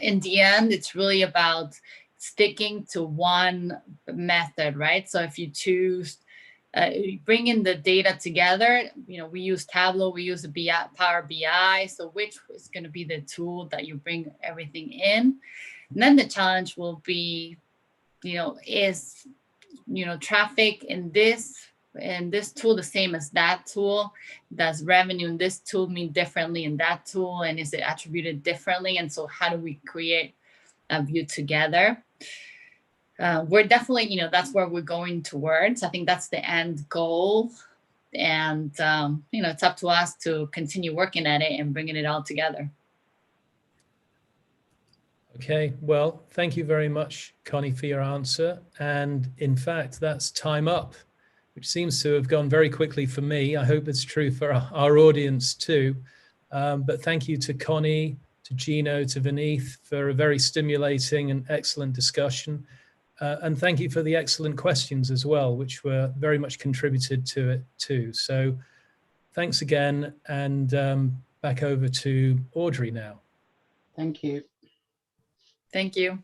In the end, it's really about sticking to one method, right? So if you choose, bring in the data together, we use Tableau, we use the Power BI. So which is going to be the tool that you bring everything in? And then the challenge will be, is, traffic in this tool the same as that tool? Does revenue in this tool mean differently in that tool? And is it attributed differently? And so how do we create a view together? We're definitely, that's where we're going towards. I think that's the end goal. And, it's up to us to continue working at it and bringing it all together. Okay, well, thank you very much, Connie, for your answer. And in fact, that's time up, which seems to have gone very quickly for me. I hope it's true for our audience too. But thank you to Connie, to Gino, to Vineeth for a very stimulating and excellent discussion. And thank you for the excellent questions as well, which were very much contributed to it too. So thanks again, and back over to Audrey now. Thank you. Thank you.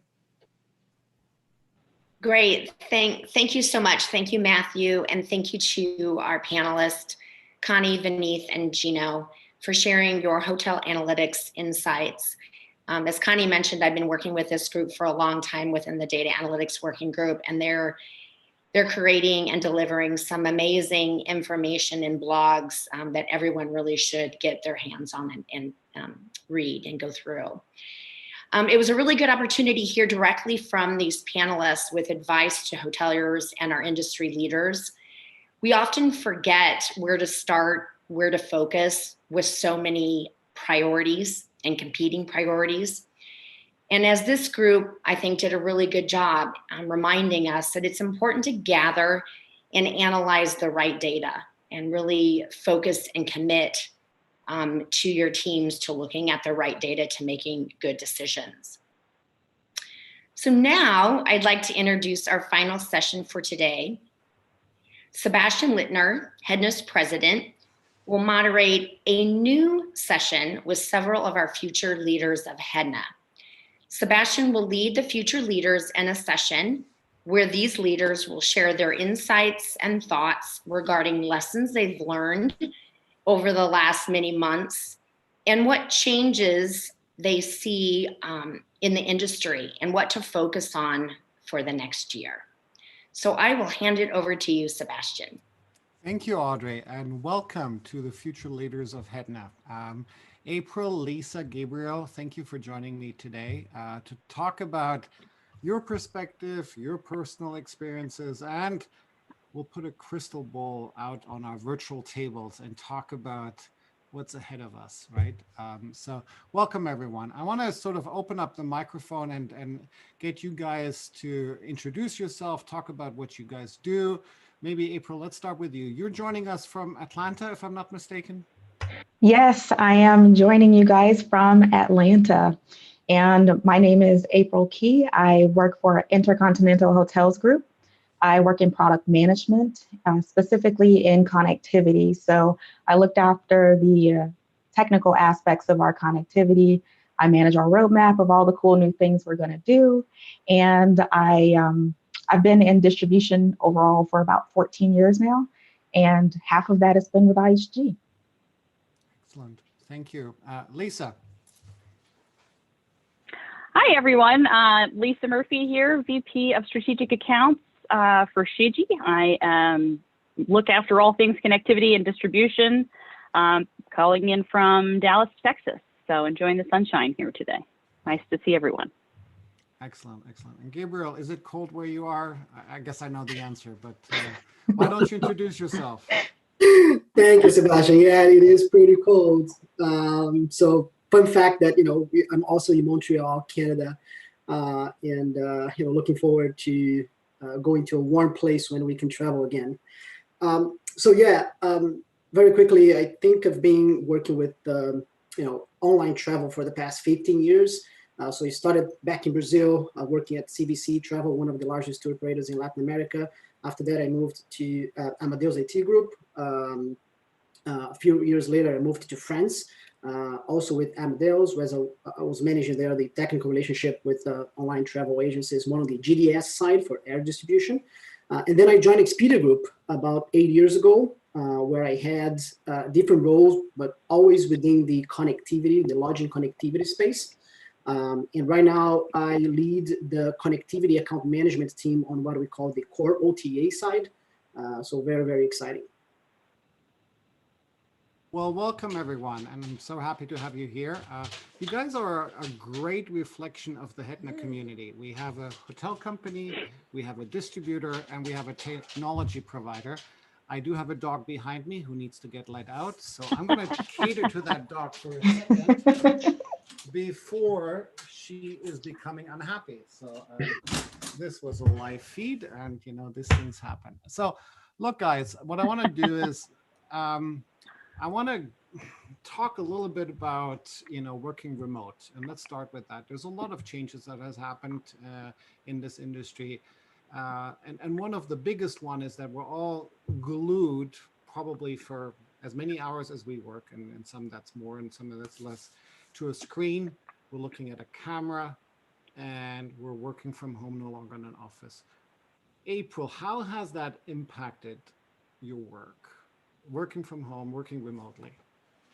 Great. Thank you so much. Thank you, Matthew. And thank you to our panelists, Connie, Vineeth, and Gino, for sharing your hotel analytics insights. As Connie mentioned, I've been working with this group for a long time within the data analytics working group, and they're creating and delivering some amazing information in blogs that everyone really should get their hands on and read and go through. It was a really good opportunity to hear directly from these panelists with advice to hoteliers and our industry leaders. We often forget where to start, where to focus with so many priorities and competing priorities. And as this group, I think, did a really good job reminding us that it's important to gather and analyze the right data and really focus and commit to your teams to looking at the right data to making good decisions. So now I'd like to introduce our final session for today. Sebastian Littner, Hedna's president, will moderate a new session with several of our future leaders of Hedna. Sebastian will lead the future leaders in a session where these leaders will share their insights and thoughts regarding lessons they've learned over the last many months and what changes they see in the industry and what to focus on for the next year. So I will hand it over to you, Sebastian. Thank you, Audrey, and welcome to the future leaders of Hedna. April, Lisa, Gabriel, thank you for joining me today to talk about your perspective, your personal experiences, and we'll put a crystal ball out on our virtual tables and talk about what's ahead of us, right? So welcome, everyone. I want to sort of open up the microphone and get you guys to introduce yourself, talk about what you guys do. Maybe April, let's start with you. You're joining us from Atlanta, if I'm not mistaken. Yes, I am joining you guys from Atlanta. And my name is April Key. I work for Intercontinental Hotels Group. I work in product management, specifically in connectivity. So I looked after the technical aspects of our connectivity. I manage our roadmap of all the cool new things we're going to do. And I've been in distribution overall for about 14 years now. And half of that has been with IHG. Excellent. Thank you. Lisa. Hi, everyone. Lisa Murphy here, VP of Strategic Accounts for Shiji. I look after all things connectivity and distribution, calling in from Dallas, Texas. So enjoying the sunshine here today. Nice to see everyone. Excellent, excellent. And Gabriel, is it cold where you are? I guess I know the answer, but why don't you introduce yourself? Thank you, Sebastian. Yeah, it is pretty cold. So fun fact that, I'm also in Montreal, Canada, and, looking forward to going to a warm place when we can travel again. Very quickly, I think of being working with, online travel for the past 15 years. So I started back in Brazil, working at CVC Travel, one of the largest tour operators in Latin America. After that, I moved to Amadeus IT Group. A few years later, I moved to France, also with Amadeus, where I was managing there the technical relationship with online travel agencies, one on the GDS side for air distribution. And then I joined Expedia Group about 8 years ago, where I had different roles, but always within the connectivity, the lodging connectivity space. And right now, I lead the connectivity account management team on what we call the core OTA side. So very, very exciting. Well, welcome, everyone. And I'm so happy to have you here. You guys are a great reflection of the Hedna community. We have a hotel company, we have a distributor, and we have a technology provider. I do have a dog behind me who needs to get let out. So I'm going to cater to that dog for a second before she is becoming unhappy. So this was a live feed and, these things happen. So look, guys, what I want to do is I want to talk a little bit about, working remote. And let's start with that. There's a lot of changes that has happened in this industry. And one of the biggest one is that we're all glued probably for as many hours as we work, and some that's more and some of that's less, to a screen. We're looking at a camera and we're working from home, no longer in an office. April, how has that impacted your work? Working from home, working remotely?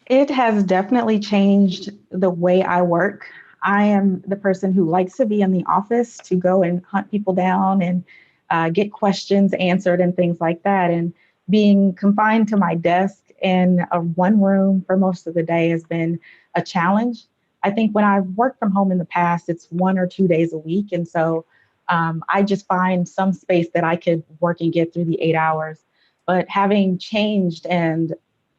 It has definitely changed the way I work. I am the person who likes to be in the office, to go and hunt people down and get questions answered and things like that. And being confined to my desk in one room for most of the day has been a challenge. I think when I've worked from home in the past, it's 1 or 2 days a week. And so I just find some space that I could work and get through the 8 hours. But having changed and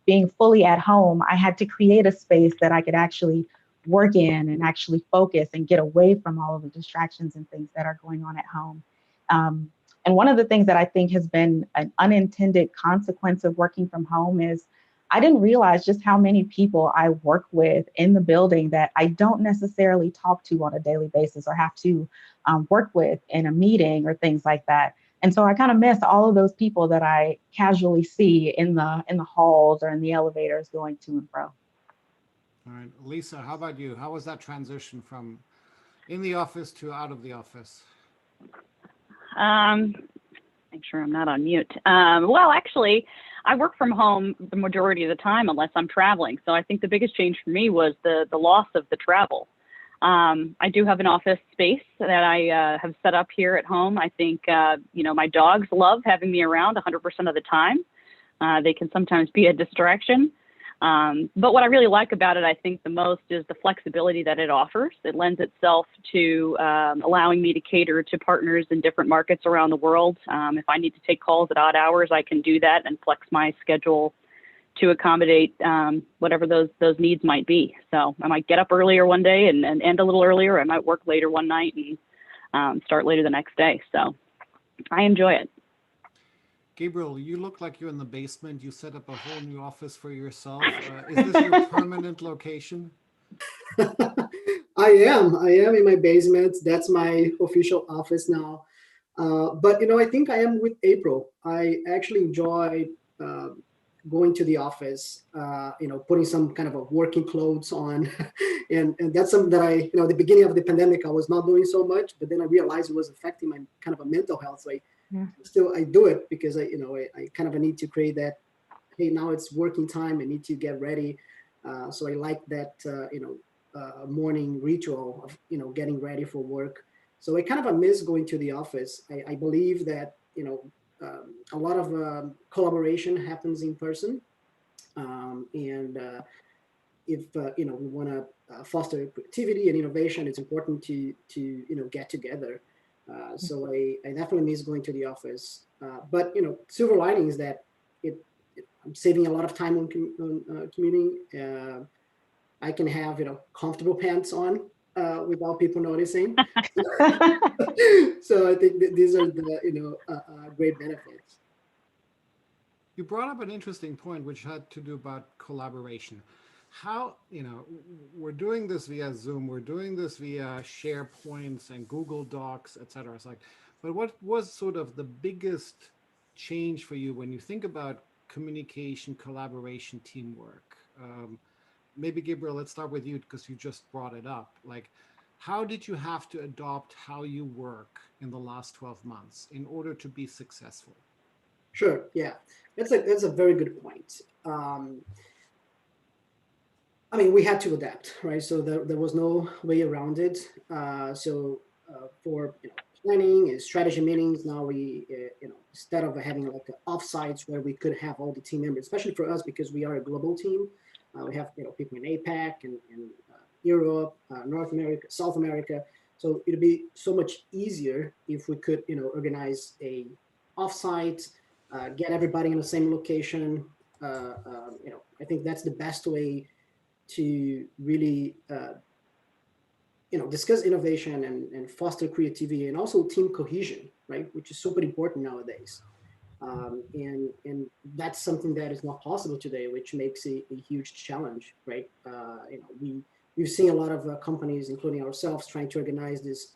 being fully at home, I had to create a space that I could actually work in and actually focus and get away from all of the distractions and things that are going on at home. And one of the things that I think has been an unintended consequence of working from home is I didn't realize just how many people I work with in the building that I don't necessarily talk to on a daily basis or have to work with in a meeting or things like that. And so I kind of miss all of those people that I casually see in the halls or in the elevators going to and fro. All right, Lisa, how about you? How was that transition from in the office to out of the office? Make sure I'm not on mute. Well, actually, I work from home the majority of the time unless I'm traveling. So I think the biggest change for me was the loss of the travel. I do have an office space that I have set up here at home. I think, my dogs love having me around 100% of the time. They can sometimes be a distraction. But what I really like about it, I think the most, is the flexibility that it offers. It lends itself to allowing me to cater to partners in different markets around the world. If I need to take calls at odd hours, I can do that and flex my schedule to accommodate whatever those needs might be. So I might get up earlier one day and end a little earlier. I might work later one night and start later the next day. So I enjoy it. Gabriel, you look like you're in the basement. You set up a whole new office for yourself. Is this your permanent location? I am in my basement. That's my official office now. But I think I am with April. I actually enjoy going to the office, putting some kind of a working clothes on. and that's something that at the beginning of the pandemic, I was not doing so much, but then I realized it was affecting my kind of a mental health. So I do it because I kind of need to create that, hey, now it's working time. I need to get ready. So I like that, morning ritual of, getting ready for work. So I kind of miss going to the office. I believe that, a lot of collaboration happens in person. If we want to foster creativity and innovation, it's important to get together. So I definitely miss going to the office. But silver lining is that I'm saving a lot of time on commuting. I can have comfortable pants on without people noticing. So I think these are the great benefits. You brought up an interesting point, which had to do about collaboration. How, we're doing this via Zoom, we're doing this via SharePoints and Google Docs, et cetera. It's like, but what was sort of the biggest change for you when you think about communication, collaboration, teamwork? Maybe Gabriel, let's start with you because you just brought it up. Like, how did you have to adopt how you work in the last 12 months in order to be successful? Sure. Yeah, that's a very good point. We had to adapt, right? So there was no way around it. For planning and strategy meetings, now we instead of having like offsites where we could have all the team members, especially for us because we are a global team, we have people in APAC and Europe, North America, South America. So it'd be so much easier if we could organize a offsite. Get everybody in the same location. I think that's the best way to really, discuss innovation and foster creativity and also team cohesion, right? Which is super important nowadays. And that's something that is not possible today, which makes a huge challenge, right? We've seen a lot of companies, including ourselves, trying to organize this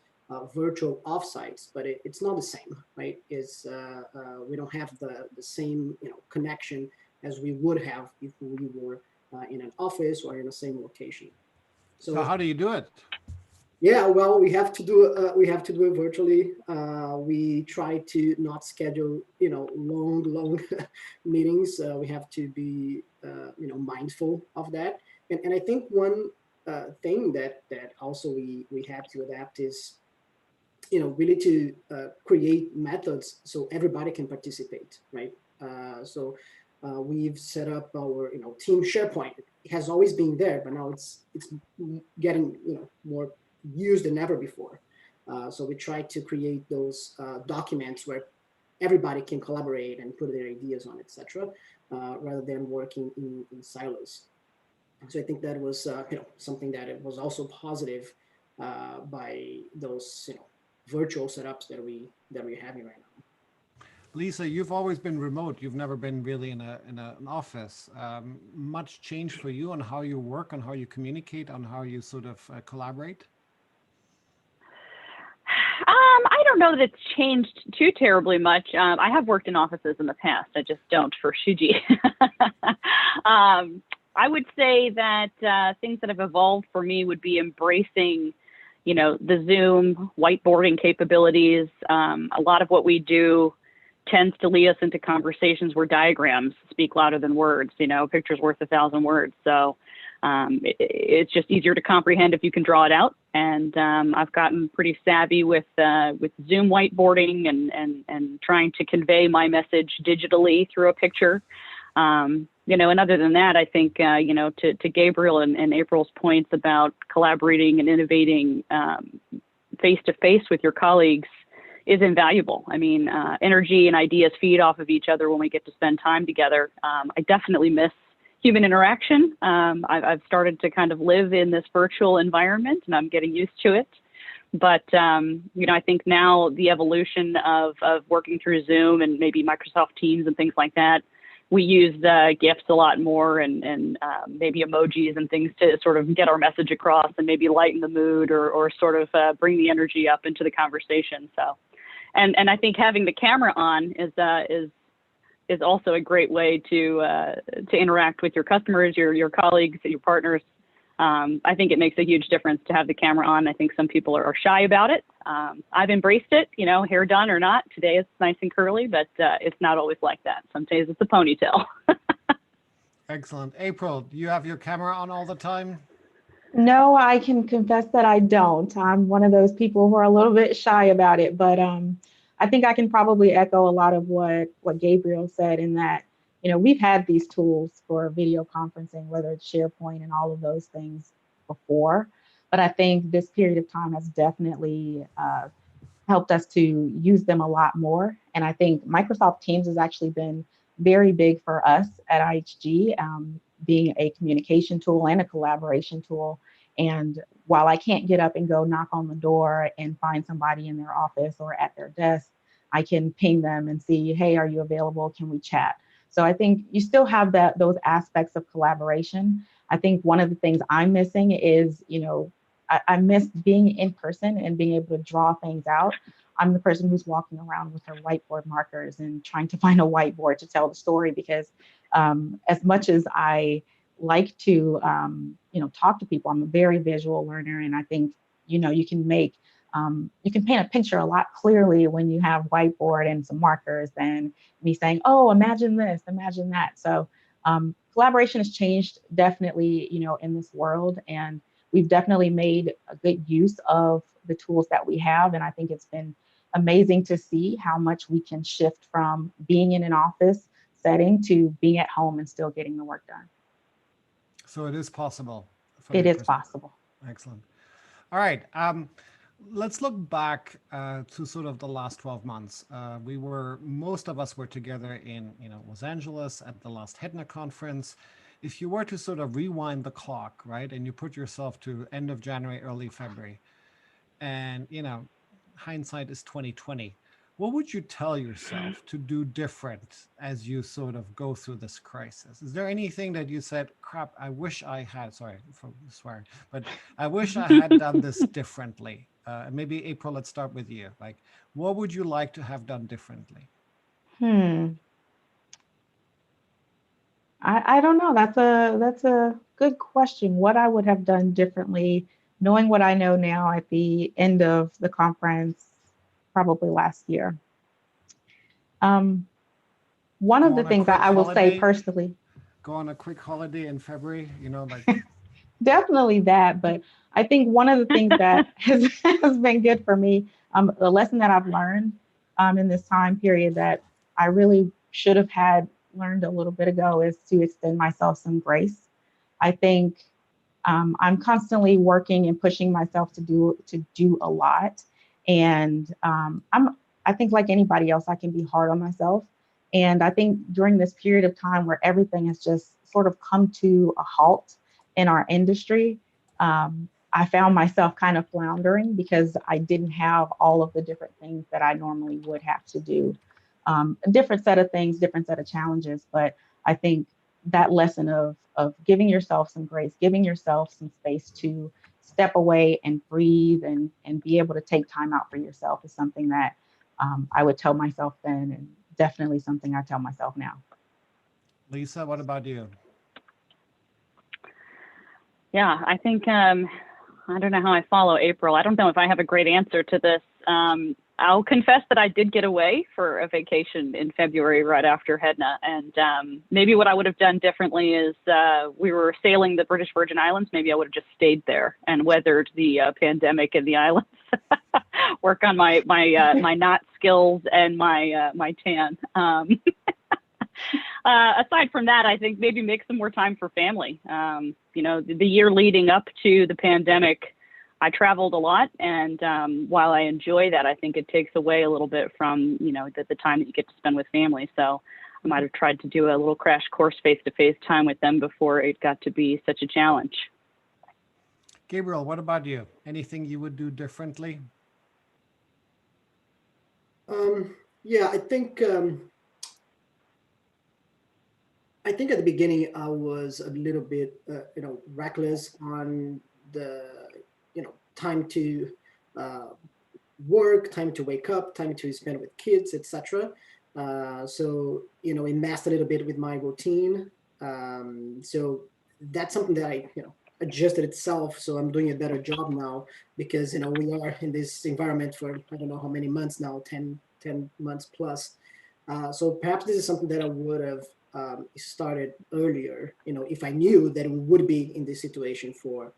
virtual offsites, but it's not the same, right? We don't have the same connection as we would have if we were in an office or in the same location. So how do you do it? Yeah, well, we have to do it virtually. We try to not schedule long meetings. We have to be mindful of that. And I think one thing that also we have to adapt is really to create methods so everybody can participate, right? We've set up our team SharePoint. It has always been there, but now it's getting more used than ever before. So we try to create those documents where everybody can collaborate and put their ideas on, etc., rather than working in silos. So I think that was something that it was also positive by those virtual setups that we're having right now. Lisa, you've always been remote. You've never been really in an office. Much change for you on how you work, on how you communicate, on how you sort of collaborate? I don't know that it's changed too terribly much. I have worked in offices in the past. I just don't for Shiji. I would say that things that have evolved for me would be embracing, the Zoom whiteboarding capabilities. A lot of what we do tends to lead us into conversations where diagrams speak louder than words. Picture's worth 1,000 words. So it's just easier to comprehend if you can draw it out. And I've gotten pretty savvy with Zoom whiteboarding and trying to convey my message digitally through a picture. And other than that, I think, to Gabriel and April's points about collaborating and innovating face-to-face with your colleagues is invaluable. I mean, energy and ideas feed off of each other when we get to spend time together. I definitely miss human interaction. I've started to kind of live in this virtual environment and I'm getting used to it. But, I think now the evolution of working through Zoom and maybe Microsoft Teams and things like that, we use GIFs a lot more and maybe emojis and things to sort of get our message across and maybe lighten the mood or sort of bring the energy up into the conversation. So, and I think having the camera on is also a great way to interact with your customers, your colleagues, your partners. I think it makes a huge difference to have the camera on. I think some people are shy about it. I've embraced it, hair done or not. Today it's nice and curly, but it's not always like that. Some days it's a ponytail. Excellent. April, do you have your camera on all the time? No, I can confess that I don't. I'm one of those people who are a little bit shy about it, but I think I can probably echo a lot of what Gabriel said in that, we've had these tools for video conferencing, whether it's SharePoint and all of those things before, but I think this period of time has definitely helped us to use them a lot more. And I think Microsoft Teams has actually been very big for us at IHG, being a communication tool and a collaboration tool. And while I can't get up and go knock on the door and find somebody in their office or at their desk, I can ping them and see, hey, are you available? Can we chat? So I think you still have those aspects of collaboration. I think one of the things I'm missing is, I miss being in person and being able to draw things out. I'm the person who's walking around with her whiteboard markers and trying to find a whiteboard to tell the story because as much as I like to, talk to people, I'm a very visual learner. And I think, you can paint a picture a lot clearly when you have whiteboard and some markers than me saying, oh, imagine this, imagine that. So collaboration has changed definitely, in this world. And we've definitely made a good use of the tools that we have. And I think it's been amazing to see how much we can shift from being in an office setting to being at home and still getting the work done. So it is possible. It is possible. Excellent. All right. Let's look back to sort of the last 12 months. Most of us were together in Los Angeles at the last Hedna conference. If you were to sort of rewind the clock, right, and you put yourself to end of January, early February, and hindsight is 2020, what would you tell yourself to do different as you sort of go through this crisis? Is there anything that you said, crap, I wish I had, sorry for swearing, but I wish I had done this differently? Maybe April, let's start with you. Like, what would you like to have done differently? I don't know. That's a good question. What I would have done differently, knowing what I know now at the end of the conference, probably last year. One of the things that I will say personally. Go on a quick holiday in February, Definitely that. But I think one of the things that has been good for me, the lesson that I've learned in this time period that I really should have had learned a little bit ago is to extend myself some grace. I think I'm constantly working and pushing myself to do a lot. And I think like anybody else, I can be hard on myself. And I think during this period of time where everything has just sort of come to a halt in our industry, I found myself kind of floundering because I didn't have all of the different things that I normally would have to do. A different set of things, different set of challenges. But I think that lesson of giving yourself some grace, giving yourself some space to step away and breathe and be able to take time out for yourself is something that I would tell myself then, and definitely something I tell myself now. Lisa, what about you? Yeah, I think, I don't know how I follow April. I don't know if I have a great answer to this. I'll confess that I did get away for a vacation in February right after Hedna. And maybe what I would have done differently is we were sailing the British Virgin Islands. Maybe I would have just stayed there and weathered the pandemic in the islands, work on my knot skills and my tan. Aside from that, I think maybe make some more time for family. You know, the year leading up to the pandemic, I traveled a lot, and while I enjoy that, I think it takes away a little bit from, you know, the time that you get to spend with family. So I might have tried to do a little crash course face-to-face time with them before it got to be such a challenge. Gabriel, what about you? Anything you would do differently? Yeah, I think at the beginning I was a little bit, reckless on the, time to work, time to wake up, time to spend with kids, etc. So, it messed a little bit with my routine. So that's something that I, adjusted itself. So I'm doing a better job now because, we are in this environment for, I don't know how many months now, 10 months plus. So perhaps this is something that I would have started earlier, if I knew that we would be in this situation for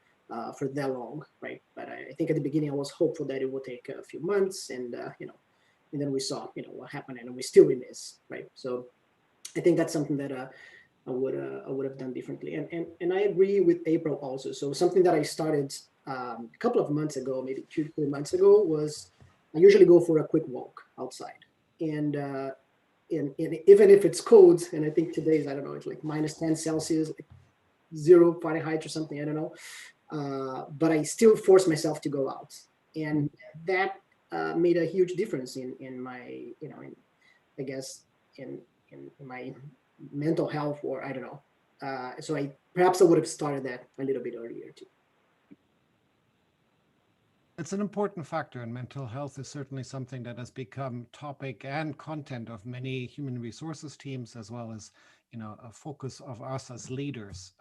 that long, right? But I think at the beginning I was hopeful that it would take a few months, and and then we saw, what happened, and we're still in this, right? So I think that's something that I would have done differently, and I agree with April also. So something that I started a couple of months ago, maybe 2-3 months ago, was I usually go for a quick walk outside, and even if it's cold, and I think today is, I don't know, it's like -10 Celsius, like 0 Fahrenheit or something, I don't know. But I still force myself to go out, and that made a huge difference in my, I guess in my mental health, or I don't know. So perhaps I would have started that a little bit earlier too. It's an important factor, and mental health is certainly something that has become topic and content of many human resources teams, as well as, a focus of us as leaders.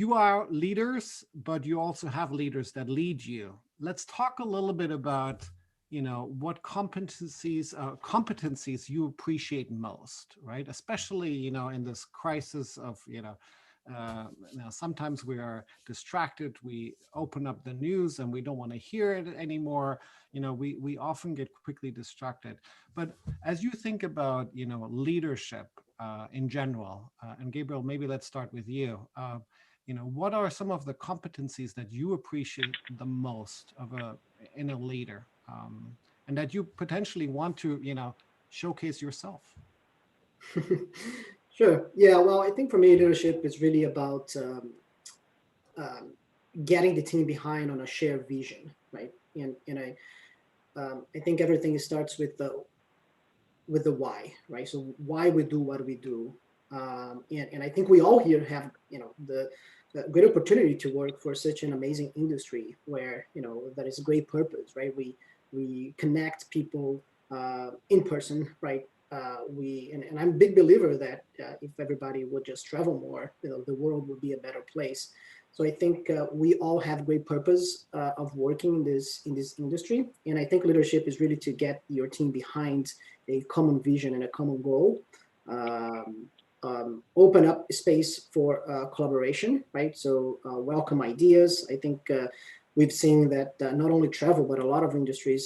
You are leaders, but you also have leaders that lead you. Let's talk a little bit about, what competencies you appreciate most, right? Especially, in this crisis of, sometimes we are distracted. We open up the news and we don't want to hear it anymore. We often get quickly distracted. But as you think about, leadership in general, and Gabriel, maybe let's start with you. What are some of the competencies that you appreciate the most in a leader, and that you potentially want to, showcase yourself? Sure. Yeah. Well, I think for me, leadership is really about getting the team behind on a shared vision, right? And I think everything starts with the why, right? So why we do what we do, and I think we all here have, the great opportunity to work for such an amazing industry where, that is a great purpose, right? We connect people in person, right? And I'm a big believer that if everybody would just travel more, the world would be a better place. So I think we all have great purpose of working in this industry, and I think leadership is really to get your team behind a common vision and a common goal. Open up space for collaboration, right? So welcome ideas. I think we've seen that not only travel, but a lot of industries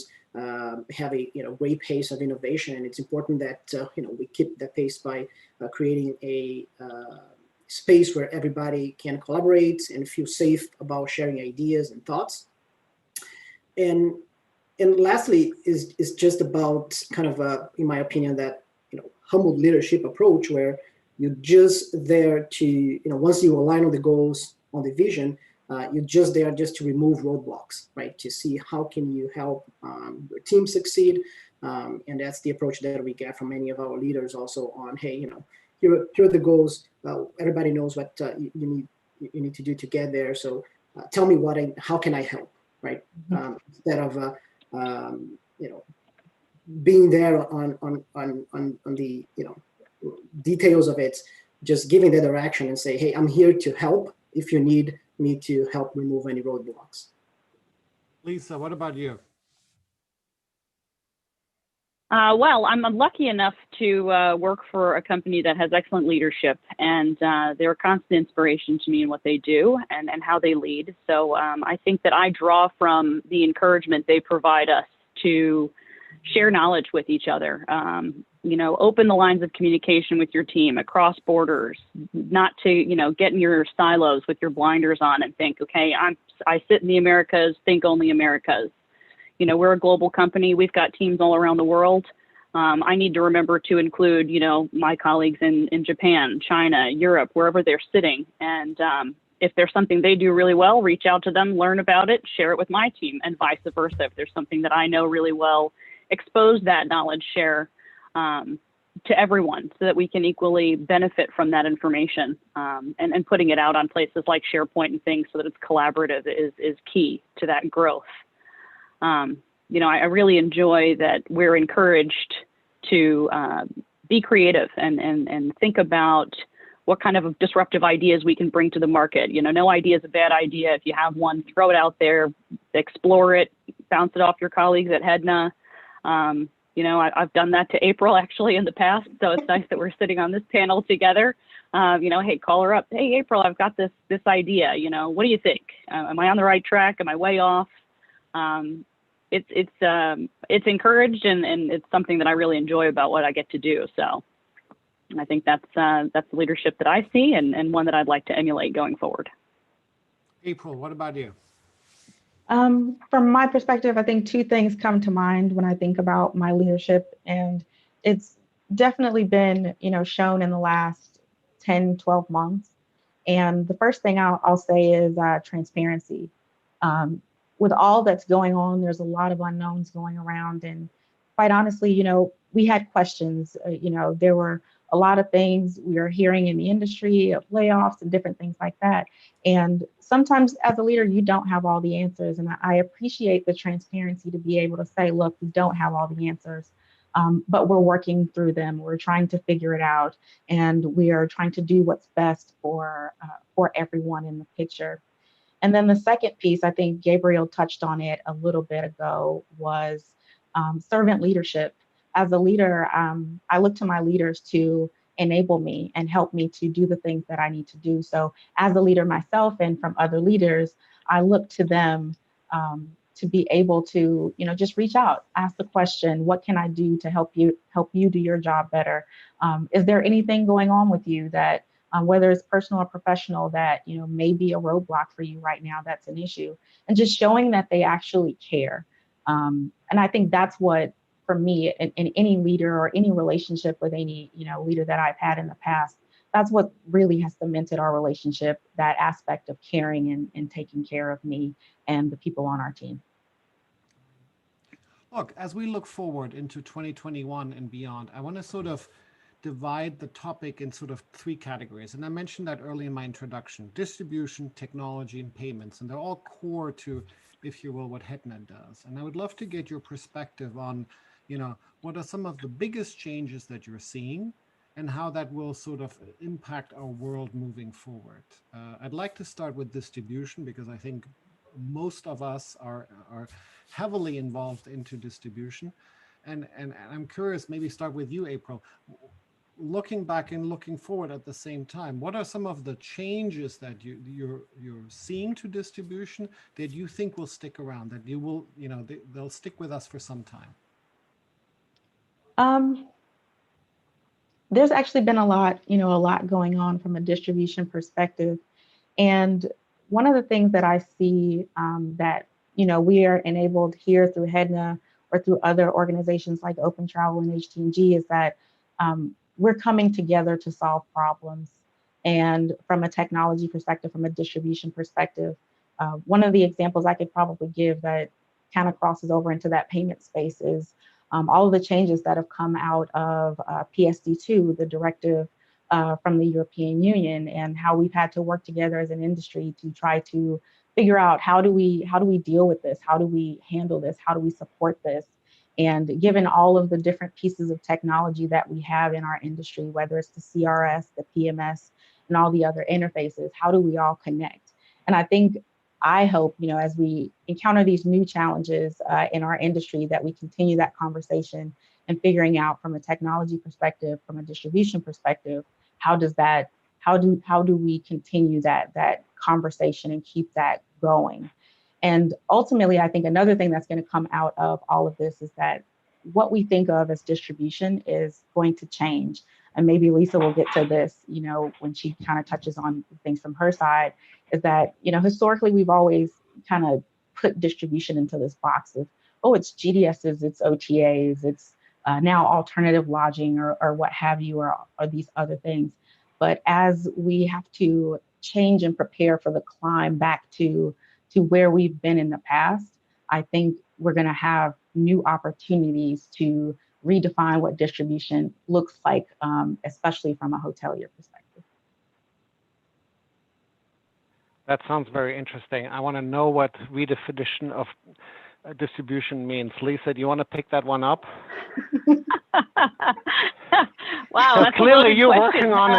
have a great pace of innovation, and it's important that we keep that pace by creating a space where everybody can collaborate and feel safe about sharing ideas and thoughts. And lastly is just about kind of in my opinion, that humble leadership approach where You're just there to, once you align on the goals, on the vision, you're just there just to remove roadblocks, right? To see how can you help your team succeed. And that's the approach that we get from many of our leaders also on, hey, here are the goals. Everybody knows what you need to do to get there. So tell me how can I help, right? Instead of being there on the details of it, just giving the direction and say, hey, I'm here to help if you need me to help remove any roadblocks. Lisa, what about you? Well, I'm lucky enough to work for a company that has excellent leadership, and they're a constant inspiration to me in what they do and how they lead. So I think that I draw from the encouragement they provide us to share knowledge with each other. Open the lines of communication with your team across borders, not to, get in your silos with your blinders on and think, okay, I sit in the Americas, think only Americas. We're a global company. We've got teams all around the world. I need to remember to include, my colleagues in Japan, China, Europe, wherever they're sitting. And if there's something they do really well, reach out to them, learn about it, share it with my team, and vice versa. If there's something that I know really well, expose that knowledge, share to everyone so that we can equally benefit from that information. And putting it out on places like SharePoint and things so that it's collaborative is key to that growth. I really enjoy that we're encouraged to be creative and think about what kind of disruptive ideas we can bring to the market. No idea is a bad idea. If you have one, throw it out there, explore it, bounce it off your colleagues at Hedna. I've done that to April actually in the past, so it's nice that we're sitting on this panel together. Hey, call her up. Hey, April, I've got this idea. What do you think? Am I on the right track? Am I way off? It's encouraged and it's something that I really enjoy about what I get to do. So I think that's the leadership that I see and one that I'd like to emulate going forward. April, what about you? From my perspective, I think two things come to mind when I think about my leadership, and it's definitely been, shown in the last 10, 12 months. And the first thing I'll say is transparency. With all that's going on, there's a lot of unknowns going around. And quite honestly, we had questions. There were a lot of things we are hearing in the industry of layoffs and different things like that. And sometimes as a leader, you don't have all the answers. And I appreciate the transparency to be able to say, look, we don't have all the answers, but we're working through them. We're trying to figure it out. And we are trying to do what's best for everyone in the picture. And then the second piece, I think Gabriel touched on it a little bit ago, was servant leadership. As a leader, I look to my leaders to enable me and help me to do the things that I need to do. So as a leader myself and from other leaders, I look to them to be able to, just reach out, ask the question, what can I do to help you do your job better? Is there anything going on with you that whether it's personal or professional that, may be a roadblock for you right now, that's an issue, and just showing that they actually care. And I think that's what, for me, in any leader or any relationship with any, leader that I've had in the past, that's what really has cemented our relationship, that aspect of caring and taking care of me and the people on our team. Look, as we look forward into 2021 and beyond, I want to sort of divide the topic in sort of three categories. And I mentioned that early in my introduction: distribution, technology, and payments. And they're all core to, if you will, what Hedna does. And I would love to get your perspective on, what are some of the biggest changes that you're seeing and how that will sort of impact our world moving forward. I'd like to start with distribution because I think most of us are heavily involved into distribution. And I'm curious, maybe start with you, April. Looking back and looking forward at the same time, what are some of the changes that you're seeing to distribution that you think will stick around, that you will, they'll stick with us for some time? There's actually been a lot going on from a distribution perspective. And one of the things that I see that, we are enabled here through Hedna or through other organizations like Open Travel and HTNG is that we're coming together to solve problems. And from a technology perspective, from a distribution perspective, one of the examples I could probably give that kind of crosses over into that payment space is all of the changes that have come out of PSD2, the directive from the European Union, and how we've had to work together as an industry to try to figure out how do we deal with this? How do we handle this? How do we support this? And given all of the different pieces of technology that we have in our industry, whether it's the CRS, the PMS, and all the other interfaces, how do we all connect? And I hope, as we encounter these new challenges in our industry, that we continue that conversation and figuring out from a technology perspective, from a distribution perspective, how do we continue that conversation and keep that going? And ultimately, I think another thing that's going to come out of all of this is that what we think of as distribution is going to change. And maybe Lisa will get to this, when she kind of touches on things from her side, is that, historically, we've always kind of put distribution into this box of, oh, it's GDSs, it's OTAs, it's now alternative lodging or what have you, or these other things. But as we have to change and prepare for the climb back to where we've been in the past, I think we're going to have new opportunities to redefine what distribution looks like, especially from a hotelier perspective. That sounds very interesting. I want to know what redefinition of distribution means. Lisa, do you want to pick that one up? Wow, that's clearly you're working on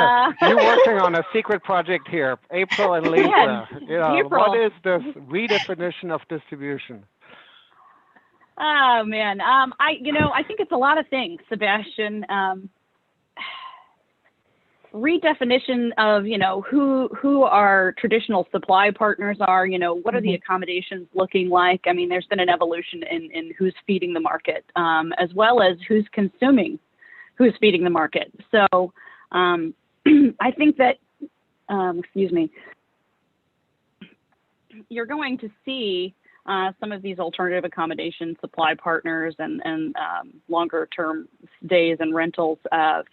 a secret project here, April and Lisa. April. What is this redefinition of distribution? Oh man, I think it's a lot of things, Sebastian. Redefinition of who our traditional supply partners are. What are the accommodations looking like? I mean, there's been an evolution in who's feeding the market, as well as who's consuming, who's feeding the market. So I think that you're going to see some of these alternative accommodation supply partners and longer term stays and rentals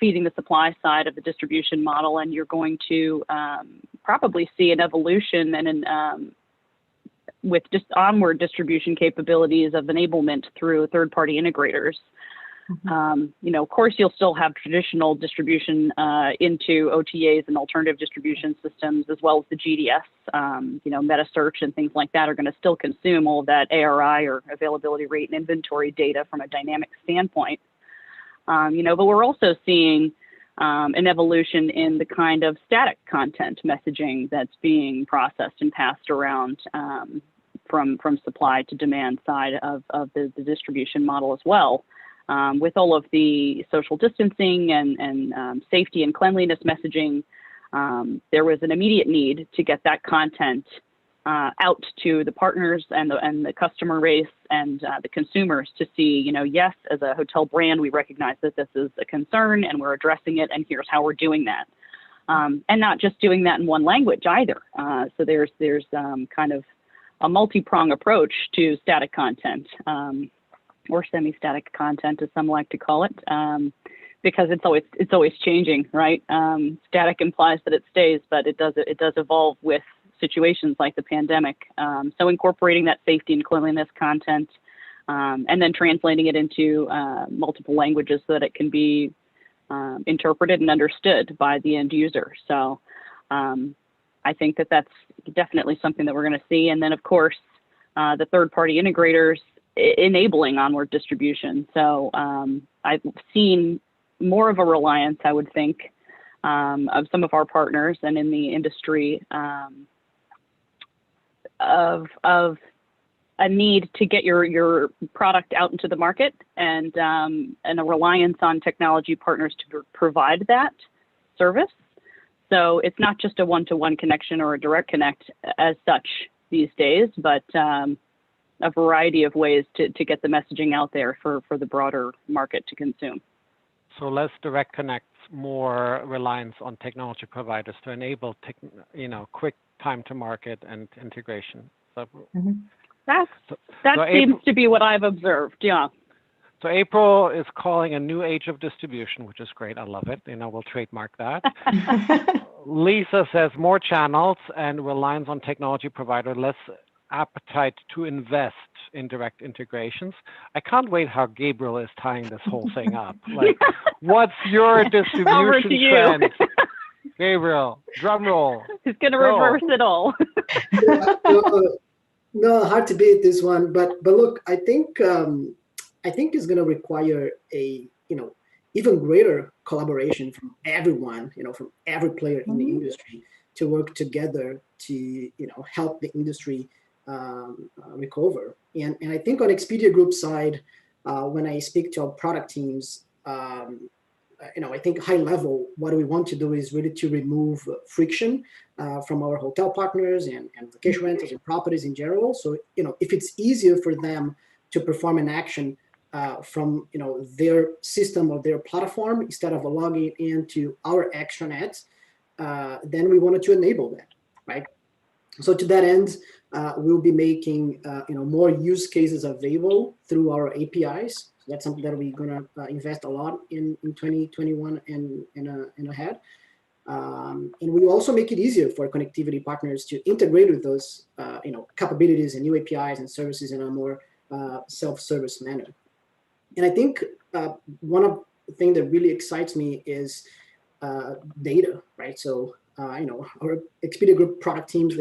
feeding the supply side of the distribution model. And you're going to probably see an evolution and with just onward distribution capabilities of enablement through third-party integrators. Of course, you'll still have traditional distribution into OTAs and alternative distribution systems, as well as the GDS, meta search and things like that are going to still consume all of that ARI or availability rate and inventory data from a dynamic standpoint. But we're also seeing an evolution in the kind of static content messaging that's being processed and passed around from supply to demand side of the distribution model as well. With all of the social distancing and safety and cleanliness messaging, there was an immediate need to get that content out to the partners and the customer base and the consumers to see, yes, as a hotel brand, we recognize that this is a concern and we're addressing it, and here's how we're doing that. And not just doing that in one language either. So there's kind of a multi-prong approach to static content. Or semi-static content, as some like to call it, because it's always changing, right? Static implies that it stays, but it does evolve with situations like the pandemic. So incorporating that safety and cleanliness content, and then translating it into multiple languages so that it can be interpreted and understood by the end user. So I think that that's definitely something that we're going to see. And then, of course, the third-party integrators enabling onward distribution. So I've seen more of a reliance, I would think, of some of our partners and in the industry of a need to get your product out into the market and a reliance on technology partners to provide that service. So it's not just a one-to-one connection or a direct connect as such these days, but a variety of ways to get the messaging out there for the broader market to consume. So less direct connects, more reliance on technology providers to enable quick time to market and integration. So that seems to be what I've observed. Yeah. So April is calling a new age of distribution, which is great. I love it. We'll trademark that. Lisa says more channels and reliance on technology provider, less appetite to invest in direct integrations. I can't wait how Gabriel is tying this whole thing up. Like, what's your distribution trend? Gabriel, drum roll. He's going to reverse it all. No, hard to beat this one. But look, I think it's going to require a even greater collaboration from everyone, from every player in the industry to work together to help the industry recover. And I think on Expedia Group side, when I speak to our product teams, I think high level, what we want to do is really to remove friction from our hotel partners and vacation rentals and properties in general. So, if it's easier for them to perform an action from their system or their platform instead of logging into our extranet, then we wanted to enable that, right? So to that end, we'll be making more use cases available through our APIs. That's something that we're gonna invest a lot in 2021 and ahead. And we also make it easier for connectivity partners to integrate with those capabilities and new APIs and services in a more self-service manner. And I think one of the things that really excites me is data, right? So, our Expedia Group product teams,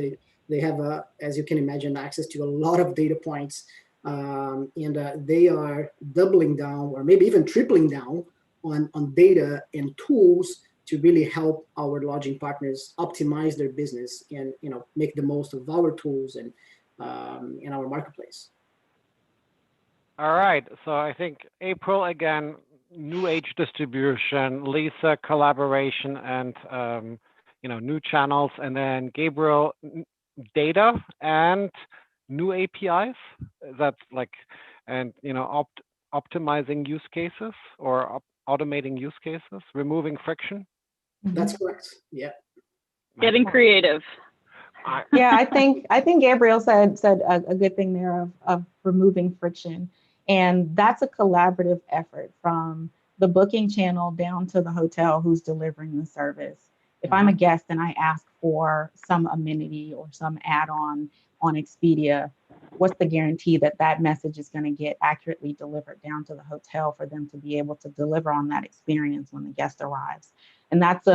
they have, as you can imagine, access to a lot of data points, and they are doubling down or maybe even tripling down on data and tools to really help our lodging partners optimize their business and make the most of our tools and in our marketplace. All right, so I think April, again, new age distribution, Lisa, collaboration and new channels, and then Gabriel, data and new APIs. That's and optimizing use cases or automating use cases, removing friction. That's correct. Yeah. Getting creative. Yeah, I think Gabriel said a good thing there of removing friction. And that's a collaborative effort from the booking channel down to the hotel who's delivering the service. If I'm a guest and I ask for some amenity or some add-on on Expedia, what's the guarantee that that message is going to get accurately delivered down to the hotel for them to be able to deliver on that experience when the guest arrives? And that's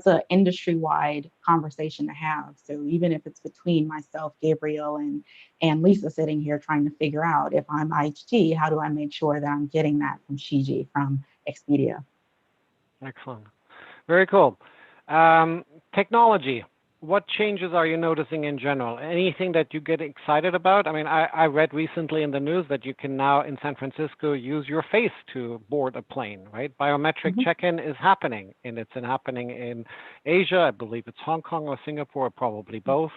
a industry-wide conversation to have. So even if it's between myself, Gabriel, and Lisa sitting here trying to figure out, if I'm IHT, how do I make sure that I'm getting that from Shiji, from Expedia? Excellent. Very cool. Technology. What changes are you noticing in general? Anything that you get excited about? I mean, I read recently in the news that you can now in San Francisco use your face to board a plane, right? Biometric check-in is happening, and it's happening in Asia. I believe it's Hong Kong or Singapore, probably both.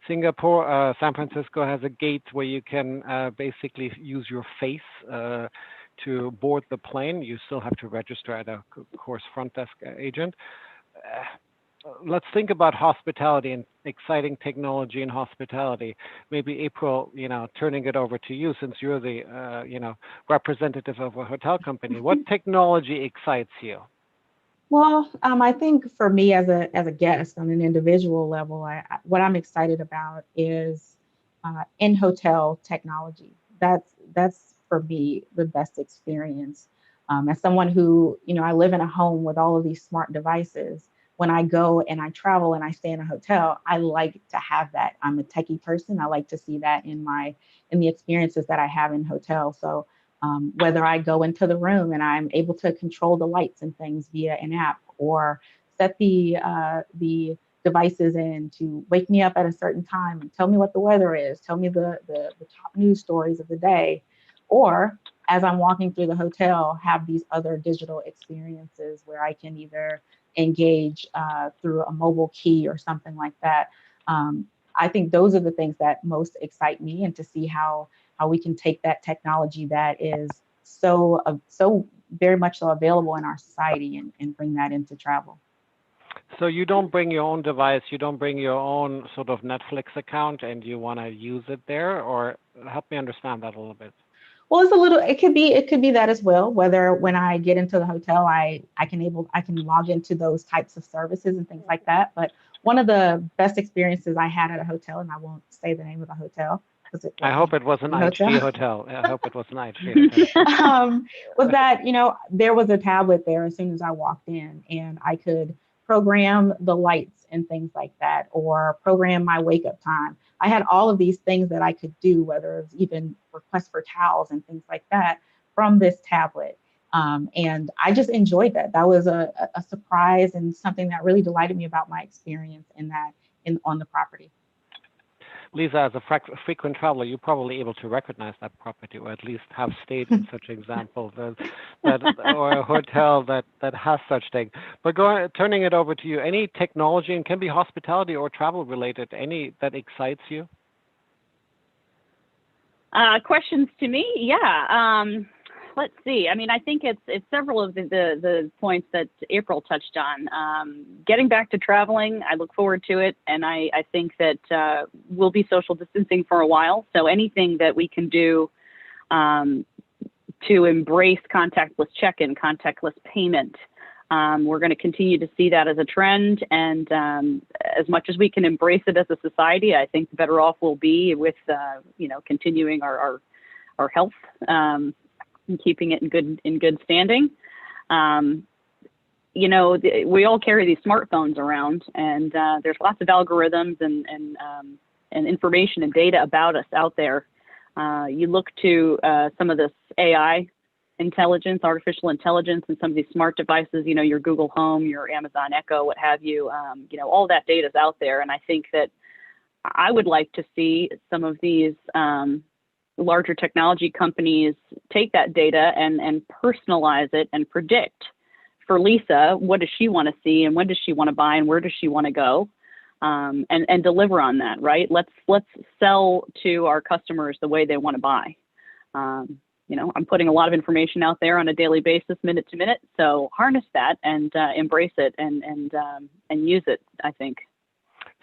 Singapore, San Francisco has a gate where you can basically use your face to board the plane. You still have to register at a course front desk agent. Let's think about hospitality and exciting technology in hospitality. Maybe April, turning it over to you since you're the, representative of a hotel company. What technology excites you? Well, I think for me as a guest on an individual level, what I'm excited about is in hotel technology. That's for me the best experience. As someone who, I live in a home with all of these smart devices. When I go and I travel and I stay in a hotel, I like to have that. I'm a techie person. I like to see that in the experiences that I have in hotels. So whether I go into the room and I'm able to control the lights and things via an app, or set the devices in to wake me up at a certain time and tell me what the weather is, tell me the top news stories of the day, or as I'm walking through the hotel, have these other digital experiences where I can either engage through a mobile key or something like that. I think those are the things that most excite me, and to see how we can take that technology that is so very much so available in our society and bring that into travel. So you don't bring your own device, you don't bring your own sort of Netflix account, and you want to use it there, or help me understand that a little bit. Well, it's a little, it could be that as well, whether when I get into the hotel, I can log into those types of services and things like that. But one of the best experiences I had at a hotel, and I won't say the name of the hotel because I hope it was an IHG hotel. I hope it was an IHG hotel. Was that, there was a tablet there as soon as I walked in, and I could program the lights and things like that, or program my wake up time. I had all of these things that I could do, whether it was even requests for towels and things like that from this tablet. And I just enjoyed that. That was a surprise and something that really delighted me about my experience on the property. Lisa, as a frequent traveler, you're probably able to recognize that property, or at least have stayed in such examples, or a hotel that has such thing. But turning it over to you, any technology, and can be hospitality or travel related, any that excites you? Questions to me? Yeah. Let's see. I mean, I think it's several of the points that April touched on. Getting back to traveling, I look forward to it, and I think that we'll be social distancing for a while. So anything that we can do to embrace contactless check-in, contactless payment, we're going to continue to see that as a trend. And as much as we can embrace it as a society, I think the better off we'll be with continuing our health. And keeping it in good standing. We all carry these smartphones around, and there's lots of algorithms and information and data about us out there. You look to some of this AI intelligence, artificial intelligence, and some of these smart devices, your Google Home, your Amazon Echo, what have you, all that data is out there. And I think that I would like to see some of these larger technology companies take that data and personalize it and predict for Lisa, what does she want to see and when does she want to buy and where does she want to go, and deliver on that, right? Let's sell to our customers the way they want to buy. I'm putting a lot of information out there on a daily basis, minute to minute. So harness that and embrace it and use it, I think.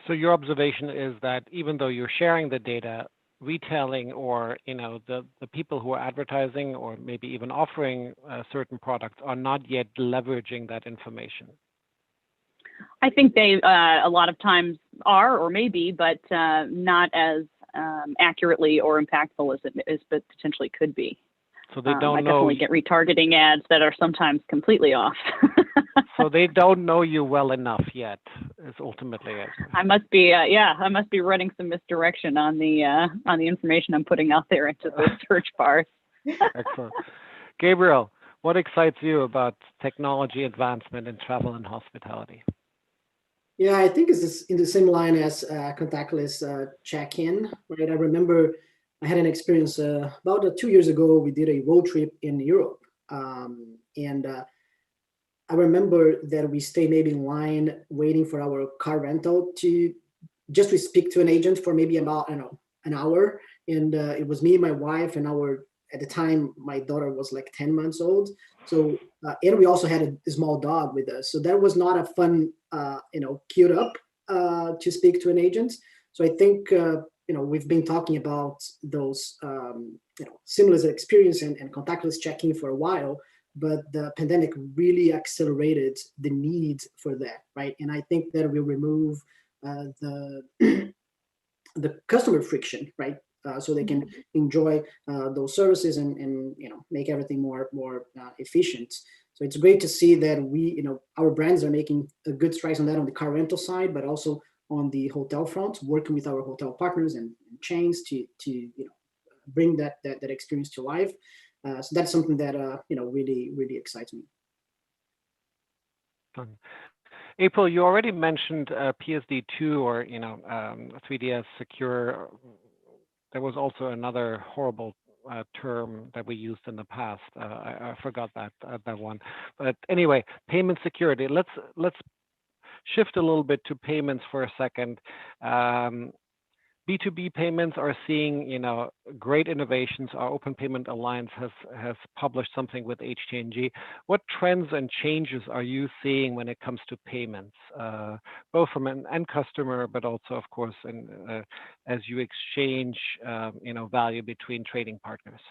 So your observation is that even though you're sharing the data, retailing or the people who are advertising or maybe even offering certain products are not yet leveraging that information. I think they a lot of times are or maybe, but not as accurately or impactful as it potentially could be. So they don't I definitely get retargeting ads that are sometimes completely off. So they don't know you well enough yet, is ultimately it. I must be running some misdirection on the information I'm putting out there into the search bars. Excellent. Gabriel, what excites you about technology advancement in travel and hospitality? Yeah, I think it's in the same line as contactless check-in, right? I remember I had an experience about 2 years ago. We did a road trip in Europe, and I remember that we stayed maybe in line waiting for our car rental to speak to an agent for maybe about, an hour. And it was me and my wife and at the time, my daughter was like 10 months old. So, and we also had a small dog with us. So that was not a fun, queued up to speak to an agent. So I think, we've been talking about those, seamless experience and contactless checking for a while. But the pandemic really accelerated the need for that, right? And I think that will remove the customer friction, right? So they can enjoy those services and make everything more efficient. So it's great to see that our brands are making a good strides on that on the car rental side, but also on the hotel front, working with our hotel partners and chains to bring that experience to life. So that's something that really excites me. April, you already mentioned PSD2 or 3DS Secure. There was also another horrible term that we used in the past. I forgot that one. But anyway, payment security. Let's shift a little bit to payments for a second. B2B payments are seeing, great innovations. Our Open Payment Alliance has published something with HTNG. What trends and changes are you seeing when it comes to payments, both from an end customer, but also, of course, as you exchange, value between trading partners?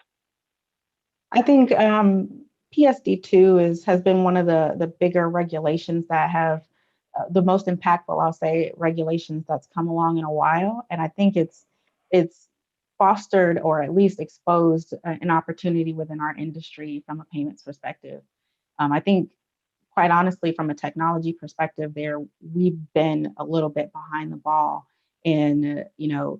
I think PSD2 has been one of the bigger regulations that have the most impactful, I'll say, regulations that's come along in a while. And I think it's fostered or at least exposed an opportunity within our industry from a payments perspective. I think, quite honestly, from a technology perspective, we've been a little bit behind the ball in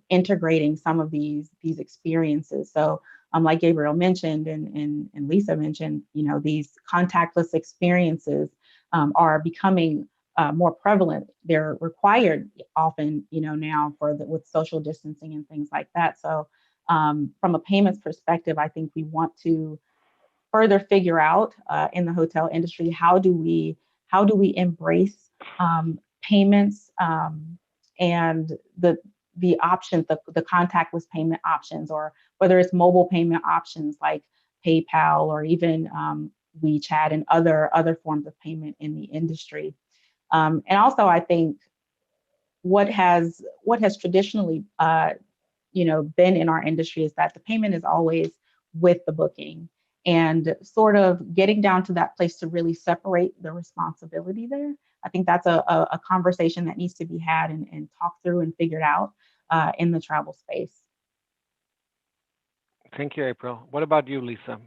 integrating some of these experiences. So like Gabriel mentioned and Lisa mentioned, these contactless experiences are becoming more prevalent. They're required often, now with social distancing and things like that. So from a payments perspective, I think we want to further figure out in the hotel industry, how do we embrace payments and the options, the contactless payment options, or whether it's mobile payment options like PayPal or even WeChat and other forms of payment in the industry. And also, I think what has traditionally been in our industry is that the payment is always with the booking, and sort of getting down to that place to really separate the responsibility there. I think that's a conversation that needs to be had and talked through and figured out in the travel space. Thank you, April. What about you, Lisa?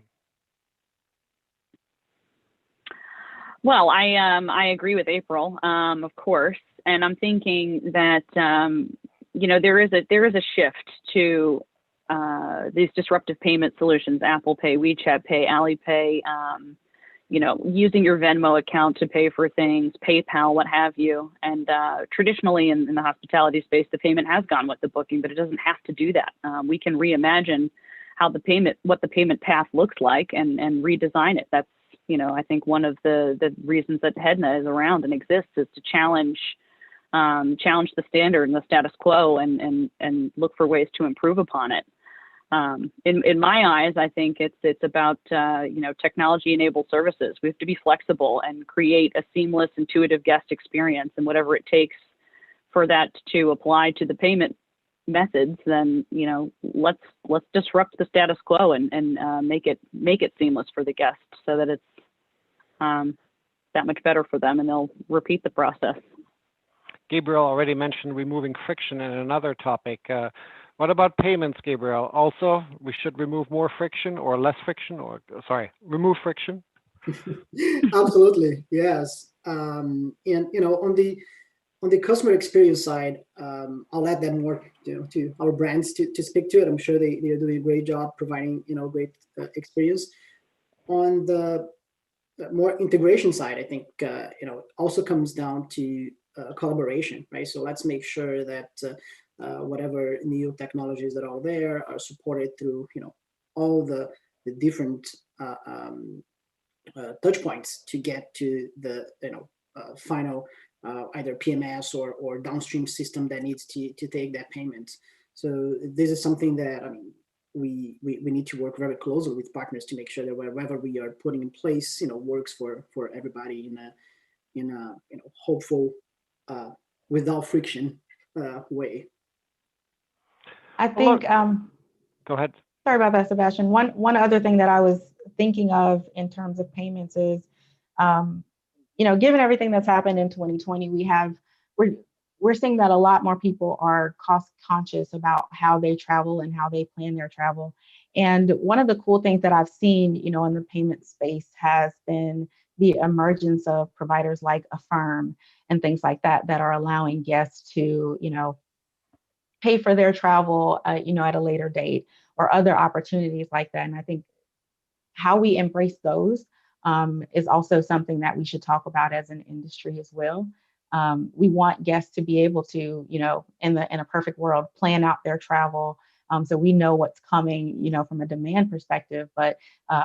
Well, I agree with April, of course, and I'm thinking that there is a shift to these disruptive payment solutions: Apple Pay, WeChat Pay, Alipay. Using your Venmo account to pay for things, PayPal, what have you. And traditionally in the hospitality space, the payment has gone with the booking, but it doesn't have to do that. We can reimagine what the payment path looks like and redesign it. That's, I think one of the reasons that Hedna is around and exists is to challenge the standard and the status quo and look for ways to improve upon it. In my eyes, I think it's about technology-enabled services. We have to be flexible and create a seamless, intuitive guest experience, and whatever it takes for that to apply to the payment methods, then let's disrupt the status quo and make it seamless for the guest, so that it's that much better for them, and they'll repeat the process. Gabriel already mentioned removing friction in another topic. What about payments, Gabriel? Also, we should remove more friction or less friction, remove friction? Absolutely, yes. And on the customer experience side, I'll add that more to our brands to speak to it. I'm sure they're doing a great job providing great experience. On the more integration side, I think also comes down to collaboration, right? So let's make sure that whatever new technologies that are there are supported through all the different touch points to get to the final either PMS or downstream system that needs to take that payment. So this is something that we need to work very closely with partners to make sure that whatever we are putting in place works for everybody in a hopeful without friction way. I think. Go ahead. Sorry about that, Sebastian. One other thing that I was thinking of in terms of payments is, given everything that's happened in 2020, we're seeing that a lot more people are cost conscious about how they travel and how they plan their travel. And one of the cool things that I've seen, in the payment space has been the emergence of providers like Affirm and things like that are allowing guests to, pay for their travel, at a later date, or other opportunities like that. And I think how we embrace those is also something that we should talk about as an industry as well. We want guests to be able to, in a perfect world, plan out their travel so we know what's coming, from a demand perspective, but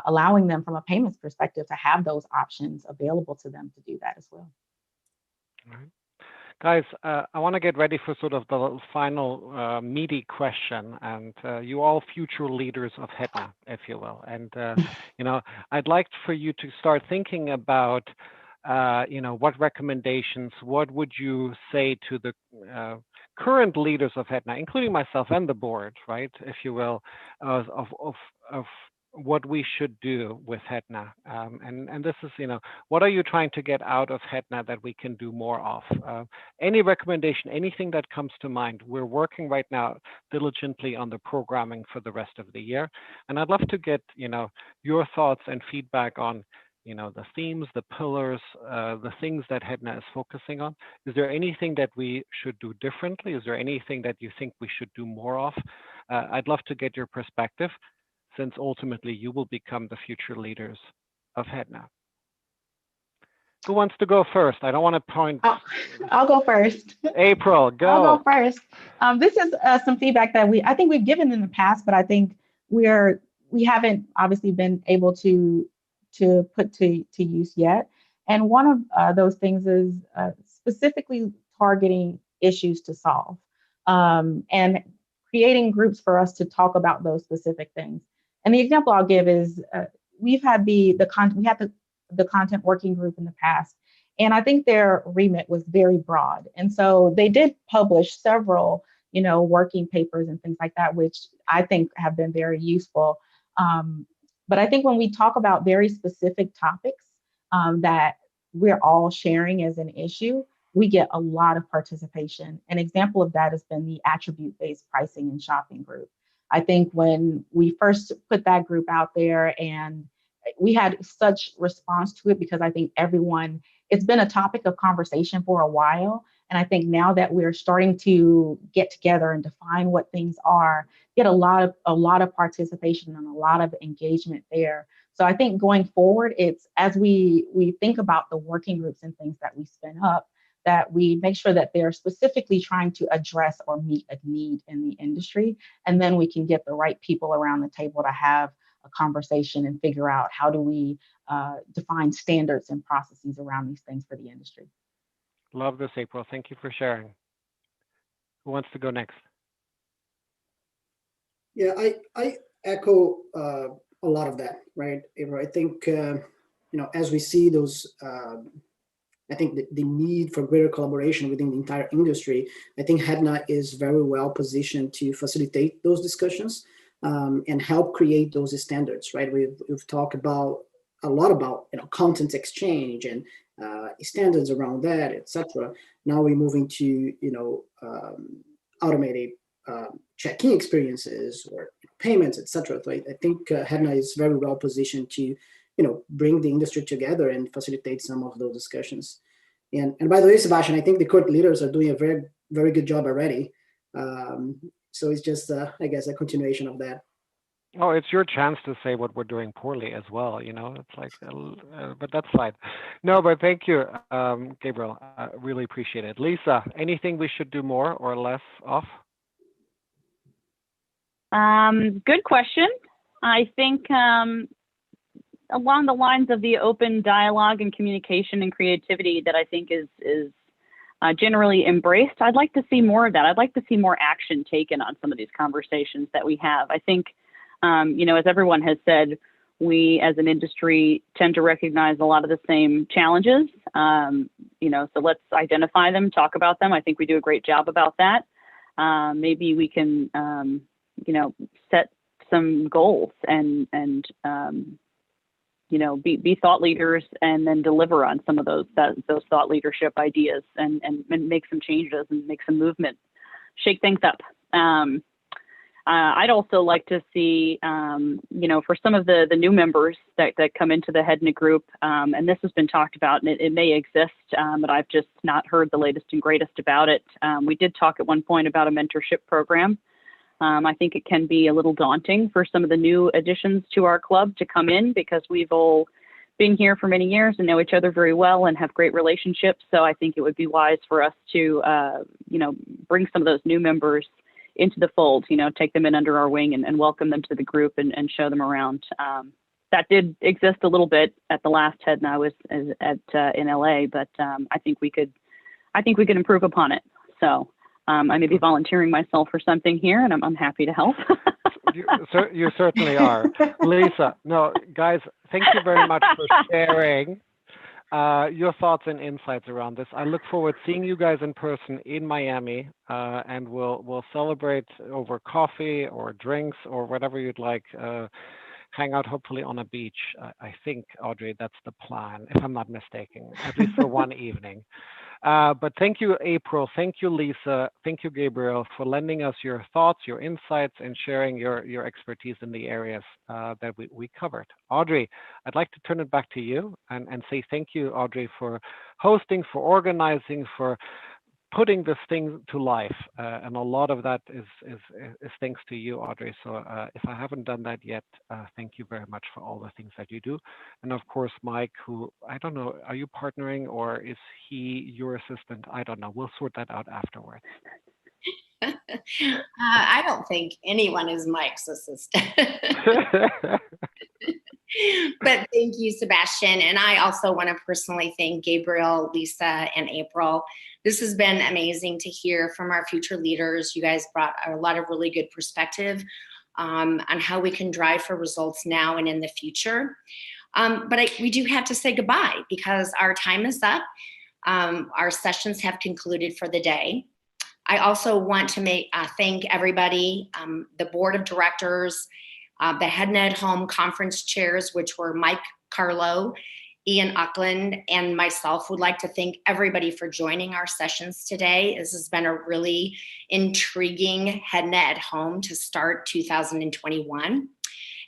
allowing them from a payments perspective to have those options available to them to do that as well. All right. Guys, I want to get ready for sort of the final meaty question, and you all future leaders of Hedna, if you will. And I'd like for you to start thinking about, what recommendations, what would you say to the current leaders of Hedna, including myself and the board, right, if you will, of what we should do with Hedna. And this is, what are you trying to get out of Hedna that we can do more of? Any recommendation, anything that comes to mind. We're working right now diligently on the programming for the rest of the year. And I'd love to get, your thoughts and feedback on, the themes, the pillars, the things that Hedna is focusing on. Is there anything that we should do differently? Is there anything that you think we should do more of? I'd love to get your perspective, since ultimately you will become the future leaders of Hedna. Who wants to go first? I don't want to point. I'll go first. April, go. I'll go first. This is some feedback that I think we've given in the past, but I think we haven't obviously been able to put to use yet. And one of those things is specifically targeting issues to solve and creating groups for us to talk about those specific things. And the example I'll give is we've had the content working group in the past, and I think their remit was very broad. And so they did publish several, working papers and things like that, which I think have been very useful. But I think when we talk about very specific topics that we're all sharing as an issue, we get a lot of participation. An example of that has been the attribute-based pricing and shopping group. I think when we first put that group out there, and we had such response to it because I think it's been a topic of conversation for a while. And I think now that we're starting to get together and define what things are, get a lot of participation and a lot of engagement there. So I think going forward, it's as we think about the working groups and things that we spin up, that we make sure that they're specifically trying to address or meet a need in the industry. And then we can get the right people around the table to have a conversation and figure out how do we define standards and processes around these things for the industry. Love this, April. Thank you for sharing. Who wants to go next? Yeah, I echo a lot of that, right, April? I think, as we see those, I think the need for greater collaboration within the entire industry, I think Hedna is very well positioned to facilitate those discussions and help create those standards, right? We've talked a lot about content exchange and standards around that, etc. Now we're moving to automated check-in experiences or payments, etc. So I think Hedna is very well positioned to bring the industry together and facilitate some of those discussions. And by the way, Sebastian, I think the current leaders are doing a very, very good job already. So it's just, I guess, a continuation of that. Oh, it's your chance to say what we're doing poorly as well. It's like, but that's fine. No, but thank you, Gabriel. I really appreciate it. Lisa, anything we should do more or less of? Good question. I think along the lines of the open dialogue and communication and creativity that I think is generally embraced, I'd like to see more of that. I'd like to see more action taken on some of these conversations that we have. I think, as everyone has said, we as an industry tend to recognize a lot of the same challenges. So let's identify them, talk about them. I think we do a great job about that. Maybe we can, set some goals and be thought leaders and then deliver on some of those thought leadership ideas and make some changes and make some movement, shake things up. I'd also like to see, for some of the new members that come into the Hedna group, and this has been talked about, and it may exist, but I've just not heard the latest and greatest about it. We did talk at one point about a mentorship program. I think it can be a little daunting for some of the new additions to our club to come in because we've all been here for many years and know each other very well and have great relationships. So I think it would be wise for us to, bring some of those new members into the fold, take them in under our wing and welcome them to the group and show them around. That did exist a little bit at the last Hedna I was in LA, but I think we could improve upon it. So I may be volunteering myself for something here, and I'm happy to help. You certainly are. Lisa, no, guys, thank you very much for sharing your thoughts and insights around this. I look forward to seeing you guys in person in Miami, and we'll celebrate over coffee or drinks or whatever you'd like. hang out hopefully on a beach. I think, Audrey, that's the plan, if I'm not mistaken, at least for one evening. But thank you, April. Thank you, Lisa. Thank you, Gabriel, for lending us your thoughts, your insights, and sharing your expertise in the areas that we covered. Audrey, I'd like to turn it back to you and say thank you, Audrey, for hosting, for organizing, for putting this thing to life. And a lot of that is thanks to you, Audrey. So if I haven't done that yet, thank you very much for all the things that you do. And of course, Mike, who, I don't know, are you partnering or is he your assistant? I don't know. We'll sort that out afterwards. I don't think anyone is Mike's assistant. But thank you, Sebastian. And I also want to personally thank Gabriel, Lisa, and April. This has been amazing to hear from our future leaders. You guys brought a lot of really good perspective on how we can drive for results now and in the future. But we do have to say goodbye because our time is up. Our sessions have concluded for the day. I also want to thank everybody, the board of directors, the Hedna at Home conference chairs, which were Mike Carlo, Ian Auckland, and myself. Would like to thank everybody for joining our sessions today. This has been a really intriguing Hedna at Home to start 2021.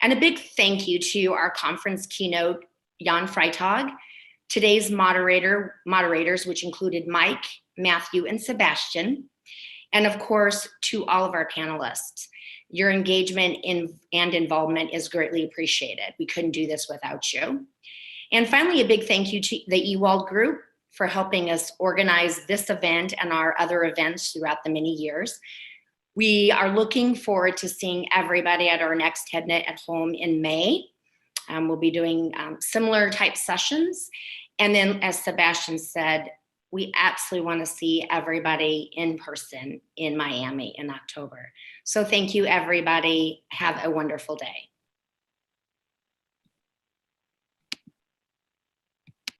And a big thank you to our conference keynote, Jan Freitag, today's moderators, which included Mike, Matthew, and Sebastian, and of course, to all of our panelists. Your engagement and involvement is greatly appreciated. We couldn't do this without you. And finally, a big thank you to the Ewald Group for helping us organize this event and our other events throughout the many years. We are looking forward to seeing everybody at our next Hedna at Home in May. We'll be doing similar type sessions. And then, as Sebastian said, we absolutely want to see everybody in person in Miami in October. So thank you, everybody. Have a wonderful day.